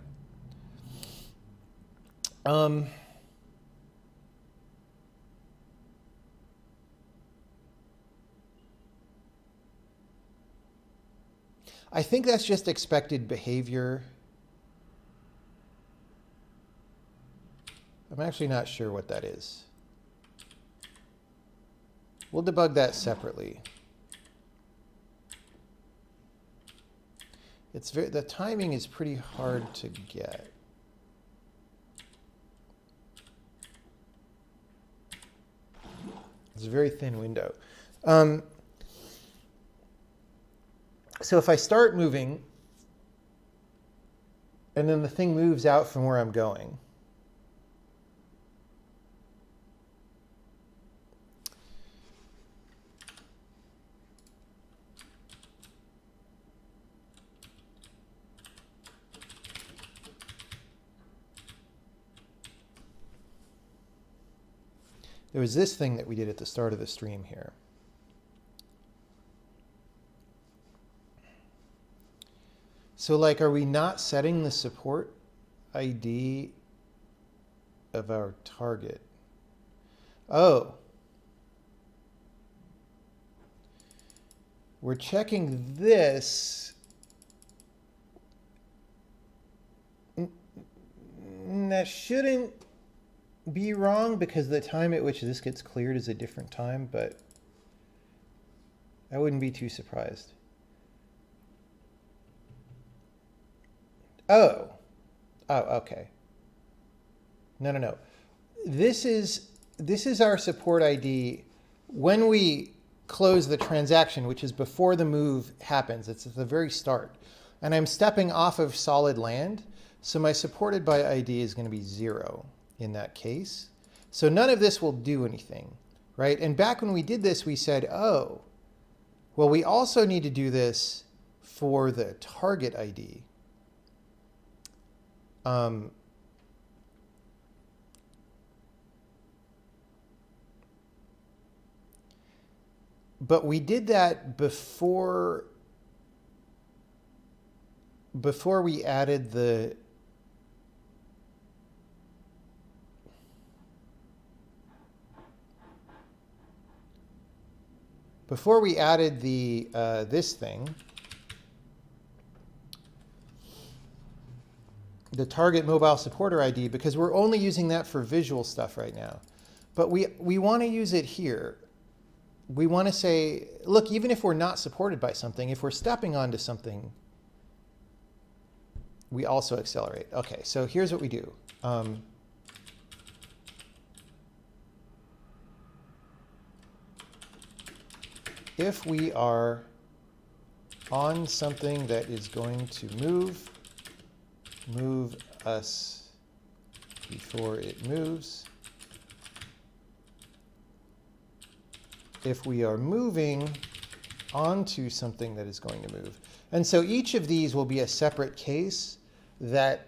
I think that's just expected behavior. I'm actually not sure what that is. We'll debug that separately. the timing is pretty hard to get. It's a very thin window. So if I start moving, and then the thing moves out from where I'm going, there was this thing that we did at the start of the stream here. So like, are we not setting the support ID of our target? Oh. We're checking this. That shouldn't be wrong because the time at which this gets cleared is a different time, but I wouldn't be too surprised. Oh, okay. No. This is our support ID when we close the transaction, which is before the move happens. It's at the very start. And I'm stepping off of solid land, so my supported by ID is going to be 0 in that case. So none of this will do anything, right? And back when we did this, we said, oh, well, we also need to do this for the target ID. But we did that before we added the this thing, the target mobile supporter ID, because we're only using that for visual stuff right now. But we want to use it here. We want to say, look, even if we're not supported by something, if we're stepping onto something, we also accelerate. Okay, so here's what we do. If we are on something that is going to move us before it moves. If we are moving onto something that is going to move. And so each of these will be a separate case that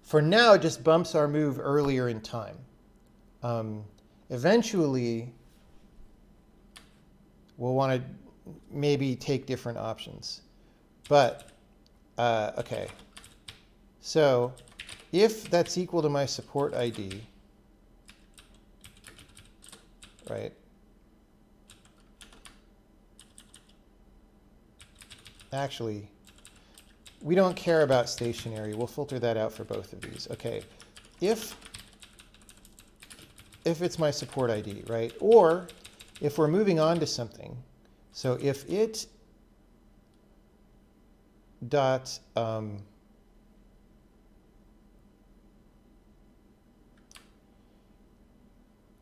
for now just bumps our move earlier in time. Eventually, we'll want to maybe take different options. But, okay. So if that's equal to my support ID, right? Actually, we don't care about stationary. We'll filter that out for both of these. Okay, if it's my support ID, right? Or if we're moving on to something. So if it dot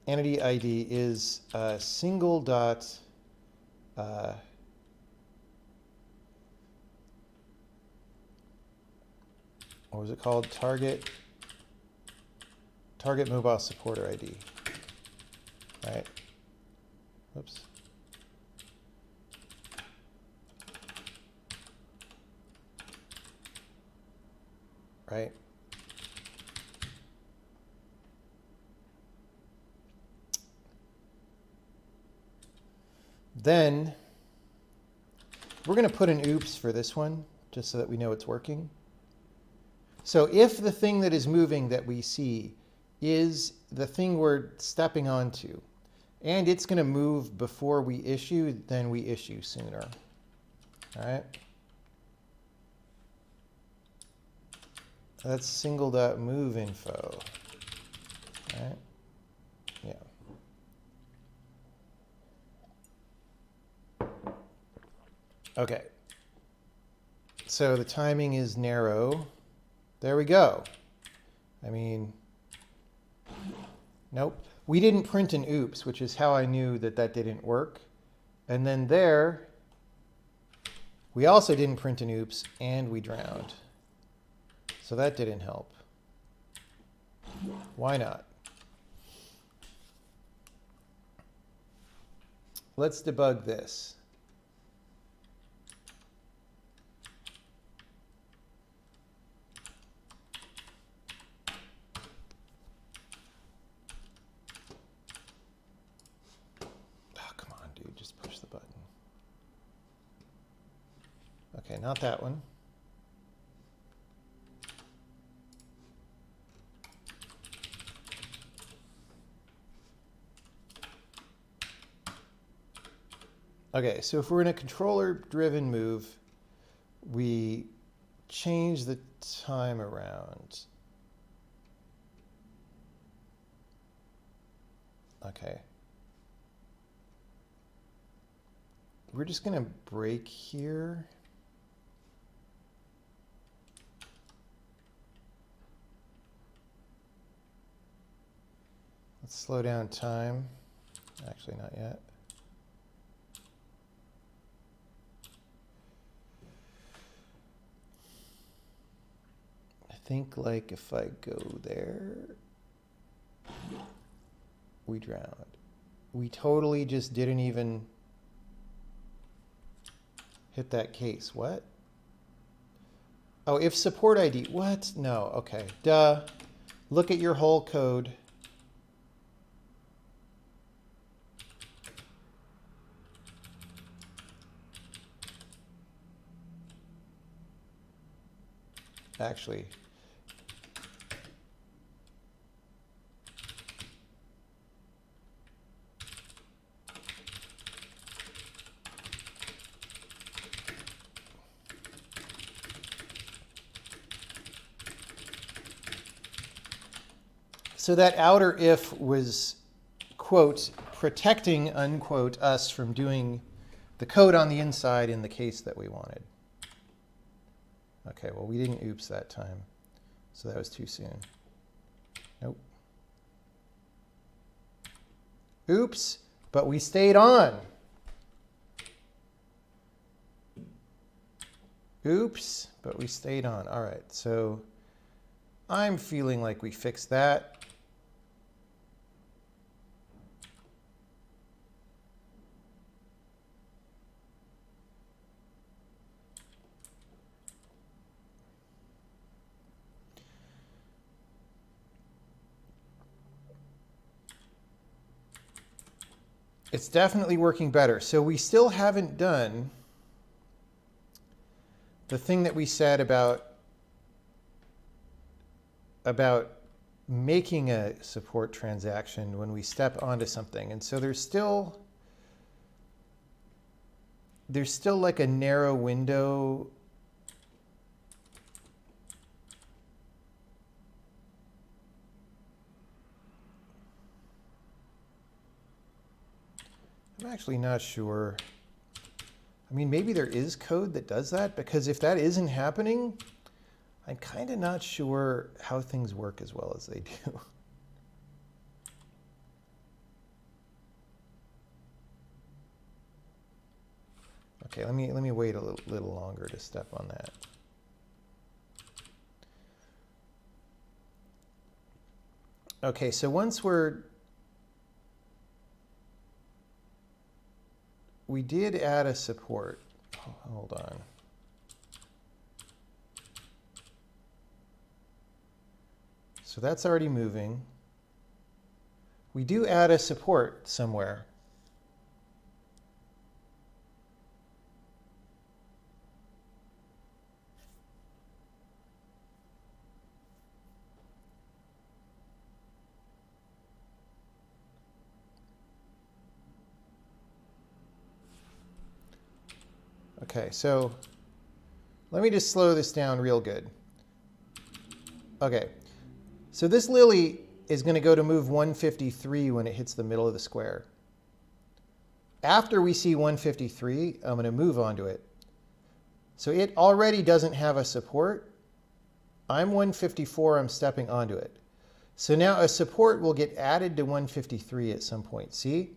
entity ID is single dot what was it called? Target mobile supporter ID. Right? Whoops. Right? Then we're going to put an oops for this one, just so that we know it's working. So if the thing that is moving that we see is the thing we're stepping onto, and it's going to move before we issue, then we issue sooner. All right? That's single dot move info. All right? Yeah. Okay. So the timing is narrow. There we go. I mean, nope. We didn't print an oops, which is how I knew that that didn't work. And then there, we also didn't print an oops, and we drowned. So that didn't help. Why not? Let's debug this. Oh, come on, dude, just push the button. Okay, not that one. Okay, so if we're in a controller-driven move, we change the time around. Okay. We're just going to break here. Let's slow down time. Actually, not yet. I think like if I go there, we drowned. We totally just didn't even hit that case. What? Oh, if support ID. What? No. Okay. Duh. Look at your whole code. Actually, so that outer if was, quote, protecting, unquote, us from doing the code on the inside in the case that we wanted. Okay, well, we didn't oops that time, so that was too soon. Nope. Oops, but we stayed on. Oops, but we stayed on. All right, so I'm feeling like we fixed that. It's definitely working better. So we still haven't done the thing that we said about making a support transaction when we step onto something. And so there's still like a narrow window. I'm actually not sure. I mean, maybe there is code that does that, because if that isn't happening, I'm kind of not sure how things work as well as they do. Okay, let me wait a little longer to step on that. Okay, so once we did add a support. Hold on. So that's already moving. We do add a support somewhere. Okay, so let me just slow this down real good. Okay, so this lily is going to go to move 153 when it hits the middle of the square. After we see 153, I'm going to move onto it. So it already doesn't have a support. I'm 154, I'm stepping onto it. So now a support will get added to 153 at some point, see?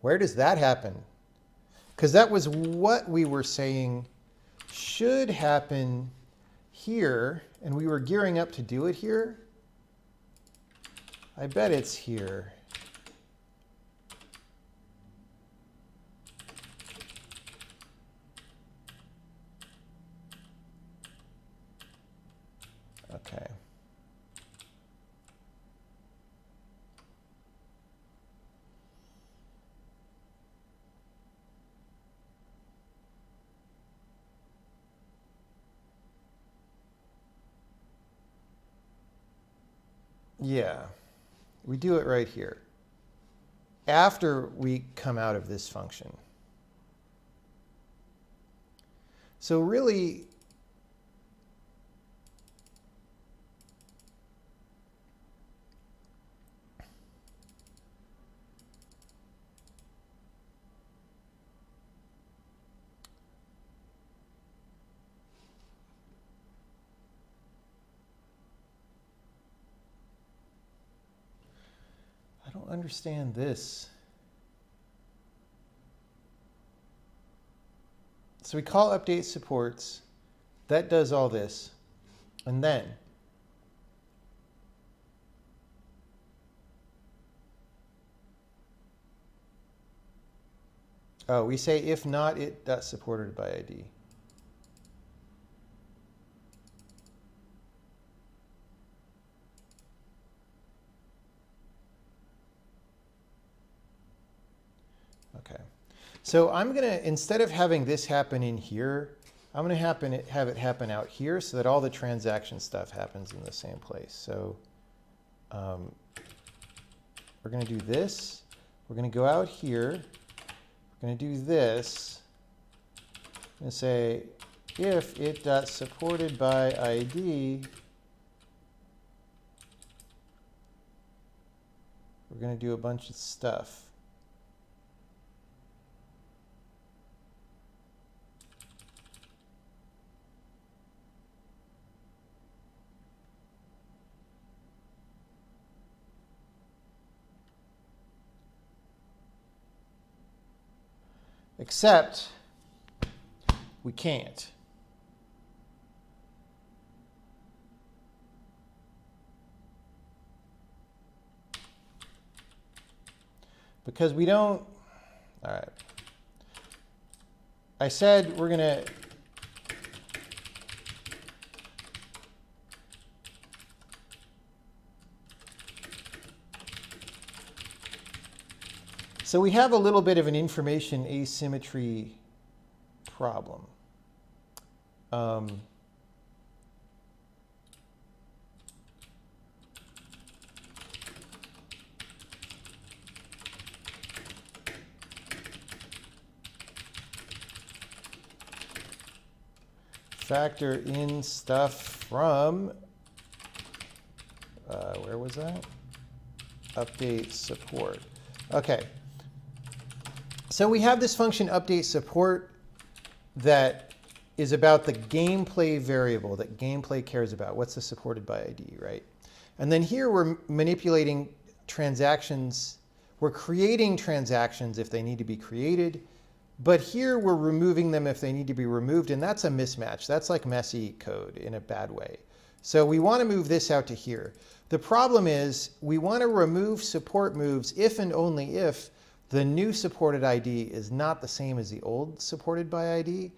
Where does that happen? Because that was what we were saying should happen here, and we were gearing up to do it here. I bet it's here. Okay. Yeah, we do it right here after we come out of this function. So really, I don't understand this. So we call update supports. That does all this. And then oh, we say if not it that's supported by ID. Okay. So I'm going to, instead of having this happen in here, I'm going to have it happen out here so that all the transaction stuff happens in the same place. So we're going to do this. We're going to go out here. We're going to do this. I'm going to say if it dot supported by ID, we're going to do a bunch of stuff. Except we can't. Because we don't, all right. I said we're going to, so we have a little bit of an information asymmetry problem. Factor in stuff from, where was that? Update support. Okay. So we have this function update support that is about the gameplay variable that gameplay cares about. What's the supported by ID, right? And then here we're manipulating transactions. We're creating transactions if they need to be created. But here we're removing them if they need to be removed. And that's a mismatch. That's like messy code in a bad way. So we want to move this out to here. The problem is we want to remove support moves if and only if the new supported ID is not the same as the old supported by ID.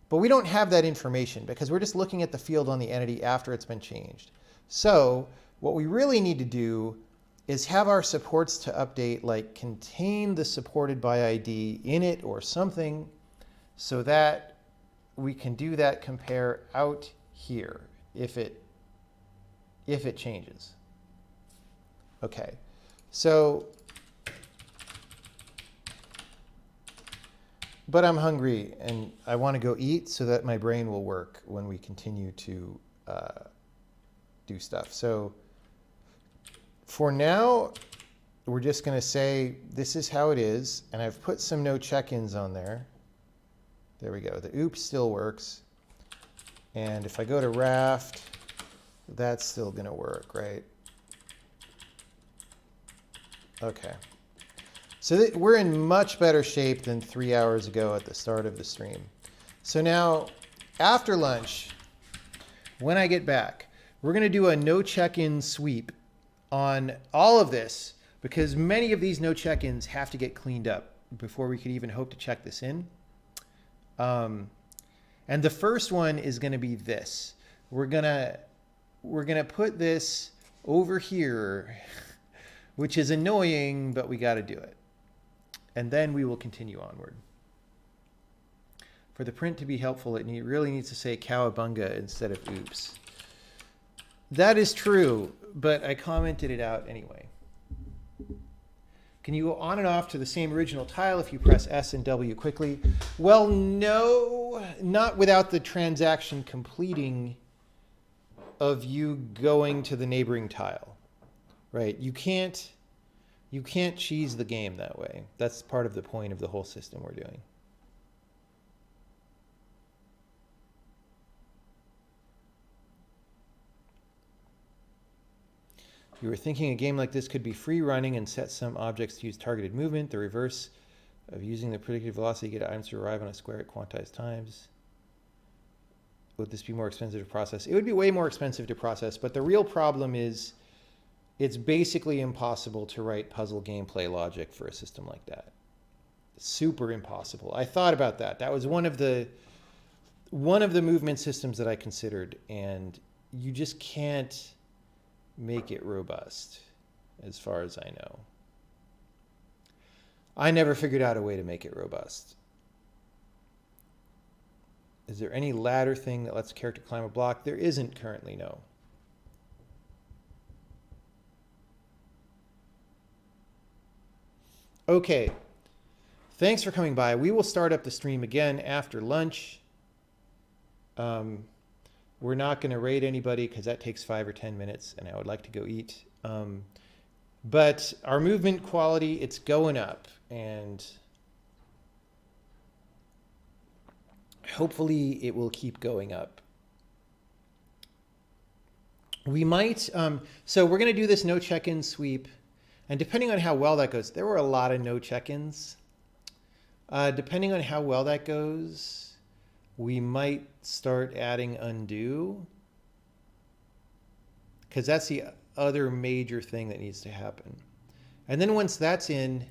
But we don't have that information because we're just looking at the field on the entity after it's been changed. So what we really need to do is have our supports to update like contain the supported by ID in it or something so that we can do that compare out here if it changes. Okay, so, but I'm hungry and I want to go eat so that my brain will work when we continue to do stuff. So for now, we're just going to say this is how it is, and I've put some no check-ins on there. There we go. The oops still works. And if I go to raft, that's still going to work, right? Okay. So we're in much better shape than 3 hours ago at the start of the stream. So now, after lunch, when I get back, we're going to do a no check-in sweep on all of this, because many of these no check-ins have to get cleaned up before we could even hope to check this in. And the first one is going to be this. We're gonna put this over here, which is annoying, but we got to do it. And then we will continue onward. For the print to be helpful, it really needs to say cowabunga instead of oops. That is true, but I commented it out anyway. Can you go on and off to the same original tile if you press S and W quickly? Well, no, not without the transaction completing of you going to the neighboring tile, right? You can't cheese the game that way. That's part of the point of the whole system we're doing. You were thinking a game like this could be free running and set some objects to use targeted movement, the reverse of using the predicted velocity to get items to arrive on a square at quantized times. Would this be more expensive to process? It would be way more expensive to process, but the real problem is it's basically impossible to write puzzle gameplay logic for a system like that. Super impossible. I thought about that. That was one of the movement systems that I considered, and you just can't make it robust, as far as I know. I never figured out a way to make it robust. Is there any ladder thing that lets a character climb a block? There isn't currently, no. Okay. Thanks for coming by. We will start up the stream again after lunch. We're not going to raid anybody because that takes 5 or 10 minutes, and I would like to go eat. But our movement quality, it's going up, and hopefully it will keep going up. We might, so we're going to do this no check-in sweep, and depending on how well that goes, there were a lot of no check-ins. Depending on how well that goes, we might start adding undo, because that's the other major thing that needs to happen. And then once that's in,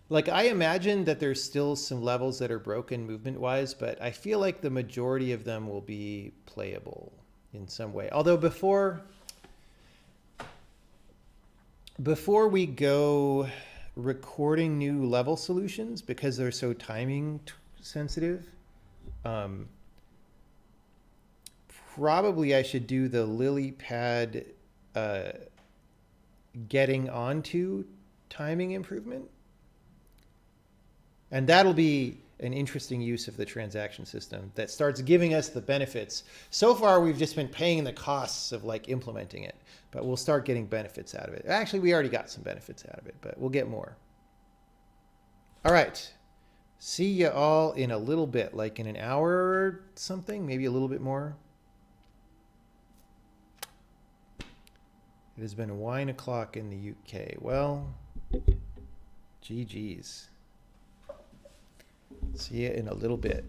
like, I imagine that there's still some levels that are broken movement-wise, but I feel like the majority of them will be playable in some way. Although before we go recording new level solutions, because they're so timing sensitive, probably I should do the lily pad getting onto timing improvement. And that'll be an interesting use of the transaction system that starts giving us the benefits. So far, we've just been paying the costs of like implementing it, but we'll start getting benefits out of it. Actually, we already got some benefits out of it, but we'll get more. All right. See you all in a little bit, like in an hour or something, maybe a little bit more. It has been wine o'clock in the UK. Well, GG's. See you in a little bit.